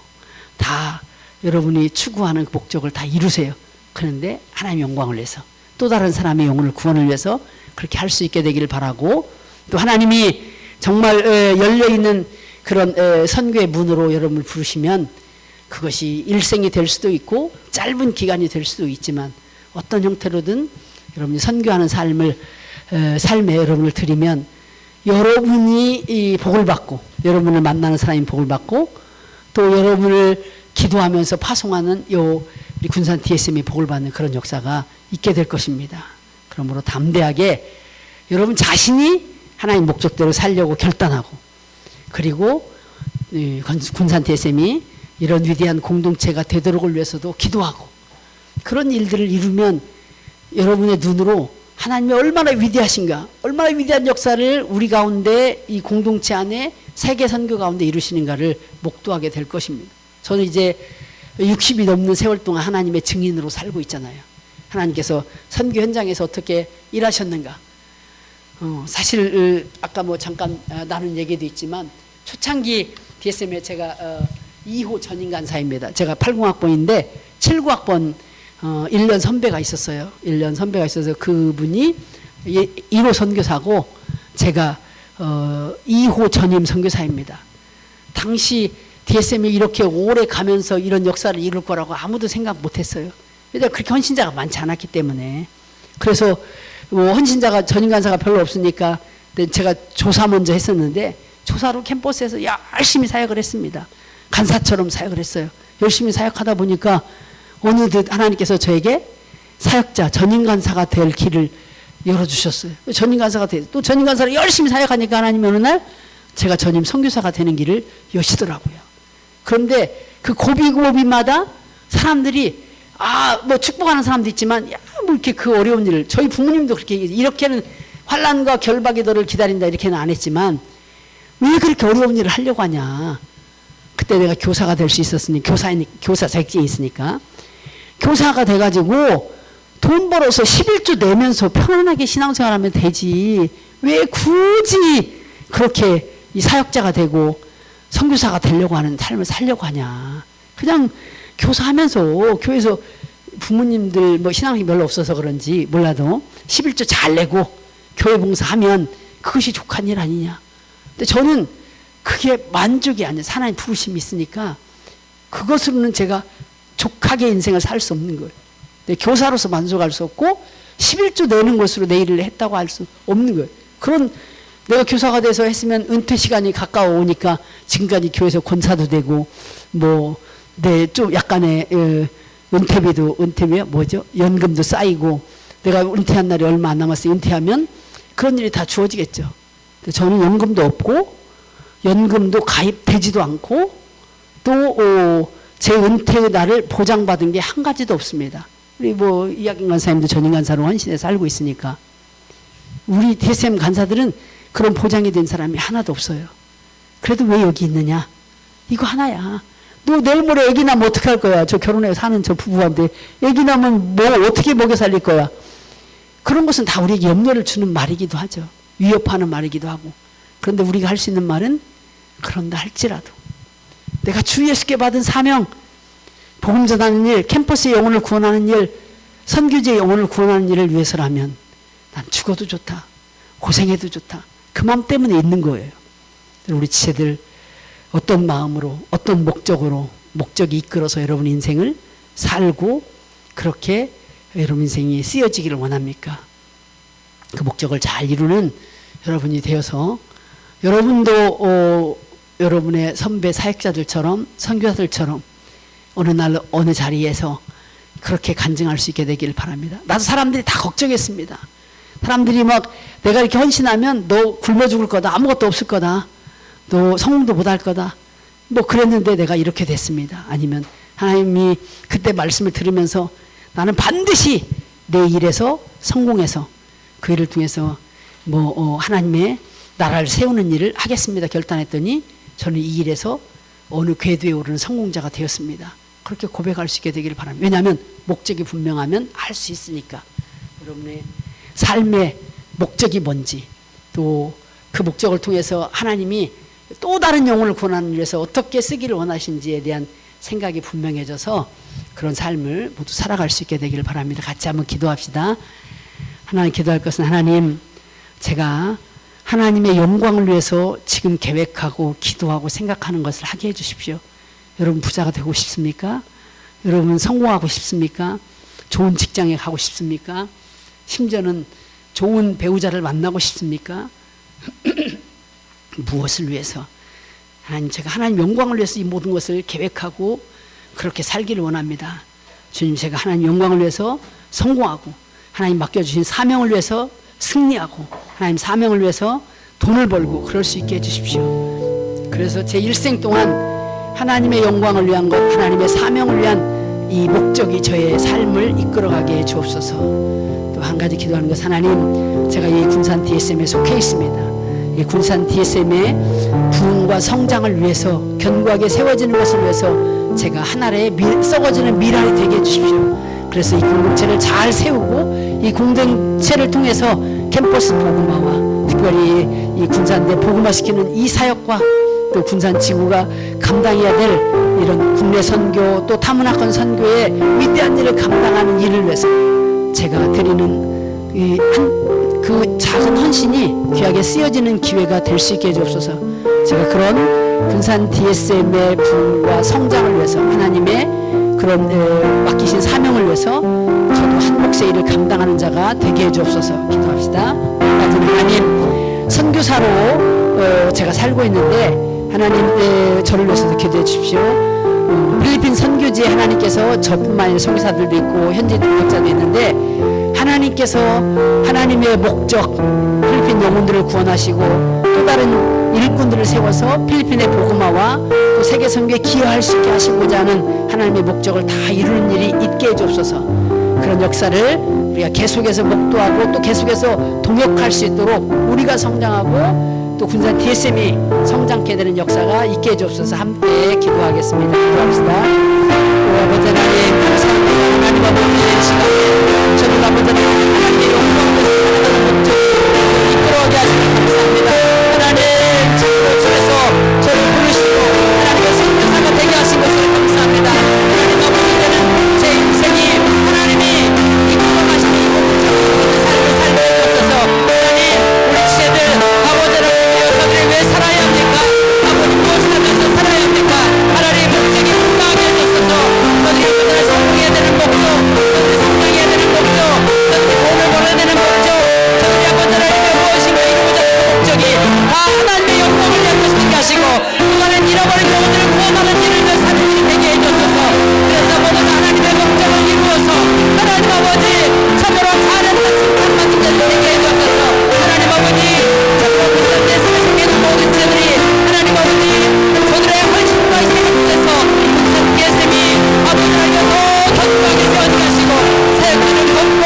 다 여러분이 추구하는 그 목적을 다 이루세요. 그런데 하나님의 영광을 위해서, 또 다른 사람의 영혼을 구원을 위해서 그렇게 할 수 있게 되기를 바라고, 또 하나님이 정말 열려있는 그런 선교의 문으로 여러분을 부르시면 그것이 일생이 될 수도 있고 짧은 기간이 될 수도 있지만 어떤 형태로든 여러분이 선교하는 삶에 여러분을 드리면 여러분이 이 복을 받고, 여러분을 만나는 사람이 복을 받고, 또 여러분을 기도하면서 파송하는 우리 군산 DSM이 복을 받는 그런 역사가 있게 될 것입니다. 그러므로 담대하게 여러분 자신이 하나님 목적대로 살려고 결단하고, 그리고 군산 DSM이 이런 위대한 공동체가 되도록을 위해서도 기도하고, 그런 일들을 이루면 여러분의 눈으로 하나님이 얼마나 위대하신가, 얼마나 위대한 역사를 우리 가운데 이 공동체 안에 세계 선교 가운데 이루시는가를 목도하게 될 것입니다. 저는 이제 60이 넘는 세월 동안 하나님의 증인으로 살고 있잖아요. 하나님께서 선교 현장에서 어떻게 일하셨는가. 사실 아까 뭐 잠깐 나눈 얘기도 있지만 초창기 DSM에 제가 2호 전임 간사입니다. 제가 80학번인데 79학번 1년 선배가 있었어요. 1년 선배가 있어서 그분이 1호 선교사고 제가 2호 전임 선교사입니다. 당시 DSM이 이렇게 오래 가면서 이런 역사를 이룰 거라고 아무도 생각 못했어요. 왜냐하면 그렇게 헌신자가 많지 않았기 때문에. 그래서 뭐 헌신자가 전임 간사가 별로 없으니까 제가 조사 먼저 했었는데, 조사로 캠퍼스에서 열심히 사역을 했습니다. 간사처럼 사역을 했어요. 열심히 사역하다 보니까 어느덧 하나님께서 저에게 사역자, 전임 간사가 될 길을 열어주셨어요. 전임 간사가 또 전임 간사를 열심히 사역하니까 하나님이 어느 날 제가 전임 선교사가 되는 길을 여시더라고요. 그런데 그 고비고비마다 사람들이 뭐 축복하는 사람도 있지만 뭐 이렇게 그 어려운 일을, 저희 부모님도 그렇게 이렇게는 환난과 결박의 너를 기다린다 이렇게는 안 했지만 왜 그렇게 어려운 일을 하려고 하냐. 그때 내가 교사가 될 수 있었으니, 교사 자격증이 있으니까 교사가 돼가지고 돈 벌어서 11조 내면서 편안하게 신앙생활하면 되지, 왜 굳이 그렇게 이 사역자가 되고 선교사가 되려고 하는 삶을 살려고 하냐. 그냥 교사하면서 교회에서 부모님들 뭐 신앙이 별로 없어서 그런지 몰라도 11조 잘 내고 교회 봉사하면 그것이 족한 일 아니냐. 근데 저는 그게 만족이 아니에요. 하나님 부르심이 있으니까 그것으로는 제가 족하게 인생을 살 수 없는 거예요. 교사로서 만족할 수 없고 11조 내는 것으로 내 일을 했다고 할 수 없는 거예요. 그런 내가 교사가 돼서 했으면 은퇴 시간이 가까워 오니까 지금까지 교회에서 권사도 되고 뭐 좀 약간의 은퇴비야 뭐죠? 연금도 쌓이고 내가 은퇴한 날이 얼마 안 남았으니 은퇴하면 그런 일이 다 주어지겠죠. 저는 연금도 없고 연금도 가입되지도 않고 또 제 은퇴 날을 보장받은 게 한 가지도 없습니다. 우리 뭐 이학경 간사님도 전임 간사로 헌신해서 살고 있으니까 우리 DSM 간사들은 그런 보장이 된 사람이 하나도 없어요. 그래도 왜 여기 있느냐? 이거 하나야. 너 내일 모레 애기 나면 어떻게 할 거야? 저 결혼해서 사는 저 부부한테 애기 나면 뭐 어떻게 먹여 살릴 거야? 그런 것은 다 우리에게 염려를 주는 말이기도 하죠. 위협하는 말이기도 하고. 그런데 우리가 할 수 있는 말은 그런다 할지라도 내가 주 예수께 받은 사명, 복음 전하는 일, 캠퍼스의 영혼을 구원하는 일, 선교지의 영혼을 구원하는 일을 위해서라면 난 죽어도 좋다. 고생해도 좋다. 그 마음 때문에 있는 거예요. 우리 지체들 어떤 마음으로, 어떤 목적으로, 목적이 이끌어서 여러분 인생을 살고 그렇게 여러분 인생이 쓰여지기를 원합니까? 그 목적을 잘 이루는 여러분이 되어서 여러분도 여러분의 선배 사역자들처럼 선교사들처럼 어느 날 어느 자리에서 그렇게 간증할 수 있게 되기를 바랍니다. 나도 사람들이 다 걱정했습니다. 사람들이 막 내가 이렇게 헌신하면 너 굶어 죽을 거다. 아무것도 없을 거다. 너 성공도 못할 거다. 뭐 그랬는데 내가 이렇게 됐습니다. 아니면 하나님이 그때 말씀을 들으면서 나는 반드시 내 일에서 성공해서 그 일을 통해서 하나님의 나라를 세우는 일을 하겠습니다. 결단했더니 저는 이 일에서 어느 궤도에 오르는 성공자가 되었습니다. 그렇게 고백할 수 있게 되기를 바랍니다. 왜냐하면 목적이 분명하면 할 수 있으니까. 여러분의 삶의 목적이 뭔지 또 그 목적을 통해서 하나님이 또 다른 영혼을 구원하는 위해서 어떻게 쓰기를 원하신지에 대한 생각이 분명해져서 그런 삶을 모두 살아갈 수 있게 되기를 바랍니다. 같이 한번 기도합시다. 하나님, 기도할 것은 하나님, 제가 하나님의 영광을 위해서 지금 계획하고 기도하고 생각하는 것을 하게 해주십시오. 여러분 부자가 되고 싶습니까? 여러분 성공하고 싶습니까? 좋은 직장에 가고 싶습니까? 심지어는 좋은 배우자를 만나고 싶습니까? 무엇을 위해서? 하나님, 제가 하나님 영광을 위해서 이 모든 것을 계획하고 그렇게 살기를 원합니다. 주님, 제가 하나님 영광을 위해서 성공하고 하나님 맡겨주신 사명을 위해서 승리하고 하나님 사명을 위해서 돈을 벌고 그럴 수 있게 해주십시오. 그래서 제 일생 동안 하나님의 영광을 위한 것, 하나님의 사명을 위한 이 목적이 저의 삶을 이끌어가게 해 주옵소서. 또 한 가지 기도하는 것은 하나님, 제가 이 군산 DSM에 속해 있습니다. 이 군산 DSM의 부흥과 성장을 위해서 견고하게 세워지는 것을 위해서 제가 하나의 썩어지는 미랄이 되게 해주십시오. 그래서 이 공동체를 잘 세우고 이 공동체를 통해서 캠퍼스 복음화와 특별히 이 군산대 복음화시키는 이 사역과 또 군산 지구가 감당해야 될 이런 국내 선교 또 타문화권 선교의 위대한 일을 감당하는 일을 위해서 제가 드리는 그 작은 헌신이 귀하게 쓰여지는 기회가 될 수 있게 해주옵소서. 제가 그런 군산 DSM의 부흥과 성장을 위해서 하나님의 그런 맡기신 사명을 위해서 저도 한 몫의 일을 감당하는 자가 되게 해주옵소서. 기도합시다. 하나님, 선교사로 제가 살고 있는데 하나님 저를 위해서도 기도해 주십시오. 필리핀 선교지에 하나님께서 저뿐만 아니라 선교사들도 있고 현지 동역자도 있는데 하나님께서 하나님의 목적 필리핀 영혼들을 구원하시고 또 다른 일꾼들을 세워서 필리핀의 복음화와 또 세계 선교에 기여할 수 있게 하시고자 하는 하나님의 목적을 다 이루는 일이 있게 해주옵소서. 그런 역사를 우리가 계속해서 목도하고 또 계속해서 동역할 수 있도록 우리가 성장하고 또 군산 DSM이 성장케 되는 역사가 있게 해주옵소서. 함께 기도하겠습니다. 기도합시다. 아버지 하나님, 감사합니다. 하나님 아버지의 시간에 저는 아버지 하나님의 영광을 살아가는 목적 이끌어가게 하시니 감사합니다. 하나님, 참으로 주에서 저를 부르시고 하나님의 선교사가 되게 하신 것을 감사합니다. 하나님 아버지는 제 인생이 하나님이 이끌어가시니 이곳을 삶을 살게 해주셔서 하나님, 우리 시대들 아버지 저들이 왜 살아야 합니까? 아버지 무엇을 하면서 살아야 합니까? 하나님 목적이 분명하게 해주셔서 저들이 그들을 성공해야 되는 목적, 저들이 성장해야 되는 목적, 저들이 돈을 벌어야 되는 목적, 저들이 아버지 하나님의 무엇인가 이루고자 하는 목적이 다 하나님의 영광을 위한 것이 되게 하시고 그간은 잃어버린 영혼들을 구원하는 일을 위해 사는 일이 되게 해주셔서 그래서 모든 하나님의 목적을 이루어서 하나님 아버지 참으로 잘했다 칭찬받는 자들이 되게 해주셔서 하나님 아버지 참으로 군산 DSM에 속해 있는 모든 자들이 하나님 아버지 저들의 헌신과 희생을 통해서 군산 DSM이 아버지 하나님 더 견고하게 세워지게 하시고 세계를 걷고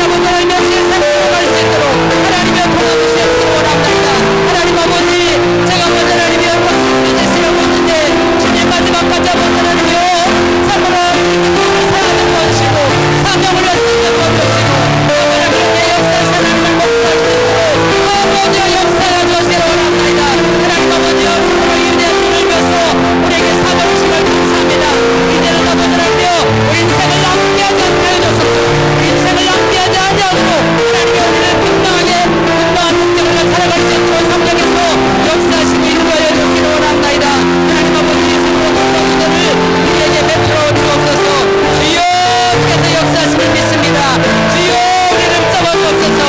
아버지 하나님의 세상을 걸어갈 수 있도록 하나님의 도와주시옵기를 원합니다. 하나님 아버지 제가 아버지 하나님의 영광을 되시려 보는데 주님 마지막까지 아버지 하나님이여 참으로 그들을 사랑을 도와주시고 사명을 했으면 도와주시고 아버지 하나님의 역사에 하나님을 목도할 수 있도록 아버지의 역사에 주시기를 원합니다. 하나님 아버지여 참으로 위대한 일을 위해서 우리에게 사명을 주시길 감사합니다. 이제는 아버지 하나님이여 우리 인생을 낭비하지 않게 해주소서. 우리 인생을 낭비하지 아니하도록 하나님의 우리를 분명하게 분명한 목적을 살아갈 수 있도록 성령께서 역사하시고 인도하여 주시기를 원합니다. 하나님 아버지 참으로 놀라운 은혜를 우리에게 베풀어 주옵소서. 주여 주께서 역사하시길 믿습니다. 주여 우리를 잡아 주옵소서.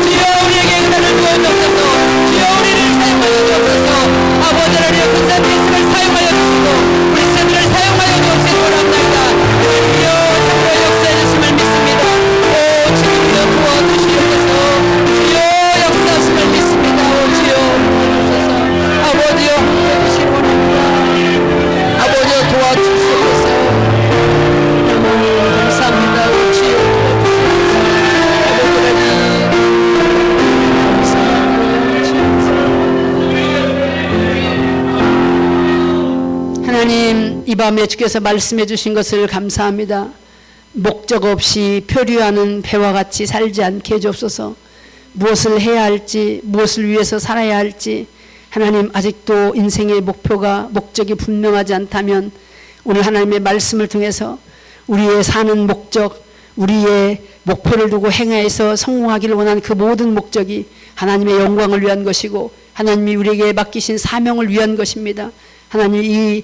주여 우리에게 은혜를 부어 주옵소서. 주여 우리를 사용하여 주옵소서. 아버지 하나님 군산 DSM을 사용하여 주시고 우리 세들을 사용하여 주옵시기 원합니다. 하나님이여 참으로 역사해 주심을 믿습니다. 오 주님이여 도와주시옵소서. 주여 역사하심을 믿습니다. 오 주여 도와주소서. 아버지여 해주시기 원합니다. 아버지여 도와주시옵소서. 감사합니다. 오 주여 도와주시옵소서. 아버지 하나님 하나님, 이 밤에 주께서 말씀해 주신 것을 감사합니다. 목적 없이 표류하는 배와 같이 살지 않게 해주옵소서. 무엇을 해야 할지, 무엇을 위해서 살아야 할지 하나님 아직도 인생의 목적이 분명하지 않다면 오늘 하나님의 말씀을 통해서 우리의 사는 목적, 우리의 목표를 두고 행하여서 성공하기를 원하는 그 모든 목적이 하나님의 영광을 위한 것이고 하나님이 우리에게 맡기신 사명을 위한 것입니다. 하나님 이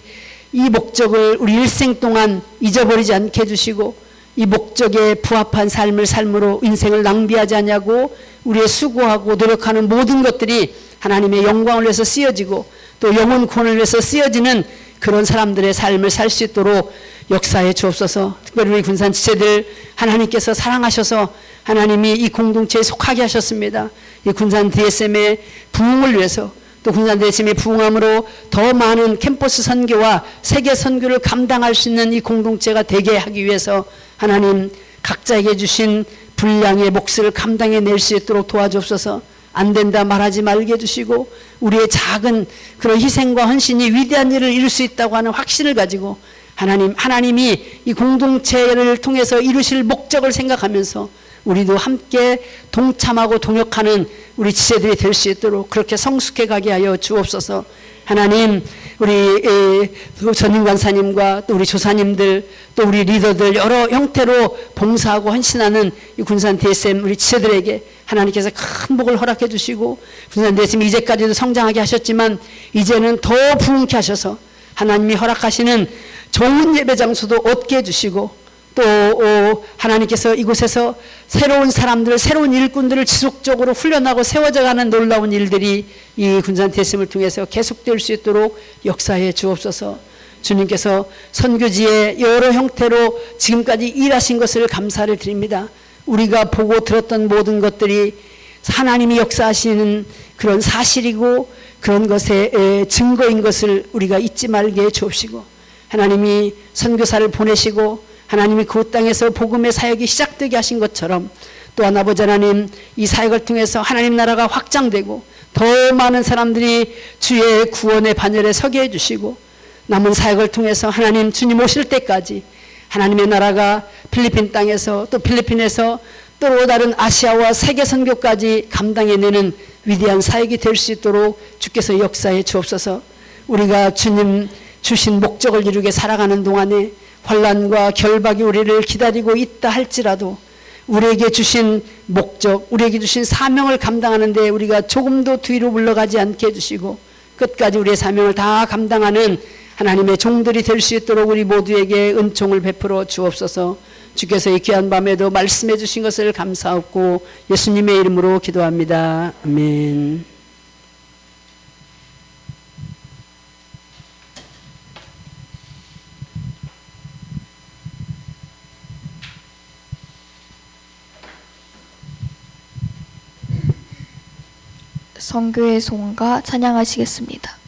목적을 우리 일생 동안 잊어버리지 않게 해주시고 이 목적에 부합한 삶을 삶으로 인생을 낭비하지 않냐고 우리의 수고하고 노력하는 모든 것들이 하나님의 영광을 위해서 쓰여지고 또 영혼 구원을 위해서 쓰여지는 그런 사람들의 삶을 살 수 있도록 역사해 주옵소서. 특별히 우리 군산 지체들 하나님께서 사랑하셔서 하나님이 이 공동체에 속하게 하셨습니다. 이 군산 DSM의 부흥을 위해서 또 군산 DSM의 부흥함으로 더 많은 캠퍼스 선교와 세계 선교를 감당할 수 있는 이 공동체가 되게 하기 위해서 하나님 각자에게 주신 분량의 몫을 감당해 낼 수 있도록 도와주옵소서. 안 된다 말하지 말게 해주시고 우리의 작은 그런 희생과 헌신이 위대한 일을 이룰 수 있다고 하는 확신을 가지고 하나님이 이 공동체를 통해서 이루실 목적을 생각하면서 우리도 함께 동참하고 동역하는 우리 지체들이 될 수 있도록 그렇게 성숙해 가게 하여 주옵소서. 하나님 우리 전임 간사님과 또 우리 조사님들 또 우리 리더들 여러 형태로 봉사하고 헌신하는 이 군산 DSM 우리 지체들에게 하나님께서 큰 복을 허락해 주시고 군산 DSM 이제까지도 성장하게 하셨지만 이제는 더 부흥케 하셔서 하나님이 허락하시는 좋은 예배 장소도 얻게 해주시고 또 하나님께서 이곳에서 새로운 사람들, 새로운 일꾼들을 지속적으로 훈련하고 세워져가는 놀라운 일들이 이 군산 DSM을 통해서 계속될 수 있도록 역사해 주옵소서. 주님께서 선교지의 여러 형태로 지금까지 일하신 것을 감사를 드립니다. 우리가 보고 들었던 모든 것들이 하나님이 역사하시는 그런 사실이고 그런 것의 증거인 것을 우리가 잊지 말게 해 주옵시고 하나님이 선교사를 보내시고 하나님이 그 땅에서 복음의 사역이 시작되게 하신 것처럼 또한 아버지 하나님 이 사역을 통해서 하나님 나라가 확장되고 더 많은 사람들이 주의 구원의 반열에 서게 해주시고 남은 사역을 통해서 하나님 주님 오실 때까지 하나님의 나라가 필리핀 땅에서 또 필리핀에서 또 다른 아시아와 세계 선교까지 감당해내는 위대한 사역이 될 수 있도록 주께서 역사해 주옵소서. 우리가 주님 주신 목적을 이루게 살아가는 동안에 환난과 결박이 우리를 기다리고 있다 할지라도 우리에게 주신 목적, 우리에게 주신 사명을 감당하는 데 우리가 조금도 뒤로 물러가지 않게 해주시고 끝까지 우리의 사명을 다 감당하는 하나님의 종들이 될 수 있도록 우리 모두에게 은총을 베풀어 주옵소서. 주께서 이 귀한 밤에도 말씀해 주신 것을 감사하고 예수님의 이름으로 기도합니다. 아멘. 선교의 손과 찬양하시겠습니다.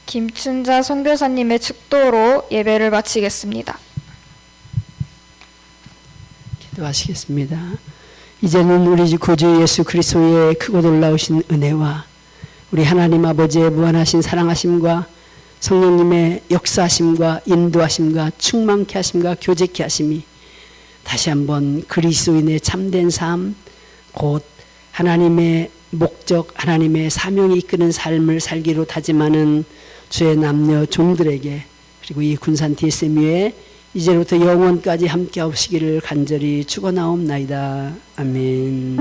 김춘자 선교사님의 축도로 예배를 마치겠습니다. 기도하시겠습니다. 이제는 우리 구주 예수 그리스도의 크고 놀라우신 은혜와 우리 하나님 아버지의 무한하신 사랑하심과 성령님의 역사하심과 인도하심과 충만케 하심과 교제케 하심이 다시 한번 그리스도인의 참된 삶, 곧 하나님의 목적, 하나님의 사명이 이끄는 삶을 살기로 다짐하는 주의 남녀 종들에게, 그리고 이 군산 DSMU에 이제부터 영원까지 함께 하시기를 간절히 축원하옵나이다. 아멘.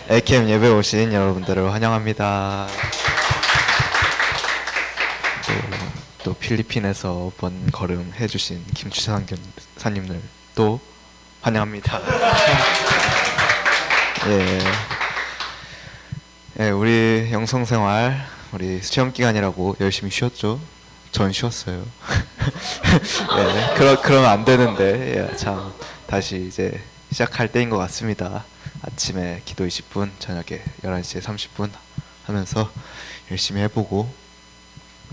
AKM 예배 오신 여러분들을 환영합니다. 또 필리핀에서 먼 걸음 해주신 김추상 사님들 또 환영합니다. 예, 우리 영성생활 우리 시험 기간이라고 열심히 쉬었죠. 전 쉬었어요. 그러면 안 되는데 참 다시 이제 시작할 때인 것 같습니다. 아침에 기도 20분, 저녁에 11시에 30분 하면서 열심히 해보고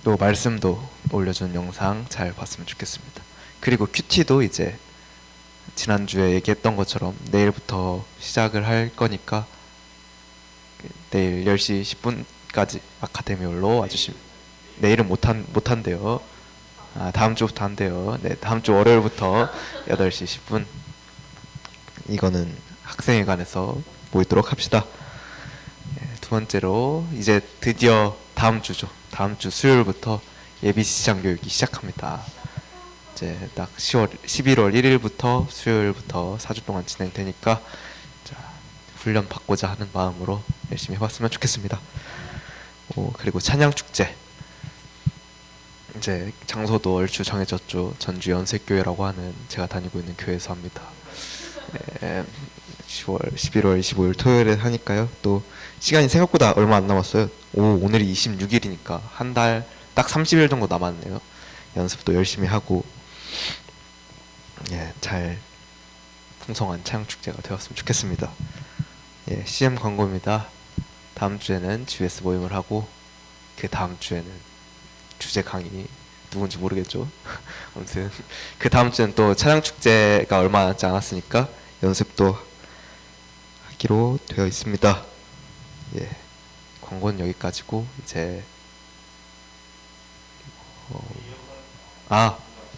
또 말씀도 올려준 영상 잘 봤으면 좋겠습니다. 그리고 큐티도 이제 지난주에 얘기했던 것처럼 내일부터 시작을 할 거니까 내일 10시 10분까지 아카데미홀로 와주시면, 내일은 못한대요. 다음 주부터 한대요. 네, 다음 주 월요일부터 8시 10분 이거는 학생회관에서 모이도록 합시다. 두 번째로 이제 드디어 다음 주죠. 다음 주 수요일부터 예비 시장 교육이 시작합니다. 이제 딱 11월 1일부터 수요일부터 4주 동안 진행되니까 자, 훈련 받고자 하는 마음으로 열심히 해봤으면 좋겠습니다. 그리고 찬양 축제 이제 장소도 얼추 정해졌죠. 전주 연색교회라고 하는 제가 다니고 있는 교회에서 합니다. 11월 25일 토요일에 하니까요. 또 시간이 생각보다 얼마 안 남았어요. 오늘이 26일이니까 한 달 딱 30일 정도 남았네요. 연습도 열심히 하고 잘 풍성한 찬양축제가 되었으면 좋겠습니다. CM 광고입니다. 다음 주에는 GS 모임을 하고 그 다음 주에는 주제 강의 누군지 모르겠죠. 아무튼 그 다음 주에는 또 찬양축제가 얼마 남지 않았으니까 연습도 하기로 되어 있습니다. 광고는 여기까지고 이제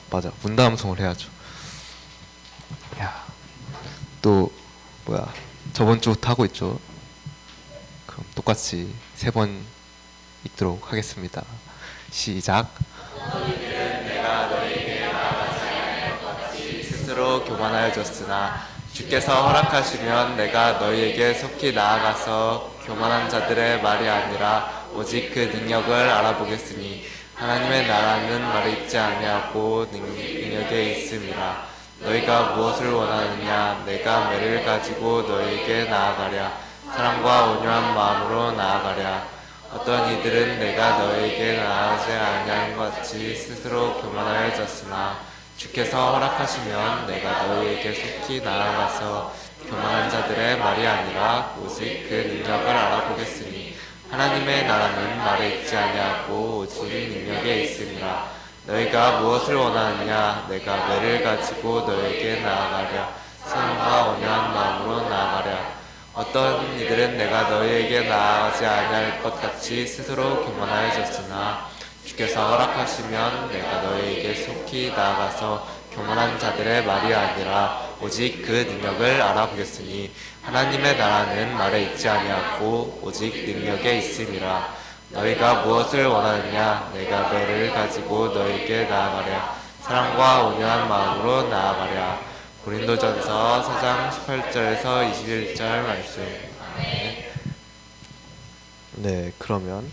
맞아, 문담송을 해야죠. 또 저번 주부터 하고 있죠. 그럼 똑같이 3번 읽도록 하겠습니다. 시작. 스스로 교만하여졌으나 주께서 허락하시면 내가 너희에게 속히 나아가서 교만한 자들의 말이 아니라 오직 그 능력을 알아보겠으니 하나님의 나라는 말에 있지 아니하고 능력에 있음이라. 너희가 무엇을 원하느냐? 내가 매를 가지고 너희에게 나아가랴. 사랑과 온유한 마음으로 나아가랴. 어떤 이들은 내가 너희에게 나아가지 아니한 것 같이 스스로 교만하여졌으나 주께서 허락하시면 내가 너희에게 속히 나아가서 교만한 자들의 말이 아니라 오직 그 능력을 알아보겠으니 하나님의 나라는 말에 있지 아니하고 오직 능력에 있음이라. 너희가 무엇을 원하느냐? 내가 매를 가지고 너희에게 나아가랴. 사랑과 온유한 마음으로 나아가랴. 어떤 이들은 내가 너희에게 나아가지 아니할 것 같이 스스로 교만하여졌으나 주께서 허락하시면 내가 너희에게 속히 나아가서 교만한 자들의 말이 아니라 오직 그 능력을 알아보겠으니 하나님의 나라는 말에 있지 아니하고 오직 능력에 있음이라. 너희가 무엇을 원하느냐? 내가 매를 가지고 너희에게 나아가랴. 사랑과 온유한 마음으로 나아가랴. 고린도전서 4장 18절에서 21절 말씀. 네, 그러면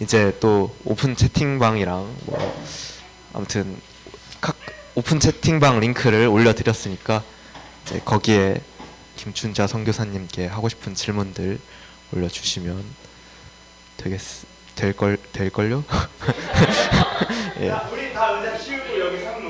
이제 또 오픈 채팅방이랑 아무튼 각 오픈 채팅방 링크를 올려드렸으니까 이제 거기에 김춘자 선교사님께 하고 싶은 질문들 올려주시면 될걸요? 예. 우리 다 의자 씌우고 여기 상